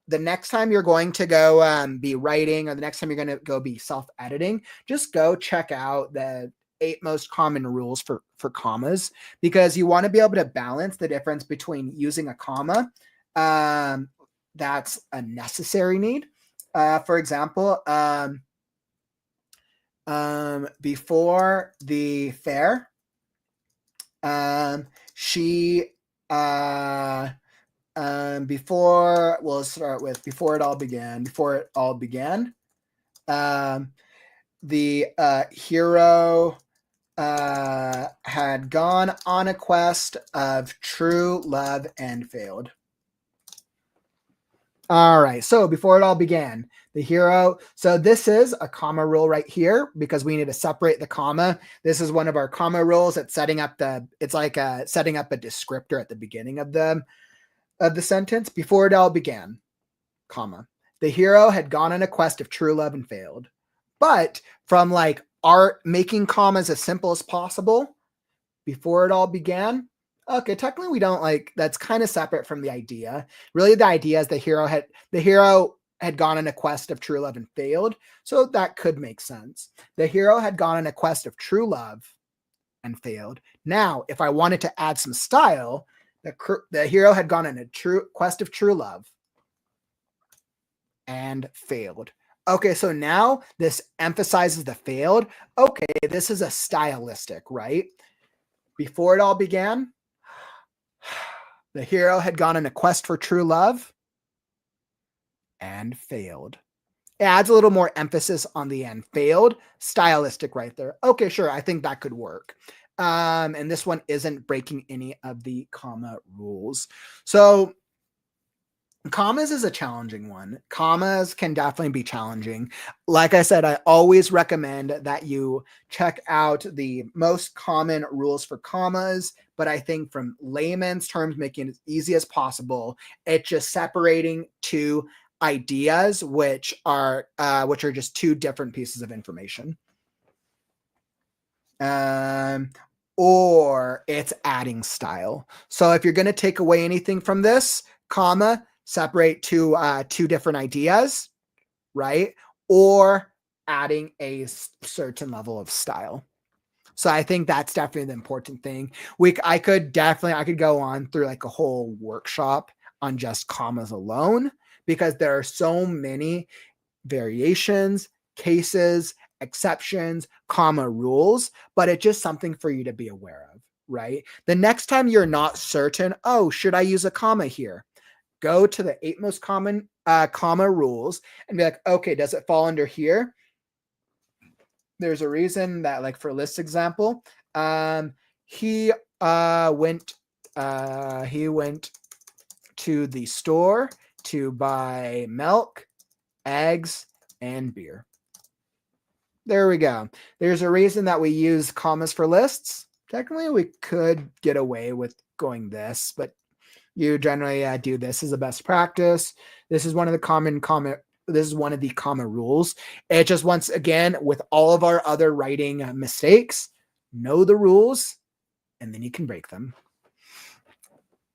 the next time you're going to go be writing, or the next time you're going to go be self-editing, just go check out the 8 most common rules for commas, because you want to be able to balance the difference between using a comma that's a necessary need. For example, before the fair, she we'll start with before it all began. The hero had gone on a quest of true love and failed. All right, so before it all began, the hero. So this is a comma rule right here because we need to separate the comma. This is one of our comma rules. It's setting up setting up a descriptor at the beginning of the sentence. Before it all began, comma. The hero had gone on a quest of true love and failed. But from like art, making commas as simple as possible, before it all began, okay, technically we don't like, that's kind of separate from the idea. Really, the idea is the hero had gone on a quest of true love and failed. So that could make sense. The hero had gone on a quest of true love and failed. Now, if I wanted to add some style, the hero had gone on a quest of true love and failed. Okay, so now this emphasizes the failed. Okay, this is a stylistic, right? Before it all began, the hero had gone on a quest for true love and failed. It adds a little more emphasis on the end. Failed, stylistic right there. Okay, sure, I think that could work. And this one isn't breaking any of the comma rules. So commas is a challenging one. Commas can definitely be challenging. Like I said, I always recommend that you check out the most common rules for commas, but I think from layman's terms, making it as easy as possible, it's just separating two ideas, which are just two different pieces of information. Or it's adding style. So if you're going to take away anything from this, comma, separate two different ideas, right? Or adding a certain level of style. So I think that's definitely the important thing. I could go on through like a whole workshop on just commas alone, because there are so many variations, cases, exceptions, comma rules, but it's just something for you to be aware of, right? The next time you're not certain, oh, should I use a comma here? go to the 8 most common comma rules and be like, okay, does it fall under here? There's a reason that, like for this example, he went to the store to buy milk, eggs, and beer. There we go. There's a reason that we use commas for lists. Technically, we could get away with going this, but you generally do this as a best practice. This is one of the this is one of the comma rules. It just, once again, with all of our other writing mistakes, know the rules, and then you can break them.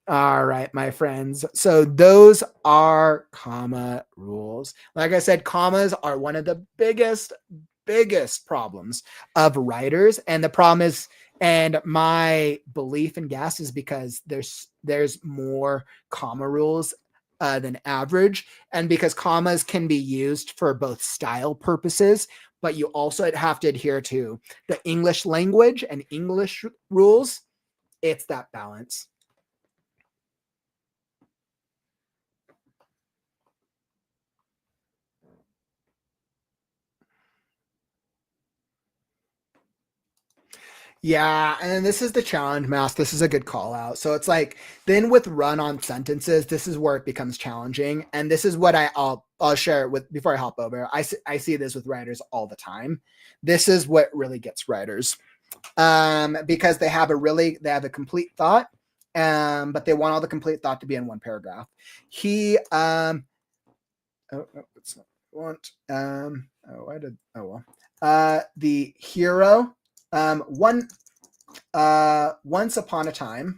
All right, my friends. So those are comma rules. Like I said, commas are one of the biggest problems of writers. And the problem is, and my belief and guess is because there's more comma rules than average. And because commas can be used for both style purposes, but you also have to adhere to the English language and English rules. It's that balance. Yeah, and this is the challenge, Mask. This is a good call out. So it's like, then with run-on sentences, this is where it becomes challenging. And this is what I'll share it with before I hop over. I see this with writers all the time. This is what really gets writers, because they have a complete thought, but they want all the complete thought to be in one paragraph. It's not want. The hero. Once upon a time,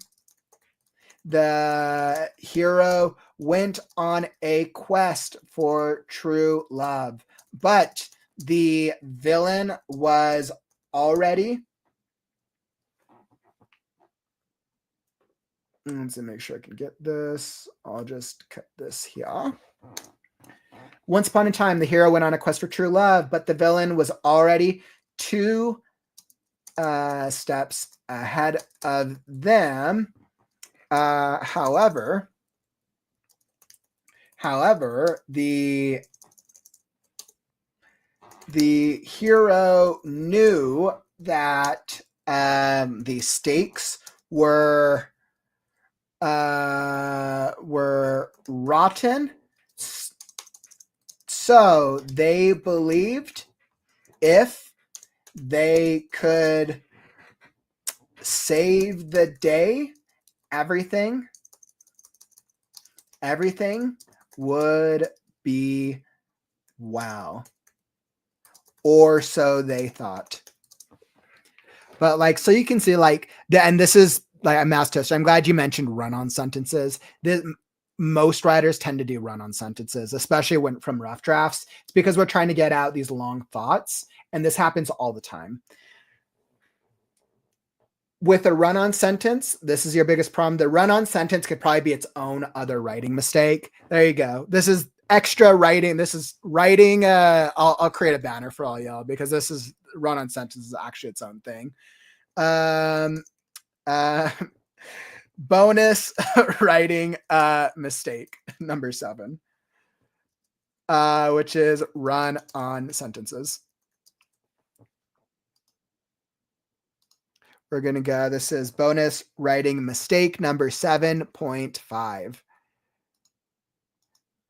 the hero went on a quest for true love, but the villain was already. Let's make sure I can get this. I'll just cut this here. Once upon a time, the hero went on a quest for true love, but the villain was already 2 steps ahead of them. However, the hero knew that the stakes were rotten, so they believed if they could save the day, everything would be wow. Or so they thought. But like, so you can see like, and this is like a mass test. I'm glad you mentioned run-on sentences. Most writers tend to do run-on sentences, especially when from rough drafts. It's because we're trying to get out these long thoughts. And this happens all the time. With a run-on sentence, this is your biggest problem. The run-on sentence could probably be its own other writing mistake. There you go. This is extra writing. This is writing. I'll create a banner for all y'all because this is run-on sentence is actually its own thing. Bonus writing mistake number 7, which is run-on sentences. We're going to go, this is bonus writing mistake number 7.5.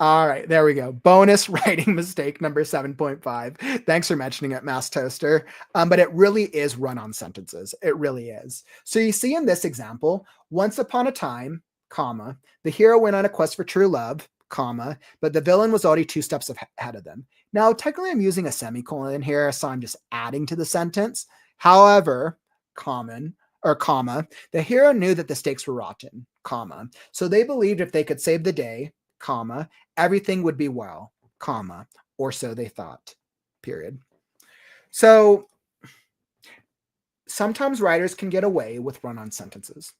All right, there we go. Bonus writing mistake number 7.5. Thanks for mentioning it, Mass Toaster. But it really is run-on sentences. It really is. So you see in this example, once upon a time, comma, the hero went on a quest for true love, comma, but the villain was already 2 steps ahead of them. Now, technically, I'm using a semicolon here, so I'm just adding to the sentence. However, comma, the hero knew that the stakes were rotten, comma, so they believed if they could save the day, comma, everything would be well, comma, or so they thought, period. So sometimes writers can get away with run-on sentences.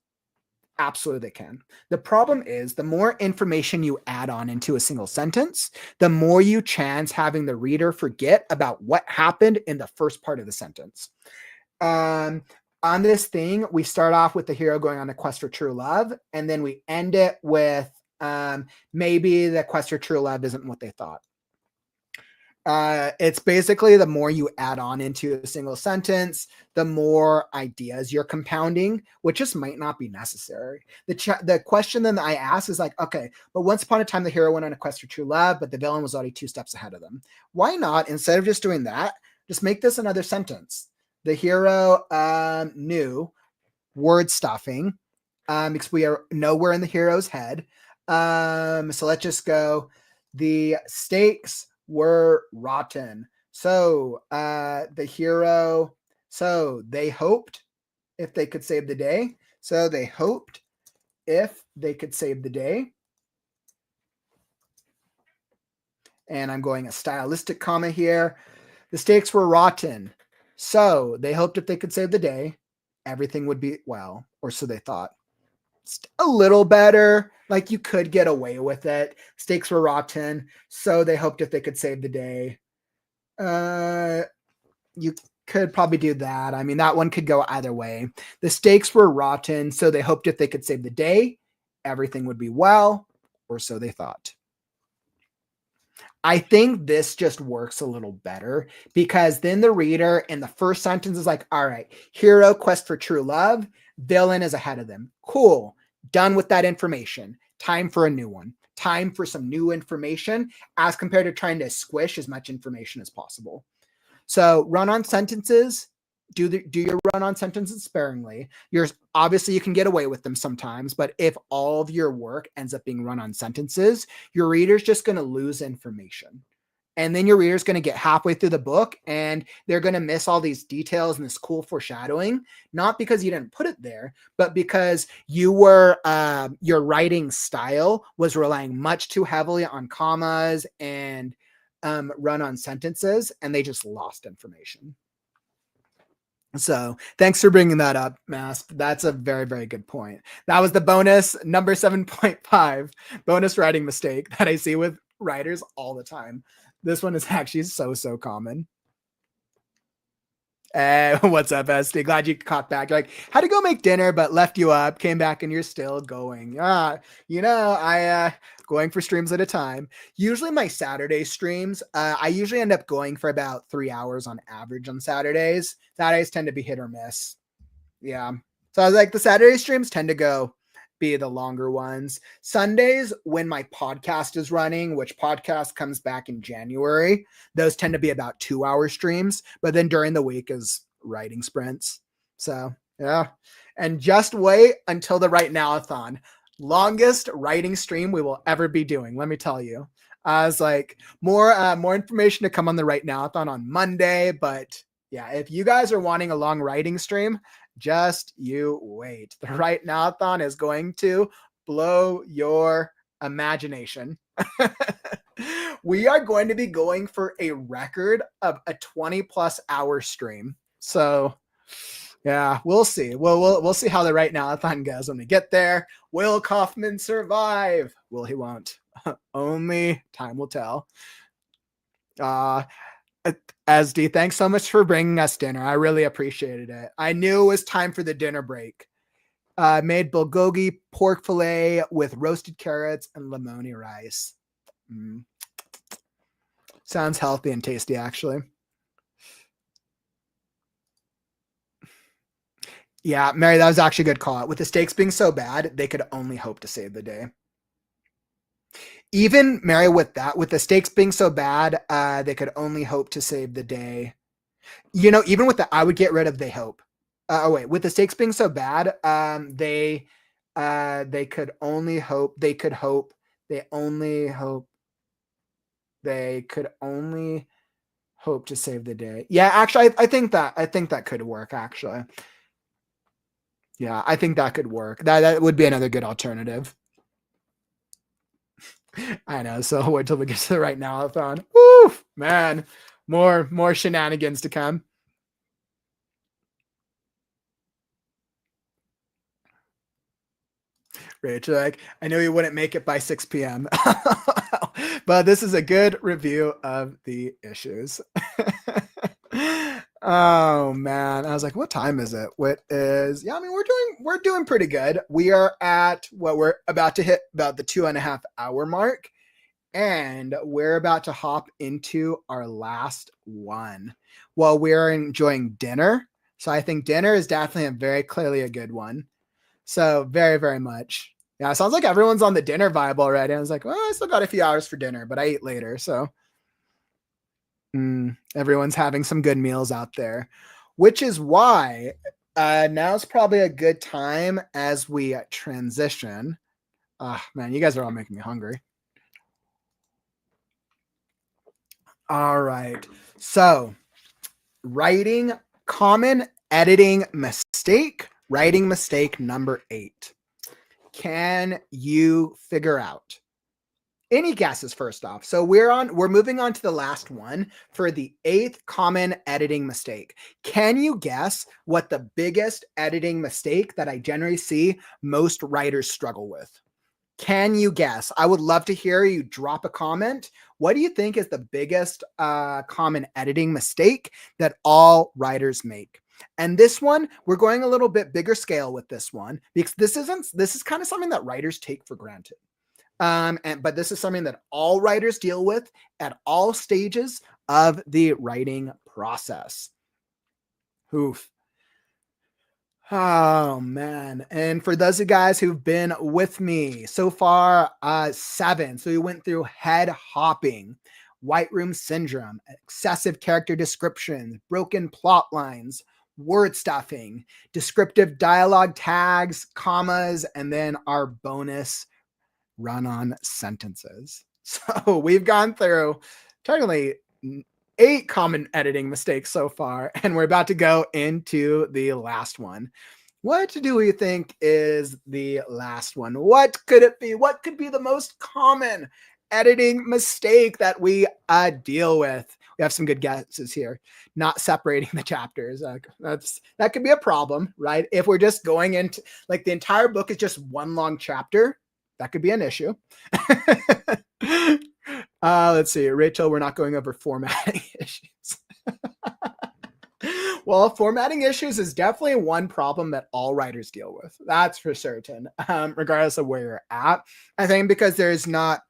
Absolutely they can. The problem is the more information you add on into a single sentence, the more you chance having the reader forget about what happened in the first part of the sentence. On this thing, we start off with the hero going on a quest for true love, and then we end it with maybe the quest for true love isn't what they thought. It's basically the more you add on into a single sentence, the more ideas you're compounding, which just might not be necessary. The question then I ask is like, okay, but once upon a time, the hero went on a quest for true love, but the villain was already 2 steps ahead of them. Why not, instead of just doing that, just make this another sentence? The hero knew word stuffing, because we are nowhere in the hero's head. So let's just go, the stakes were rotten. So the hero, so they hoped if they could save the day. So they hoped if they could save the day. And I'm going a stylistic comma here. The stakes were rotten. So they hoped if they could save the day, everything would be well, or so they thought. It's a little better. Like, you could get away with it. Stakes were rotten, so they hoped if they could save the day. You could probably do that. I mean, that one could go either way. The stakes were rotten, so they hoped if they could save the day, everything would be well, or so they thought. I think this just works a little better, because then the reader in the first sentence is like, all right, hero quest for true love, villain is ahead of them. Cool. Done with that information. Time for a new one. Time for some new information, as compared to trying to squish as much information as possible. So run-on sentences, do your run-on sentences sparingly. Obviously, you can get away with them sometimes, but if all of your work ends up being run-on sentences, your reader's just going to lose information. And then your reader's going to get halfway through the book and they're going to miss all these details and this cool foreshadowing, not because you didn't put it there, but because your writing style was relying much too heavily on commas and run-on sentences, and they just lost information. So thanks for bringing that up, Masp. That's a very, very good point. That was the bonus number 7.5 bonus writing mistake that I see with writers all the time. This one is actually so common. What's up, Esty? Glad you caught back. You're like, had to go make dinner, but left you up, came back, and you're still going. I going for streams at a time. Usually my Saturday streams, I usually end up going for about 3 hours on average on Saturdays. Saturdays tend to be hit or miss. Yeah. So I was like, the Saturday streams tend to be the longer ones. Sundays, when my podcast is running, which podcast comes back in January, those tend to be about 2-hour streams. But then during the week is writing sprints. So yeah. And just wait until the WriteNow-a-thon. Longest writing stream we will ever be doing, let me tell you. I was like, more information to come on the WriteNow-a-thon on Monday. But yeah, if you guys are wanting a long writing stream, just you wait. The WriteNow-a-thon is going to blow your imagination. We are going to be going for a record of a 20+ hour stream. So yeah, we'll see. We'll see how the WriteNow-a-thon goes when we get there. Will Kauffman survive? Well, he won't. Only time will tell. SD, thanks so much for bringing us dinner. I really appreciated it. I knew it was time for the dinner break. Made bulgogi pork fillet with roasted carrots and limoni rice. Sounds healthy and tasty, actually. Yeah, Mary, that was actually a good call. With the stakes being so bad, they could only hope to save the day. Even, Mary, with the stakes being so bad, they could only hope to save the day. Even with that, I would get rid of they hope. With the stakes being so bad, they could only hope. They could hope. They only hope. They could only hope to save the day. Yeah, actually, I think that could work. Actually, yeah, I think that could work. That would be another good alternative. I know. So wait till we get to the WriteNow-a-thon. Woo, man, more shenanigans to come. Rachel, like, I knew you wouldn't make it by 6 p.m. But this is a good review of the issues. Oh man, I was like, what time is it? What is? Yeah, I mean, we're doing pretty good. We are at what we're about to hit about the 2.5 hour mark, and we're about to hop into our last one while we're enjoying dinner. So I think dinner is definitely very clearly a good one. So very, very much. Yeah, it sounds like everyone's on the dinner vibe already. I was like, well, I still got a few hours for dinner, but I eat later. So everyone's having some good meals out there, which is why now's probably a good time as we transition. Man, you guys are all making me hungry. All right. So, writing common editing mistake, writing mistake number 8. Can you figure out? Any guesses first off? So we're moving on to the last one for the 8th common editing mistake. Can you guess what the biggest editing mistake that I generally see most writers struggle with? Can you guess? I would love to hear you drop a comment. What do you think is the biggest common editing mistake that all writers make? And this one, we're going a little bit bigger scale with this one because this is kind of something that writers take for granted. But this is something that all writers deal with at all stages of the writing process. Oof. Oh man. And for those of you guys who've been with me so far, 7. So we went through head hopping, white room syndrome, excessive character descriptions, broken plot lines, word stuffing, descriptive dialogue tags, commas, and then our bonus run-on sentences. So we've gone through technically 8 common editing mistakes so far, and we're about to go into the last one. What do we think is the last one? What could it be? What could be the most common editing mistake that we deal with? We have some good guesses here. Not separating the chapters. That could be a problem, right? If we're just going into like the entire book is just one long chapter, that could be an issue. Let's see. Rachel, we're not going over formatting issues. Well, formatting issues is definitely one problem that all writers deal with. That's for certain, regardless of where you're at. I think because there's a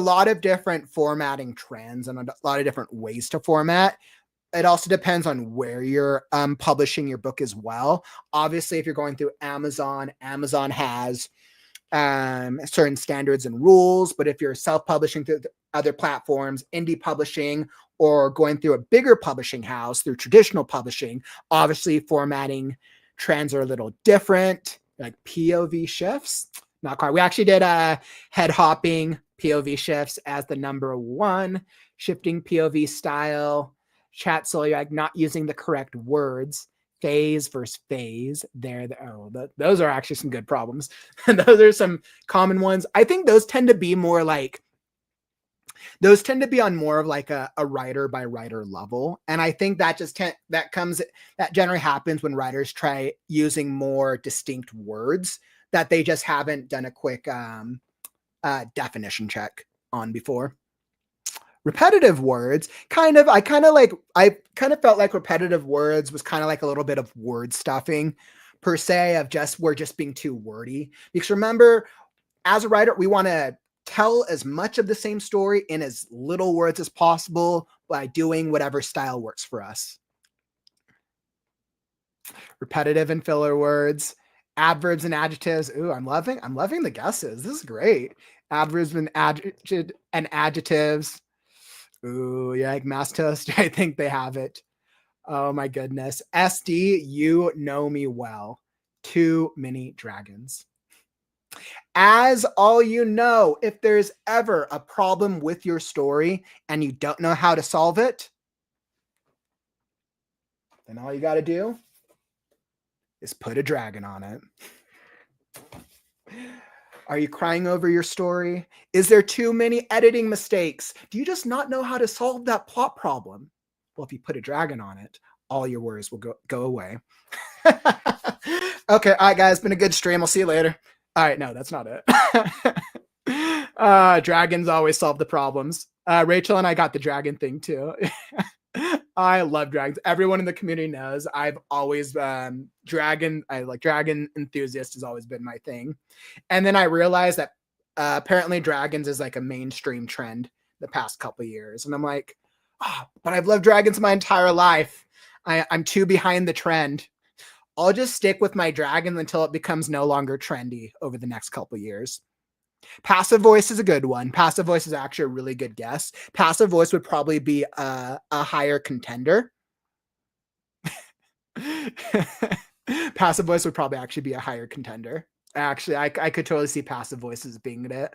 lot of different formatting trends and a lot of different ways to format. It also depends on where you're publishing your book as well. Obviously, if you're going through Amazon, Amazon has certain standards and rules. But if you're self-publishing through other platforms, indie publishing, or going through a bigger publishing house through traditional publishing, obviously formatting trends are a little different, like POV shifts. Not quite. We actually did head hopping POV shifts as the number 1, shifting POV style, chat celiac, not using the correct words, phase versus phase. Those are actually some good problems. And those are some common ones. I think those tend to be more like, those tend to be on more of like a writer by writer level. And I think that that generally happens when writers try using more distinct words that they just haven't done a quick definition check on before. Repetitive words, I kind of felt like repetitive words was kind of like a little bit of word stuffing per se, of we're just being too wordy. Because remember, as a writer, we want to tell as much of the same story in as little words as possible by doing whatever style works for us. Repetitive and filler words, adverbs and adjectives. Ooh, I'm loving the guesses. This is great. Adverbs and adjectives. Ooh, yeah, like Mass Toast. I think they have it. Oh my goodness. SD, you know me well. Too many dragons. As all you know, if there's ever a problem with your story and you don't know how to solve it, then all you got to do is put a dragon on it. Are you crying over your story? Is there too many editing mistakes? Do you just not know how to solve that plot problem? Well, if you put a dragon on it, all your worries will go away. Okay, all right, guys, been a good stream. I'll see you later. All right, no, that's not it. Dragons always solve the problems. Rachel and I got the dragon thing too. I love dragons. Everyone in the community knows I've always dragon enthusiast has always been my thing. And then I realized that apparently dragons is like a mainstream trend the past couple years. And I'm like, oh, but I've loved dragons my entire life. I'm too behind the trend. I'll just stick with my dragon until it becomes no longer trendy over the next couple years. Passive voice is a good one. Passive voice is actually a really good guess. Passive voice would probably be a higher contender. Passive voice would probably actually be a higher contender. Actually, I could totally see passive voices being it.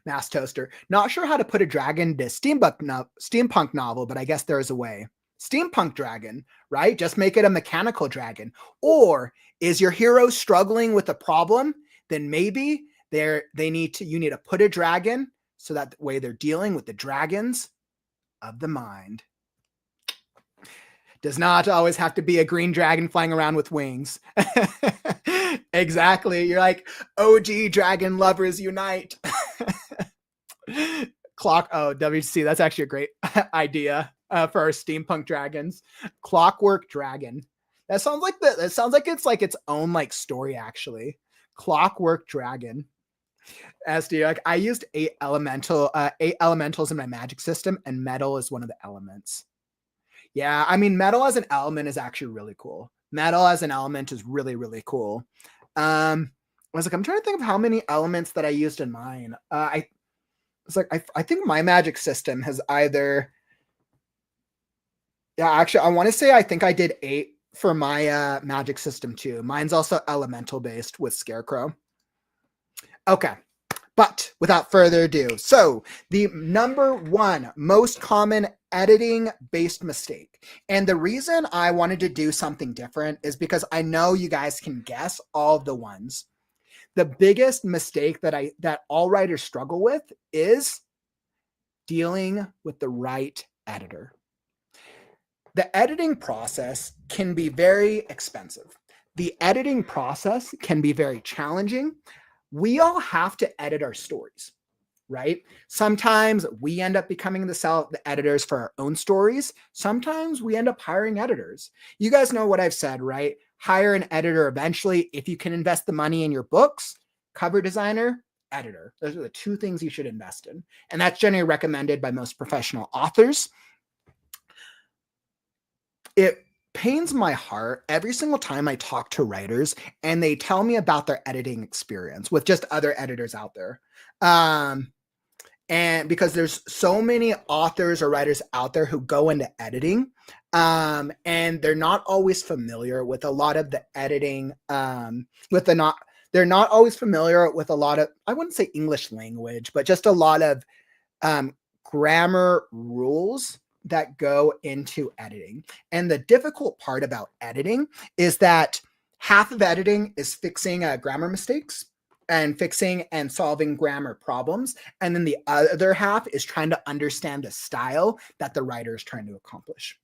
Mass Toaster. Not sure how to put a dragon into steampunk novel, but I guess there's a way. Steampunk dragon, right? Just make it a mechanical dragon. Or is your hero struggling with a problem? Then maybe you need to put a dragon so that way they're dealing with the dragons of the mind. Does not always have to be a green dragon flying around with wings. Exactly. You're like, OG dragon lovers unite. WC, that's actually a great idea for our steampunk dragons. Clockwork dragon. That sounds like it's like its own like story actually. Clockwork dragon. SD, like I used 8 elementals in my magic system, and metal is one of the elements. Yeah, I mean, metal as an element is actually really cool. Metal as an element is really, really cool. I was like, I'm trying to think of how many elements that I used in mine. I think my magic system has either. Yeah, actually, I want to say I think I did 8 for my magic system too. Mine's also elemental based with Scarecrow. Okay. But without further ado, so the number 1 most common editing based mistake. And the reason I wanted to do something different is because I know you guys can guess all of the ones. The biggest mistake that all writers struggle with is dealing with the right editor. The editing process can be very expensive. The editing process can be very challenging. We all have to edit our stories, right? Sometimes we end up becoming the editors for our own stories. Sometimes we end up hiring editors. You guys know what I've said, right? Hire an editor eventually. If you can invest the money in your books, cover designer, editor. Those are the 2 things you should invest in. And that's generally recommended by most professional authors. It pains my heart every single time I talk to writers and they tell me about their editing experience with just other editors out there. And because there's so many authors or writers out there who go into editing and they're not always familiar with a lot of the editing, they're not always familiar with a lot of, I wouldn't say English language, but just a lot of grammar rules that go into editing. And the difficult part about editing is that half of editing is fixing grammar mistakes and fixing and solving grammar problems. And then the other half is trying to understand the style that the writer is trying to accomplish.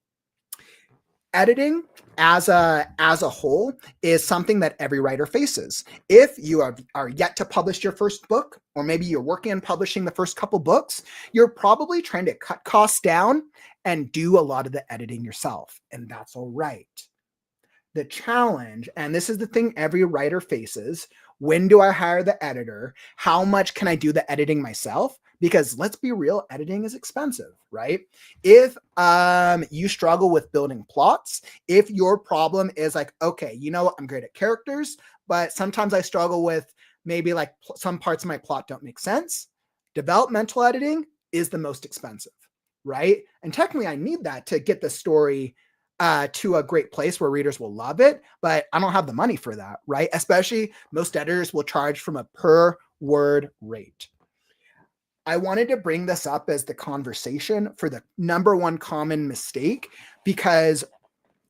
Editing as a whole is something that every writer faces. If you are yet to publish your first book, or maybe you're working on publishing the first couple books, you're probably trying to cut costs down and do a lot of the editing yourself. And that's all right. The challenge, and this is the thing every writer faces, when do I hire the editor? How much can I do the editing myself? Because let's be real, editing is expensive, right? If you struggle with building plots, if your problem is like, okay, you know what, I'm great at characters, but sometimes I struggle with maybe like some parts of my plot don't make sense. Developmental editing is the most expensive, right? And technically I need that to get the story to a great place where readers will love it, but I don't have the money for that, right? Especially most editors will charge from a per word rate. I wanted to bring this up as the conversation for the number 1 common mistake, because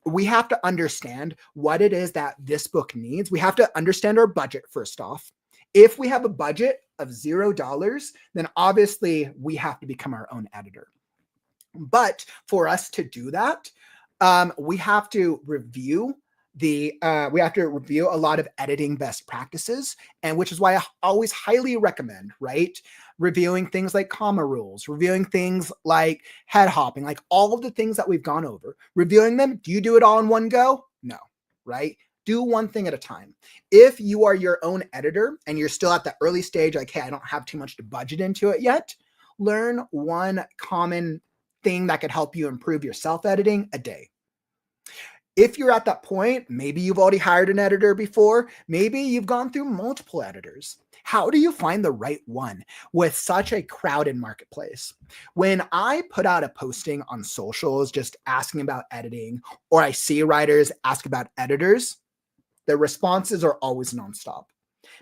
we have to understand what it is that this book needs. We have to understand our budget first off. If we have a budget of $0, then obviously we have to become our own editor. But for us to do that, we have to review we have to review a lot of editing best practices, and which is why I always highly recommend, right? Reviewing things like comma rules, reviewing things like head hopping, like all of the things that we've gone over, reviewing them. Do you do it all in one go? No, right? Do one thing at a time. If you are your own editor and you're still at the early stage, like, hey, I don't have too much to budget into it yet, learn one common thing that could help you improve your self-editing a day. If you're at that point, maybe you've already hired an editor before, maybe you've gone through multiple editors. How do you find the right one with such a crowded marketplace? When I put out a posting on socials just asking about editing, or I see writers ask about editors, the responses are always nonstop.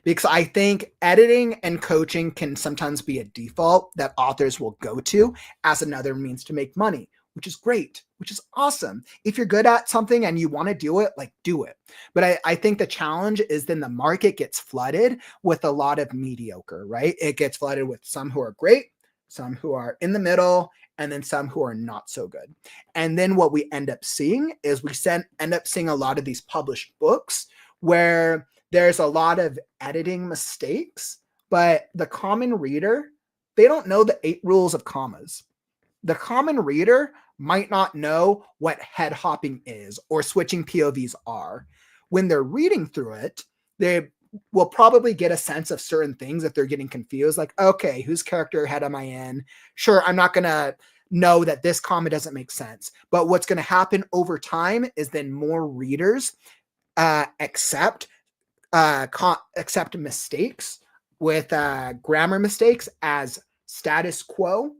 Because I think editing and coaching can sometimes be a default that authors will go to as another means to make money, which is great, which is awesome. If you're good at something and you want to do it, like, do it. But I think the challenge is then the market gets flooded with a lot of mediocre, right? It gets flooded with some who are great, some who are in the middle, and then some who are not so good. And then what we end up seeing is end up seeing a lot of these published books where there's a lot of editing mistakes, but the common reader, they don't know the 8 rules of commas. The common reader might not know what head hopping is or switching POVs are. When they're reading through it, they will probably get a sense of certain things if they're getting confused, like, okay, whose character head am I in? Sure, I'm not going to know that this comma doesn't make sense. But what's going to happen over time is then more readers accept mistakes with grammar mistakes as status quo.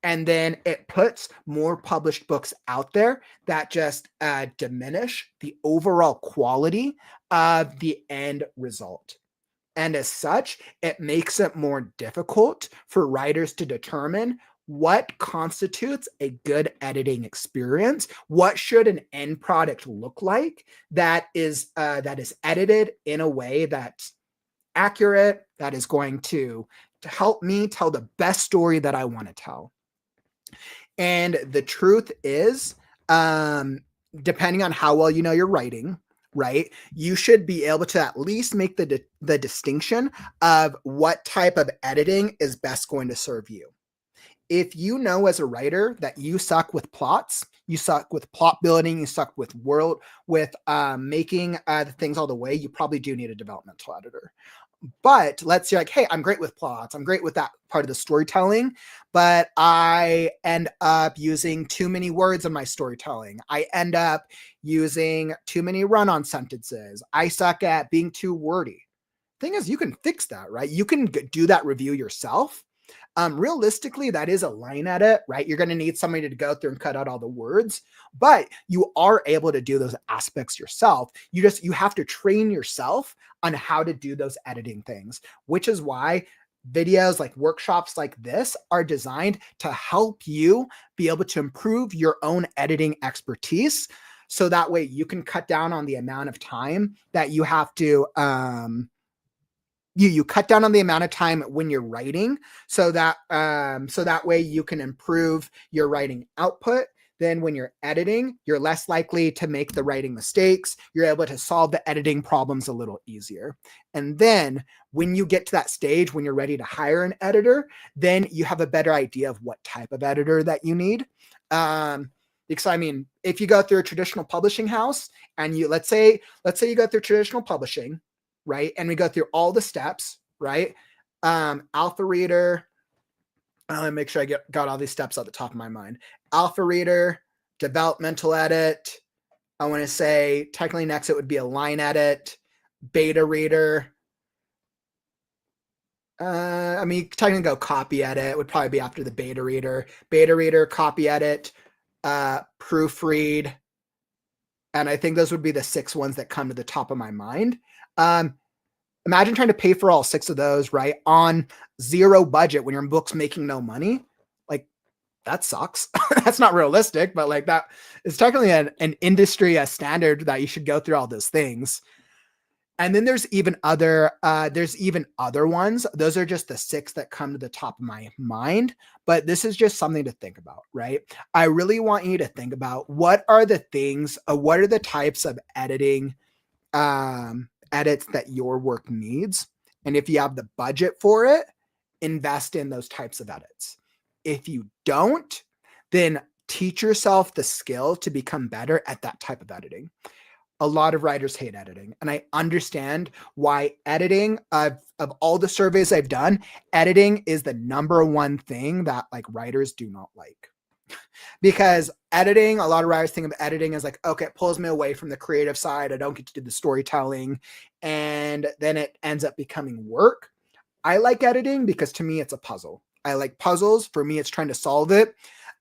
And then it puts more published books out there that just diminish the overall quality of the end result. And as such, it makes it more difficult for writers to determine what constitutes a good editing experience. What should an end product look like that is edited in a way that's accurate, that is going to help me tell the best story that I want to tell. And the truth is, depending on how well you know your writing, right, you should be able to at least make the distinction of what type of editing is best going to serve you. If you know as a writer that you suck with plots, you suck with plot building, you suck with making the things all the way, you probably do need a developmental editor. But let's say, like, hey, I'm great with plots, I'm great with that part of the storytelling, but I end up using too many words in my storytelling. I end up using too many run-on sentences. I suck at being too wordy. Thing is, you can fix that, right? You can do that review yourself. Realistically, that is a line edit, right? You're going to need somebody to go through and cut out all the words, but you are able to do those aspects yourself. You have to train yourself on how to do those editing things, which is why videos like workshops like this are designed to help you be able to improve your own editing expertise. So that way you can cut down on the amount of time that you have to, you cut down on the amount of time when you're writing, so that way you can improve your writing output. Then when you're editing, you're less likely to make the writing mistakes. You're able to solve the editing problems a little easier. And then when you get to that stage, when you're ready to hire an editor, then you have a better idea of what type of editor that you need. Because I mean, if you go through a traditional publishing house and let's say you go through traditional publishing, right? And we go through all the steps, right? Alpha reader. Let me make sure I got all these steps at the top of my mind. Alpha reader, developmental edit. I want to say technically next it would be a line edit, beta reader. I mean, technically go copy edit would probably be after the beta reader, copy edit, proofread. And I think those would be the 6 ones that come to the top of my mind. Imagine trying to pay for all 6 of those, right? On 0 budget when your book's making no money. Like, that sucks. That's not realistic, but like that is technically an industry standard that you should go through all those things. And then there's even other ones. Those are just the 6 that come to the top of my mind, but this is just something to think about, right? I really want you to think about what are the types of edits that your work needs. And if you have the budget for it, invest in those types of edits. If you don't, then teach yourself the skill to become better at that type of editing. A lot of writers hate editing, and I understand why. Editing, of all the surveys I've done, editing is the number one thing that like writers do not like. Because editing, a lot of writers think of editing as like, okay, it pulls me away from the creative side. I don't get to do the storytelling, and then it ends up becoming work. I like editing because to me, it's a puzzle. I like puzzles. For me, it's trying to solve it.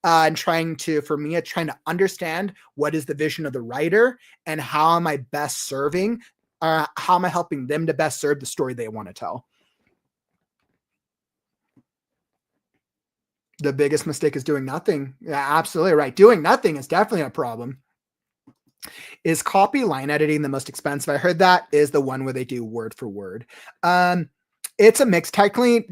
And trying to understand what is the vision of the writer and how am I best serving, how am I helping them to best serve the story they want to tell. The biggest mistake is doing nothing. Yeah, absolutely right. Doing nothing is definitely a problem. Is copy line editing the most expensive? I heard that is the one where they do word for word. It's a mix. Technically,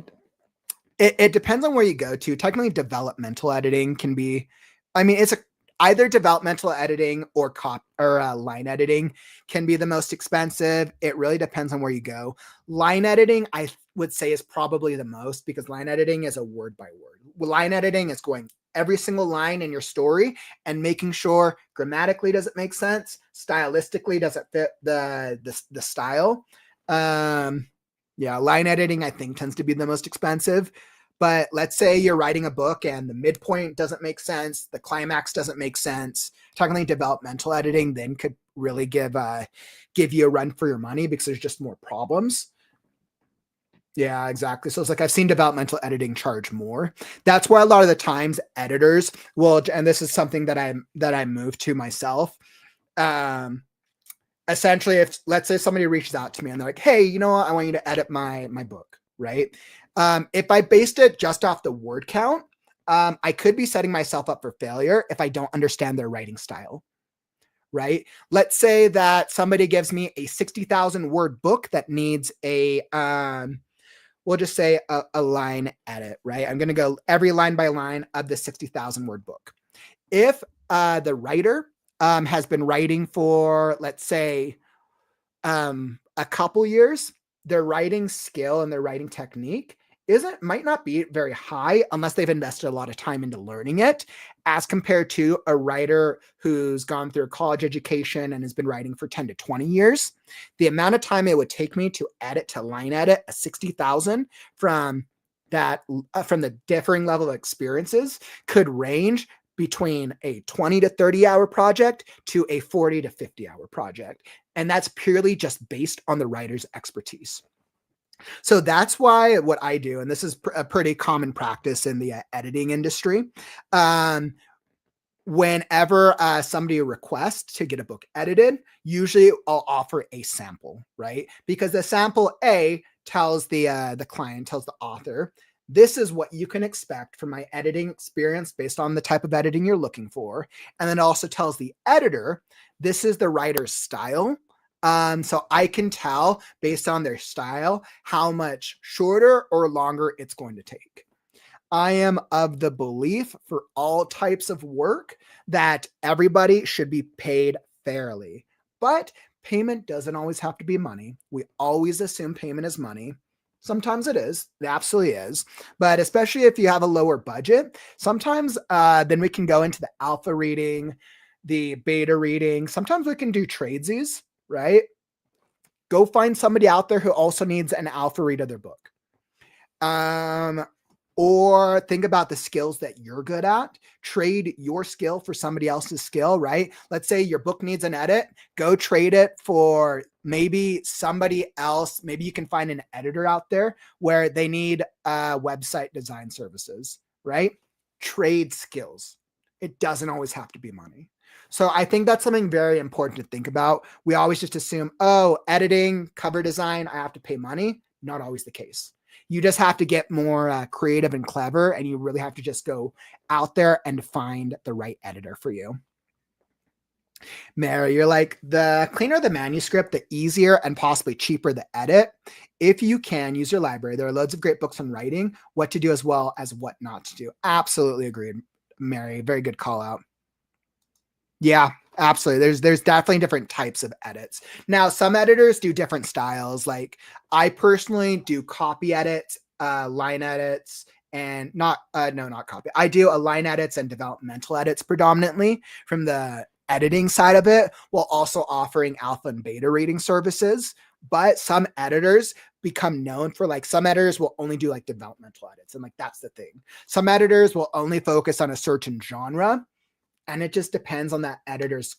it depends on where you go to. Technically, developmental editing can be, it's either developmental editing or line editing can be the most expensive. It really depends on where you go. Line editing, I would say, is probably the most, because line editing is a word by word. Line editing is going every single line in your story and making sure grammatically does it make sense, stylistically does it fit the style. Yeah, line editing, I think, tends to be the most expensive. But let's say you're writing a book and the midpoint doesn't make sense, the climax doesn't make sense. Technically, developmental editing then could really give you a run for your money because there's just more problems. Yeah, exactly. So it's like I've seen developmental editing charge more. That's why a lot of the times editors will, and this is something that I moved to myself. Essentially, if let's say somebody reaches out to me and they're like, hey, you know what, I want you to edit my book, right? If I based it just off the word count, I could be setting myself up for failure if I don't understand their writing style, right? Let's say that somebody gives me a 60,000 word book that needs we'll just say a line edit, right? I'm going to go every line by line of the 60,000 word book. If the writer has been writing for, let's say, a couple years, their writing skill and their writing technique might not be very high unless they've invested a lot of time into learning it, as compared to a writer who's gone through a college education and has been writing for 10 to 20 years. The amount of time it would take me to line edit a 60,000 from the differing level of experiences could range between a 20 to 30 hour project to a 40 to 50 hour project. And that's purely just based on the writer's expertise. So that's why what I do, and this is a pretty common practice in the editing industry, whenever somebody requests to get a book edited, usually I'll offer a sample, right? Because the sample tells the client, tells the author, this is what you can expect from my editing experience based on the type of editing you're looking for. And then it also tells the editor, this is the writer's style. So I can tell based on their style how much shorter or longer it's going to take. I am of the belief for all types of work that everybody should be paid fairly, but payment doesn't always have to be money. We always assume payment is money. Sometimes it is. It absolutely is. But especially if you have a lower budget, sometimes then we can go into the alpha reading, the beta reading. Sometimes we can do tradesies, right? Go find somebody out there who also needs an alpha read of their book. Or think about the skills that you're good at. Trade your skill for somebody else's skill, right? Let's say your book needs an edit. Go trade it for maybe somebody else. Maybe you can find an editor out there where they need website design services, right? Trade skills. It doesn't always have to be money. So I think that's something very important to think about. We always just assume, oh, editing, cover design, I have to pay money. Not always the case. You just have to get more creative and clever, and you really have to just go out there and find the right editor for you. Mary, you're like, the cleaner the manuscript, the easier and possibly cheaper the edit. If you can, use your library. There are loads of great books on writing, what to do as well as what not to do. Absolutely agreed, Mary. Very good call out. Yeah, absolutely. There's definitely different types of edits. Now, some editors do different styles. Like I personally do copy edits, line edits, and not copy. I do line edits and developmental edits predominantly from the editing side of it, while also offering alpha and beta reading services. But some editors become known for, like, some editors will only do like developmental edits, and like that's the thing. Some editors will only focus on a certain genre, and it just depends on that editor's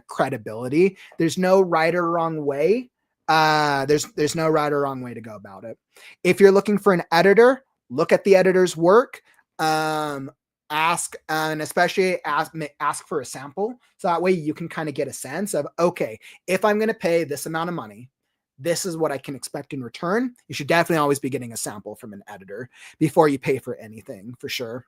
credibility. There's no right or wrong way. There's no right or wrong way to go about it. If you're looking for an editor, look at the editor's work. Ask and especially ask for a sample, so that way you can kind of get a sense of, okay, if I'm going to pay this amount of money, this is what I can expect in return. You should definitely always be getting a sample from an editor before you pay for anything, for sure.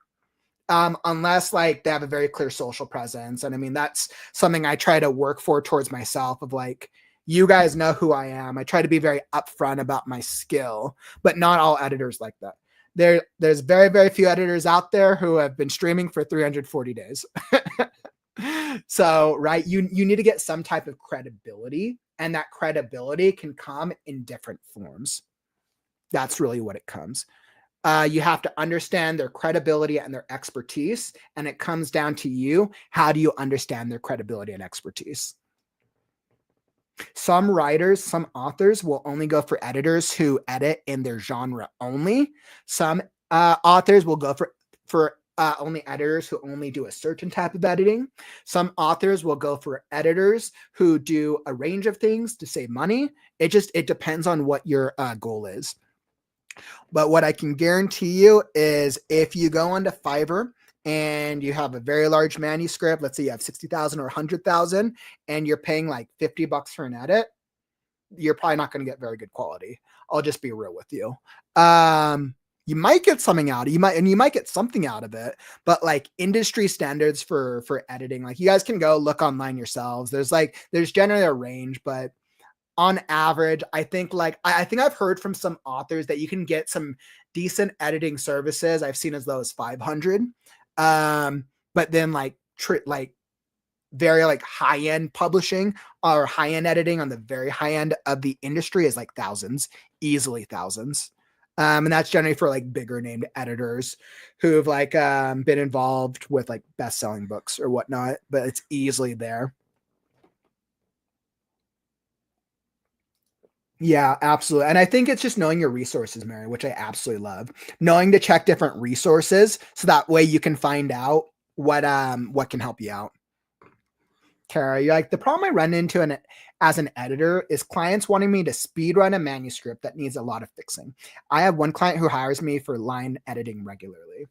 Unless like they have a very clear social presence. And I mean, that's something I try to work for towards myself, of like, you guys know who I am. I try to be very upfront about my skill, but not all editors like that. There's very, very few editors out there who have been streaming for 340 days. So, right, you need to get some type of credibility, and that credibility can come in different forms. That's really what it comes. You have to understand their credibility and their expertise, and it comes down to you. How do you understand their credibility and expertise? Some writers, some authors will only go for editors who edit in their genre only. Some authors will go for only editors who only do a certain type of editing. Some authors will go for editors who do a range of things to save money. It depends on what your goal is. But what I can guarantee you is, if you go onto Fiverr and you have a very large manuscript, let's say you have 60,000 or 100,000, and you're paying like $50 for an edit, you're probably not going to get very good quality. I'll just be real with you. You might get something out of it. You might get something out of it, but like industry standards for editing, like you guys can go look online yourselves. There's generally a range, but on average, I think I've heard from some authors that you can get some decent editing services. I've seen as low as 500. But then like very like high end publishing or high end editing on the very high end of the industry is like thousands, easily thousands. And that's generally for like bigger named editors who've like been involved with like best-selling books or whatnot, but it's easily there. Yeah, absolutely. And I think it's just knowing your resources, Mary, which I absolutely love. Knowing to check different resources, so that way you can find out what can help you out. Kara, you're like, the problem I run into as an editor is clients wanting me to speed run a manuscript that needs a lot of fixing. I have one client who hires me for line editing regularly.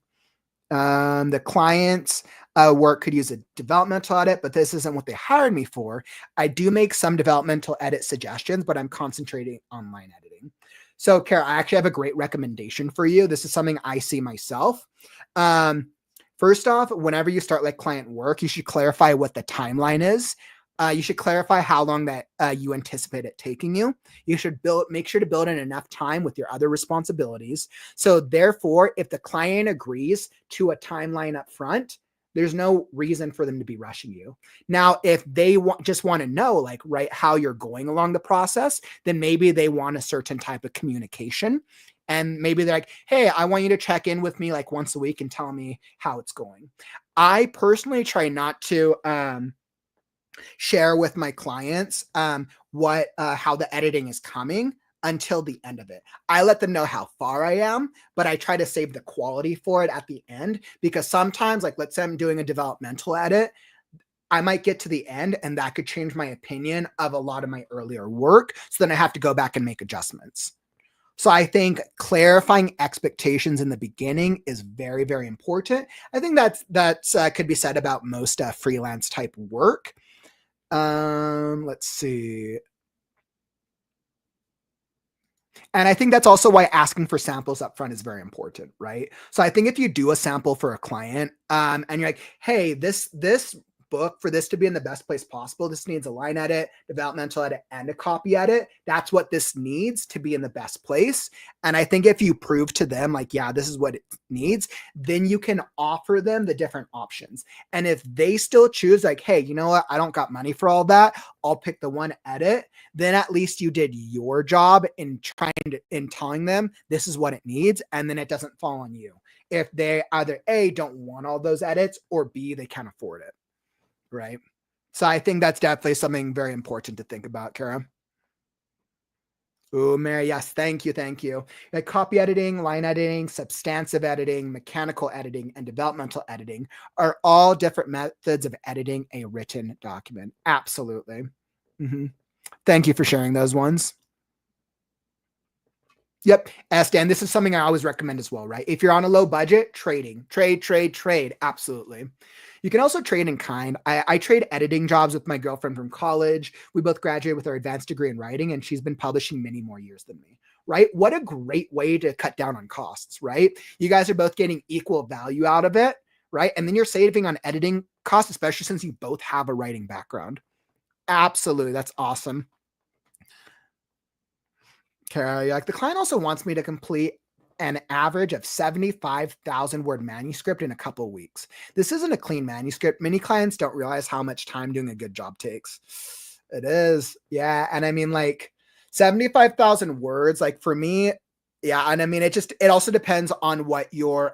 The client's work could use a developmental edit, but this isn't what they hired me for. I do make some developmental edit suggestions, but I'm concentrating on line editing. So, Kara, I actually have a great recommendation for you. This is something I see myself. First off, whenever you start like client work, you should clarify what the timeline is. You should clarify how long that you anticipate it taking you. You should make sure to build in enough time with your other responsibilities. So therefore, if the client agrees to a timeline up front, there's no reason for them to be rushing you. Now, if they just want to know, like, right, how you're going along the process, then maybe they want a certain type of communication. And maybe they're like, hey, I want you to check in with me like once a week and tell me how it's going. I personally try not to share with my clients how the editing is coming until the end of it. I let them know how far I am, but I try to save the quality for it at the end, because sometimes, like, let's say I'm doing a developmental edit, I might get to the end and that could change my opinion of a lot of my earlier work. So then I have to go back and make adjustments. So I think clarifying expectations in the beginning is very, very important. I think that's could be said about most freelance type work. Let's see. And I think that's also why asking for samples up front is very important, right? So I think if you do a sample for a client, and you're like, hey, this book, for this to be in the best place possible, this needs a line edit, developmental edit, and a copy edit. That's what this needs to be in the best place. And I think if you prove to them, like, yeah, this is what it needs, then you can offer them the different options. And if they still choose, like, hey, you know what, I don't got money for all that, I'll pick the one edit, then at least you did your job in telling them this is what it needs, and then it doesn't fall on you if they either A, don't want all those edits, or B, they can't afford it, right? So I think that's definitely something very important to think about, Kara. Oh, Mary, yes, thank you, thank you. Like copy editing, line editing, substantive editing, mechanical editing, and developmental editing are all different methods of editing a written document. Absolutely. Thank you for sharing those ones. Yep. Stan, this is something I always recommend as well, right? If you're on a low budget, trading, trade. Absolutely. You can also trade in kind. I trade editing jobs with my girlfriend from college. We both graduated with our advanced degree in writing, and she's been publishing many more years than me, right? What a great way to cut down on costs, right? You guys are both getting equal value out of it, right? And then you're saving on editing costs, especially since you both have a writing background. Absolutely. That's awesome. Okay, like the client also wants me to complete an average of 75,000 word manuscript in a couple of weeks. This isn't a clean manuscript. Many clients don't realize how much time doing a good job takes. It is. Yeah. And I mean, like 75,000 words, like for me, yeah. And I mean, it also depends on what your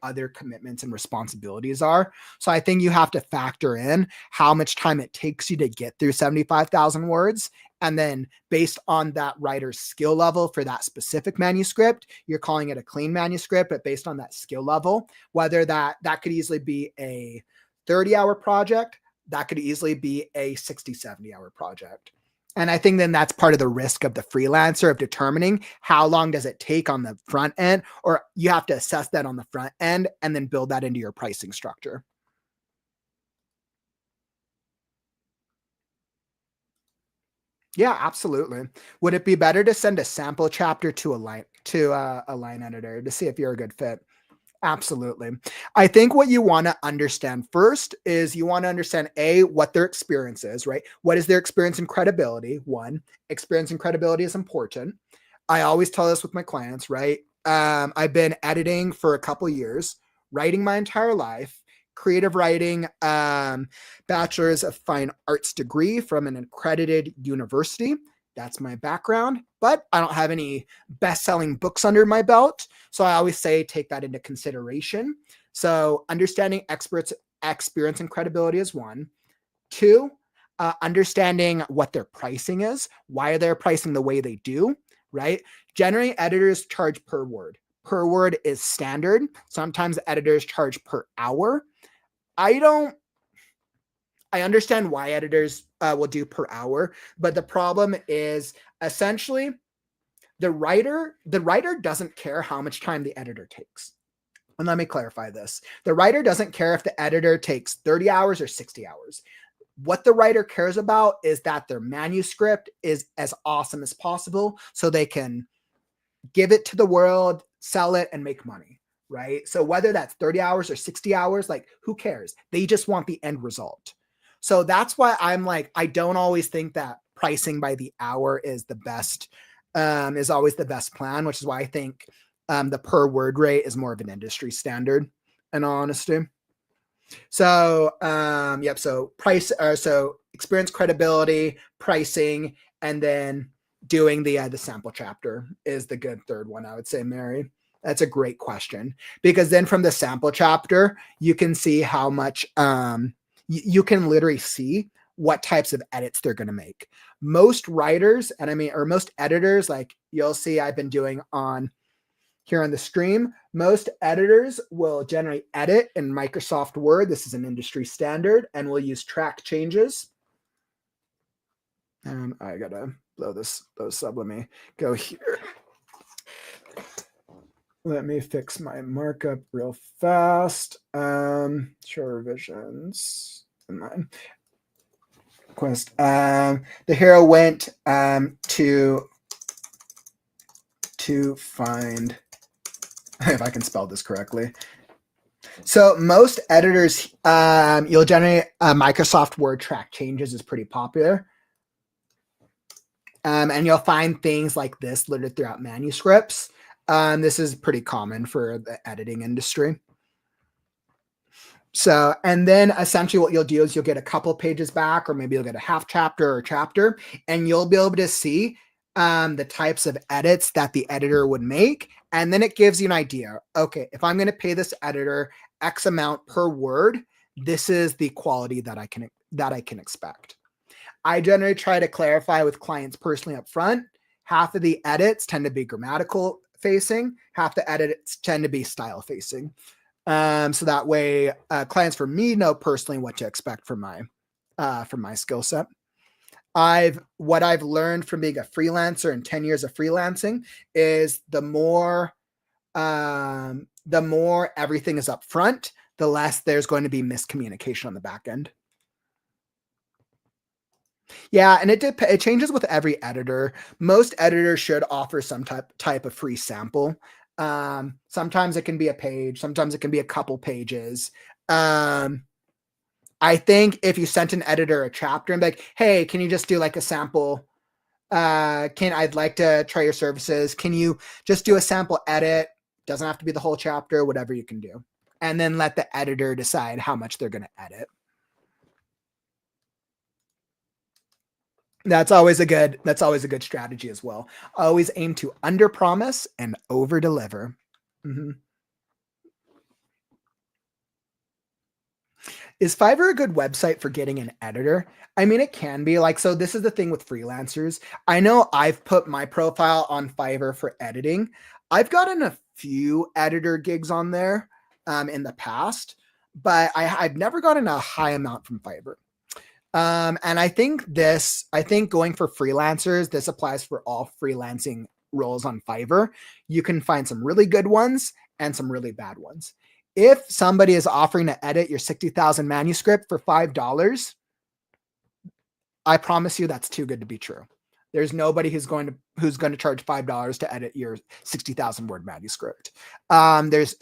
other commitments and responsibilities are. So I think you have to factor in how much time it takes you to get through 75,000 words. And then based on that writer's skill level for that specific manuscript, you're calling it a clean manuscript, but based on that skill level, whether that could easily be a 30-hour project, that could easily be a 60, 70-hour project. And I think then that's part of the risk of the freelancer of determining how long does it take on the front end, or you have to assess that on the front end and then build that into your pricing structure. Yeah, absolutely. Would it be better to send a sample chapter to a line editor to see if you're a good fit? Absolutely. I think what you want to understand first is you want to understand what their experience is, right? What is their experience and credibility? One, experience and credibility is important. I always tell this with my clients, right? I've been editing for a couple years, writing my entire life, creative writing, bachelor's of fine arts degree from an accredited university. That's my background, but I don't have any best-selling books under my belt. So I always say, take that into consideration. So understanding experts' experience and credibility is one. Two, understanding what their pricing is, why they're pricing the way they do, right? Generally, editors charge per word. Per word is standard. Sometimes editors charge per hour. I understand why editors will do per hour, but the problem is essentially the writer doesn't care how much time the editor takes. And let me clarify this. The writer doesn't care if the editor takes 30 hours or 60 hours. What the writer cares about is that their manuscript is as awesome as possible so they can give it to the world, sell it, and make money, right? So whether that's 30 hours or 60 hours, like who cares? They just want the end result. So that's why I'm like, I don't always think that pricing by the hour is the best, is always the best plan, which is why I think the per word rate is more of an industry standard, in all honesty. So, yep. So so experience, credibility, pricing, and then doing the sample chapter is the good third one, I would say, Mary. That's a great question, because then from the sample chapter, you can see how much, you can literally see what types of edits they're going to make. Most writers, or most editors, like you'll see I've been doing on here on the stream, most editors will generally edit in Microsoft Word. This is an industry standard, and we'll use track changes. And I gotta blow those up. Let me go here. Let me fix my markup real fast. Show revisions in mine. Quest. The hero went to find, if I can spell this correctly, So most editors, you'll generate Microsoft Word track changes is pretty popular. And you'll find things like this littered throughout manuscripts. This is pretty common for the editing industry. So, and then essentially what you'll do is you'll get a couple pages back, or maybe you'll get a half chapter or a chapter, and you'll be able to see the types of edits that the editor would make. And then it gives you an idea. Okay, if I'm going to pay this editor X amount per word, this is the quality that I can expect. I generally try to clarify with clients personally up front. Half of the edits tend to be grammatical facing, half the edits tend to be style facing. So that way, clients for me know personally what to expect from my skill set. What I've learned from being a freelancer and 10 years of freelancing is the more everything is up front, the less there's going to be miscommunication on the back end. Yeah, and it changes with every editor. Most editors should offer some type of free sample. Sometimes it can be a page, sometimes it can be a couple pages. I think if you sent an editor a chapter and be like, hey, can you just do like a sample? I'd like to try your services. Can you just do a sample edit? Doesn't have to be the whole chapter, whatever you can do. And then let the editor decide how much they're going to edit. That's always a good strategy as well. Always aim to under promise and over deliver. Mm-hmm. Is Fiverr a good website for getting an editor? I mean, it can be like, so this is the thing with freelancers. I know I've put my profile on Fiverr for editing. I've gotten a few editor gigs on there in the past, but I've never gotten a high amount from Fiverr. And I think going for freelancers, this applies for all freelancing roles on Fiverr. You can find some really good ones and some really bad ones. If somebody is offering to edit your 60,000 manuscript for $5, I promise you that's too good to be true. There's nobody who's going to charge $5 to edit your 60,000 word manuscript. There's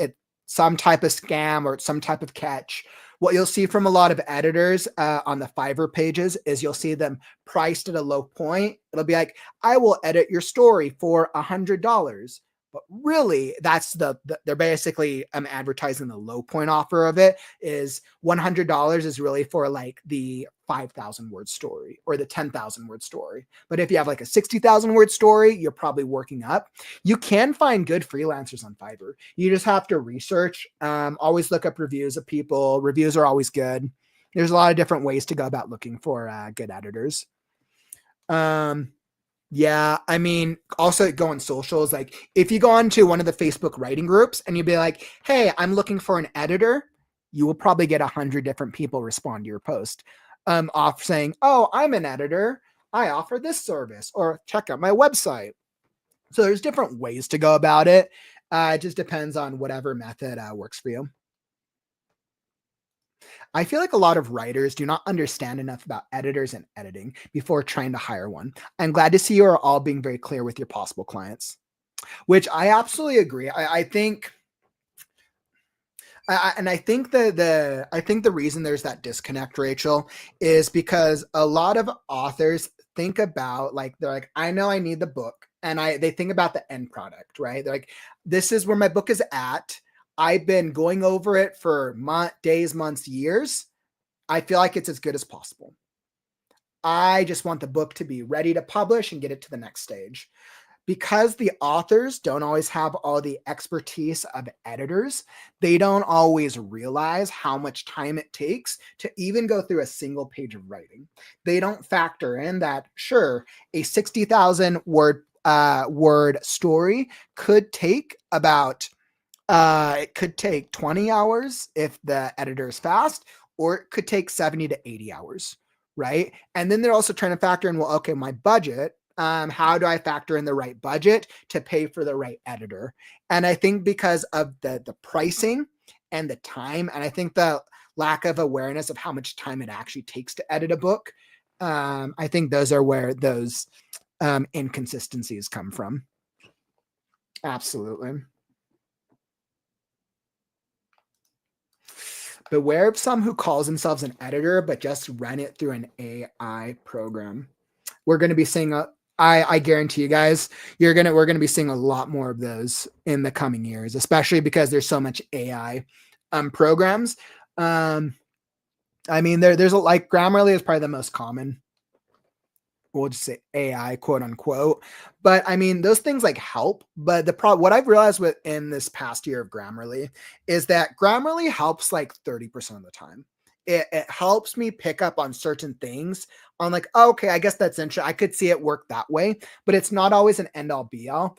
some type of scam or some type of catch. What you'll see from a lot of editors on the Fiverr pages is you'll see them priced at a low point. It'll be like, I will edit your story for $100. But really, that's they're basically advertising the low point offer of it is $100 is really for like the 5,000 word story or the 10,000 word story. But if you have like a 60,000 word story, you're probably working up. You can find good freelancers on Fiverr. You just have to research. Always look up reviews of people. Reviews are always good. There's a lot of different ways to go about looking for good editors. Yeah, I mean, also go on socials. Like if you go onto one of the Facebook writing groups and you'd be like, hey, I'm looking for an editor, you will probably get 100 different people respond to your post off saying, oh, I'm an editor. I offer this service, or check out my website. So there's different ways to go about it. It just depends on whatever method works for you. I feel like a lot of writers do not understand enough about editors and editing before trying to hire one. I'm glad to see you are all being very clear with your possible clients, which I absolutely agree. I think the reason there's that disconnect, Rachel, is because a lot of authors think about they're like, I know I need the book, and they think about the end product, right? They're like, this is where my book is at. I've been going over it for days, months, years. I feel like it's as good as possible. I just want the book to be ready to publish and get it to the next stage. Because the authors don't always have all the expertise of editors, they don't always realize how much time it takes to even go through a single page of writing. They don't factor in that, sure, a 60,000 word story could take about it could take 20 hours if the editor is fast, or it could take 70 to 80 hours, right? And then they're also trying to factor in, well, okay, my budget, how do I factor in the right budget to pay for the right editor? And I think because of the pricing and the time, and I think the lack of awareness of how much time it actually takes to edit a book, I think those are where those inconsistencies come from. Absolutely. Beware of some who calls themselves an editor, but just run it through an AI program. We're going to be seeing I guarantee you guys, we're going to be seeing a lot more of those in the coming years, especially because there's so much AI programs. I mean, there's like Grammarly is probably the most common. We'll just say AI, quote unquote. But I mean, those things like help. But what I've realized within this past year of Grammarly is that Grammarly helps like 30% of the time. It helps me pick up on certain things on like, oh, okay, I guess that's interesting. I could see it work that way, but it's not always an end all be all.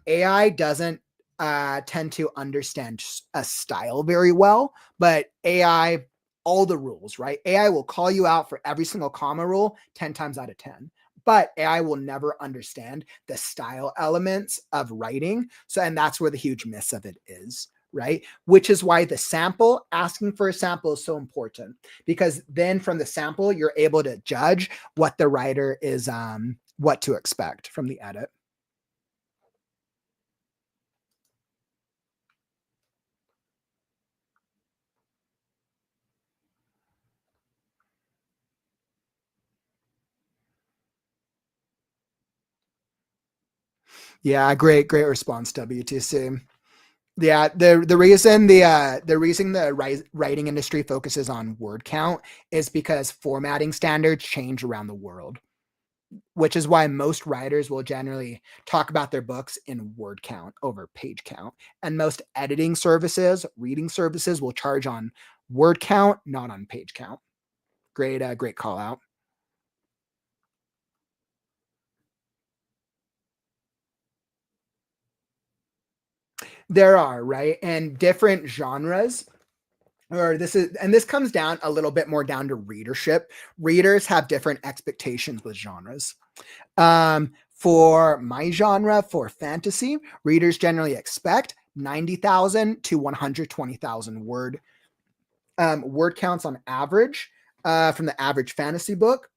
AI doesn't tend to understand a style very well, but AI, all the rules, right? AI will call you out for every single comma rule 10 times out of 10. But AI will never understand the style elements of writing. So, and that's where the huge miss of it is, right? Which is why the sample, asking for a sample is so important, because then from the sample, you're able to judge what the writer is, what to expect from the edit. Yeah, great response, WTC. Yeah, the reason the writing industry focuses on word count is because formatting standards change around the world, which is why most writers will generally talk about their books in word count over page count. And most editing services, reading services will charge on word count, not on page count. Great call out. There are, right? And different genres, or this comes down a little bit more down to readership. Readers have different expectations with genres. For my genre, for fantasy, readers generally expect 90,000 to 120,000 word counts on average from the average fantasy book.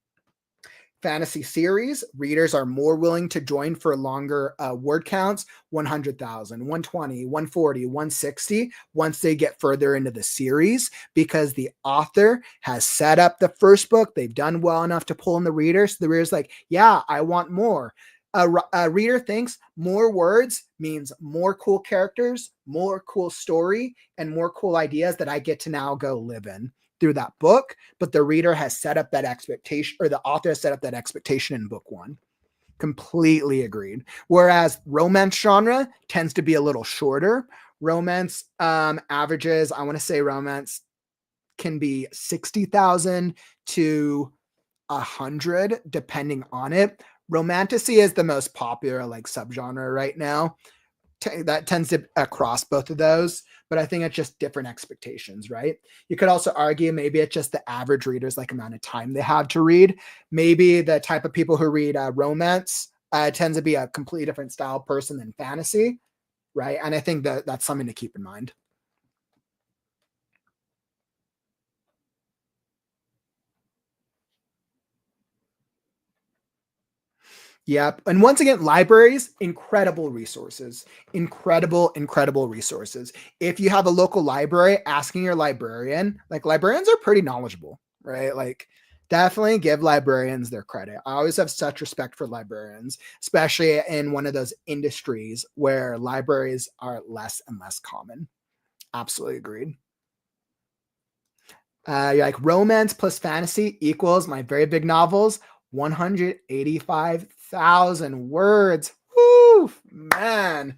Fantasy series, readers are more willing to join for longer word counts, 100,000, 120, 140, 160, once they get further into the series, because the author has set up the first book. They've done well enough to pull in the reader. So the reader's like, yeah, I want more. A reader thinks more words means more cool characters, more cool story, and more cool ideas that I get to now go live in through that book. But the reader has set up that expectation, or the author has set up that expectation in book one. Completely agreed. Whereas romance genre tends to be a little shorter. Romance averages, I want to say romance can be 60,000 to 100 depending on it. Romantasy is the most popular like subgenre right now. That tends to across both of those, but I think it's just different expectations, right? You could also argue maybe it's just the average reader's like amount of time they have to read. Maybe the type of people who read romance tends to be a completely different style person than fantasy, right? And I think that that's something to keep in mind. Yep. And once again, libraries, incredible resources, incredible resources. If you have a local library, asking your librarian, like librarians are pretty knowledgeable, right? Like definitely give librarians their credit. I always have such respect for librarians, especially in one of those industries where libraries are less and less common. Absolutely agreed. You're like romance plus fantasy equals my very big novels, 185,000 words. Woo, man,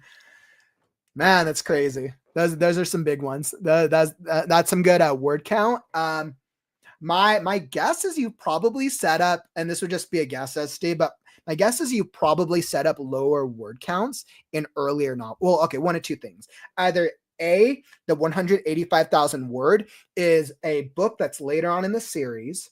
that's crazy. Those are some big ones. That's some good word count. My guess is you probably set up, and this would just be a guess, as Steve, but my guess is you probably set up lower word counts in earlier novels. Well, okay, one of two things. Either A, the 185,000 word is a book that's later on in the series,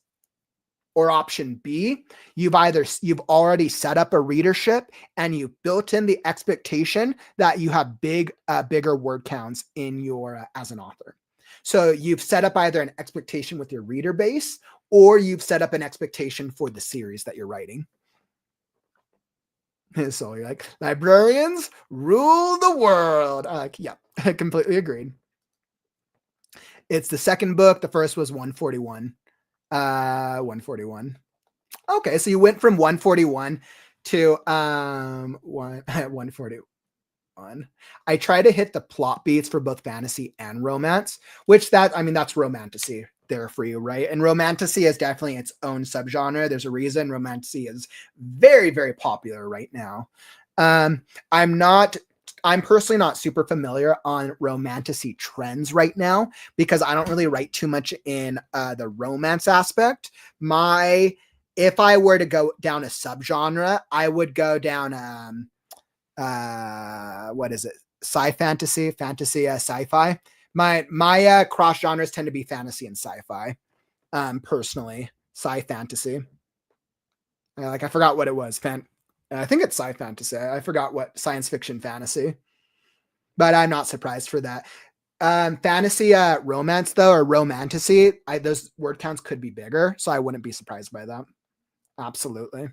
or option B, you've already set up a readership and you've built in the expectation that you have bigger word counts in your as an author. So you've set up either an expectation with your reader base, or you've set up an expectation for the series that you're writing. So you're like, librarians rule the world. Yeah, completely agreed. It's the second book. The first was 141. 141. Okay, so you went from 141 to 141. I try to hit the plot beats for both fantasy and romance, which that's romantasy there for you, right? And romantasy is definitely its own subgenre. There's a reason romantasy is very, very popular right now. I'm personally not super familiar on romantasy trends right now because I don't really write too much in the romance aspect. If I were to go down a subgenre, I would go down what is it? Fantasy, sci-fi. My cross genres tend to be fantasy and sci-fi. Personally, fantasy. I forgot what it was. I think it's fantasy. I forgot what science fiction fantasy, but I'm not surprised for that. Fantasy romance though, or romantasy, those word counts could be bigger, so I wouldn't be surprised by that. Absolutely.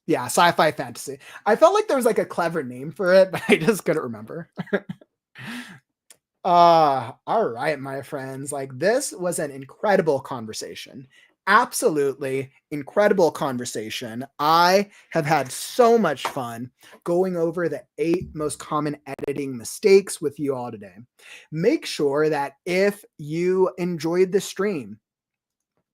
Yeah, sci-fi fantasy. I felt like there was like a clever name for it, but I just couldn't remember. All right, my friends. Like, this was an incredible conversation. Absolutely incredible conversation. I have had so much fun going over the 8 most common editing mistakes with you all today. Make sure that if you enjoyed the stream,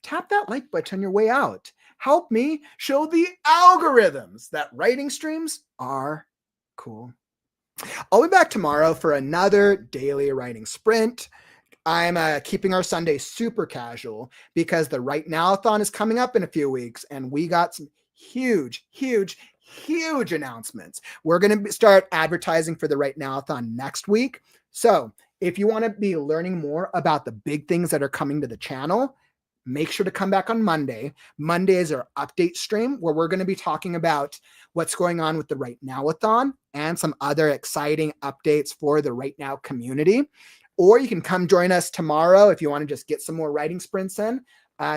tap that like button on your way out. Help me show the algorithms that writing streams are cool. I'll be back tomorrow for another daily writing sprint. I'm keeping our Sunday super casual because the WriteNow Thon is coming up in a few weeks, and we got some huge announcements. We're going to start advertising for the WriteNow Thon next week. So if you want to be learning more about the big things that are coming to the channel, make sure to come back on Monday. Monday is our update stream where we're going to be talking about what's going on with the WriteNow-a-thon and some other exciting updates for the WriteNow community. Or you can come join us tomorrow if you want to just get some more writing sprints in.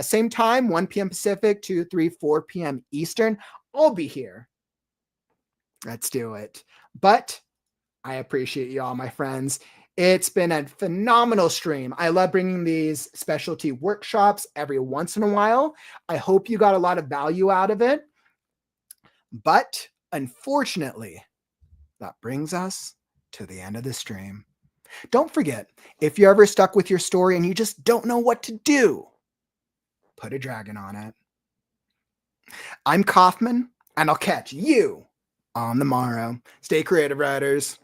Same time, 1 p.m. Pacific, 2, 3, 4 p.m. Eastern. I'll be here. Let's do it. But I appreciate you all, my friends. It's been a phenomenal stream. I love bringing these specialty workshops every once in a while. I hope you got a lot of value out of it. But unfortunately, that brings us to the end of the stream. Don't forget, if you're ever stuck with your story and you just don't know what to do, put a dragon on it. I'm Kauffman, and I'll catch you on the morrow. Stay creative, writers.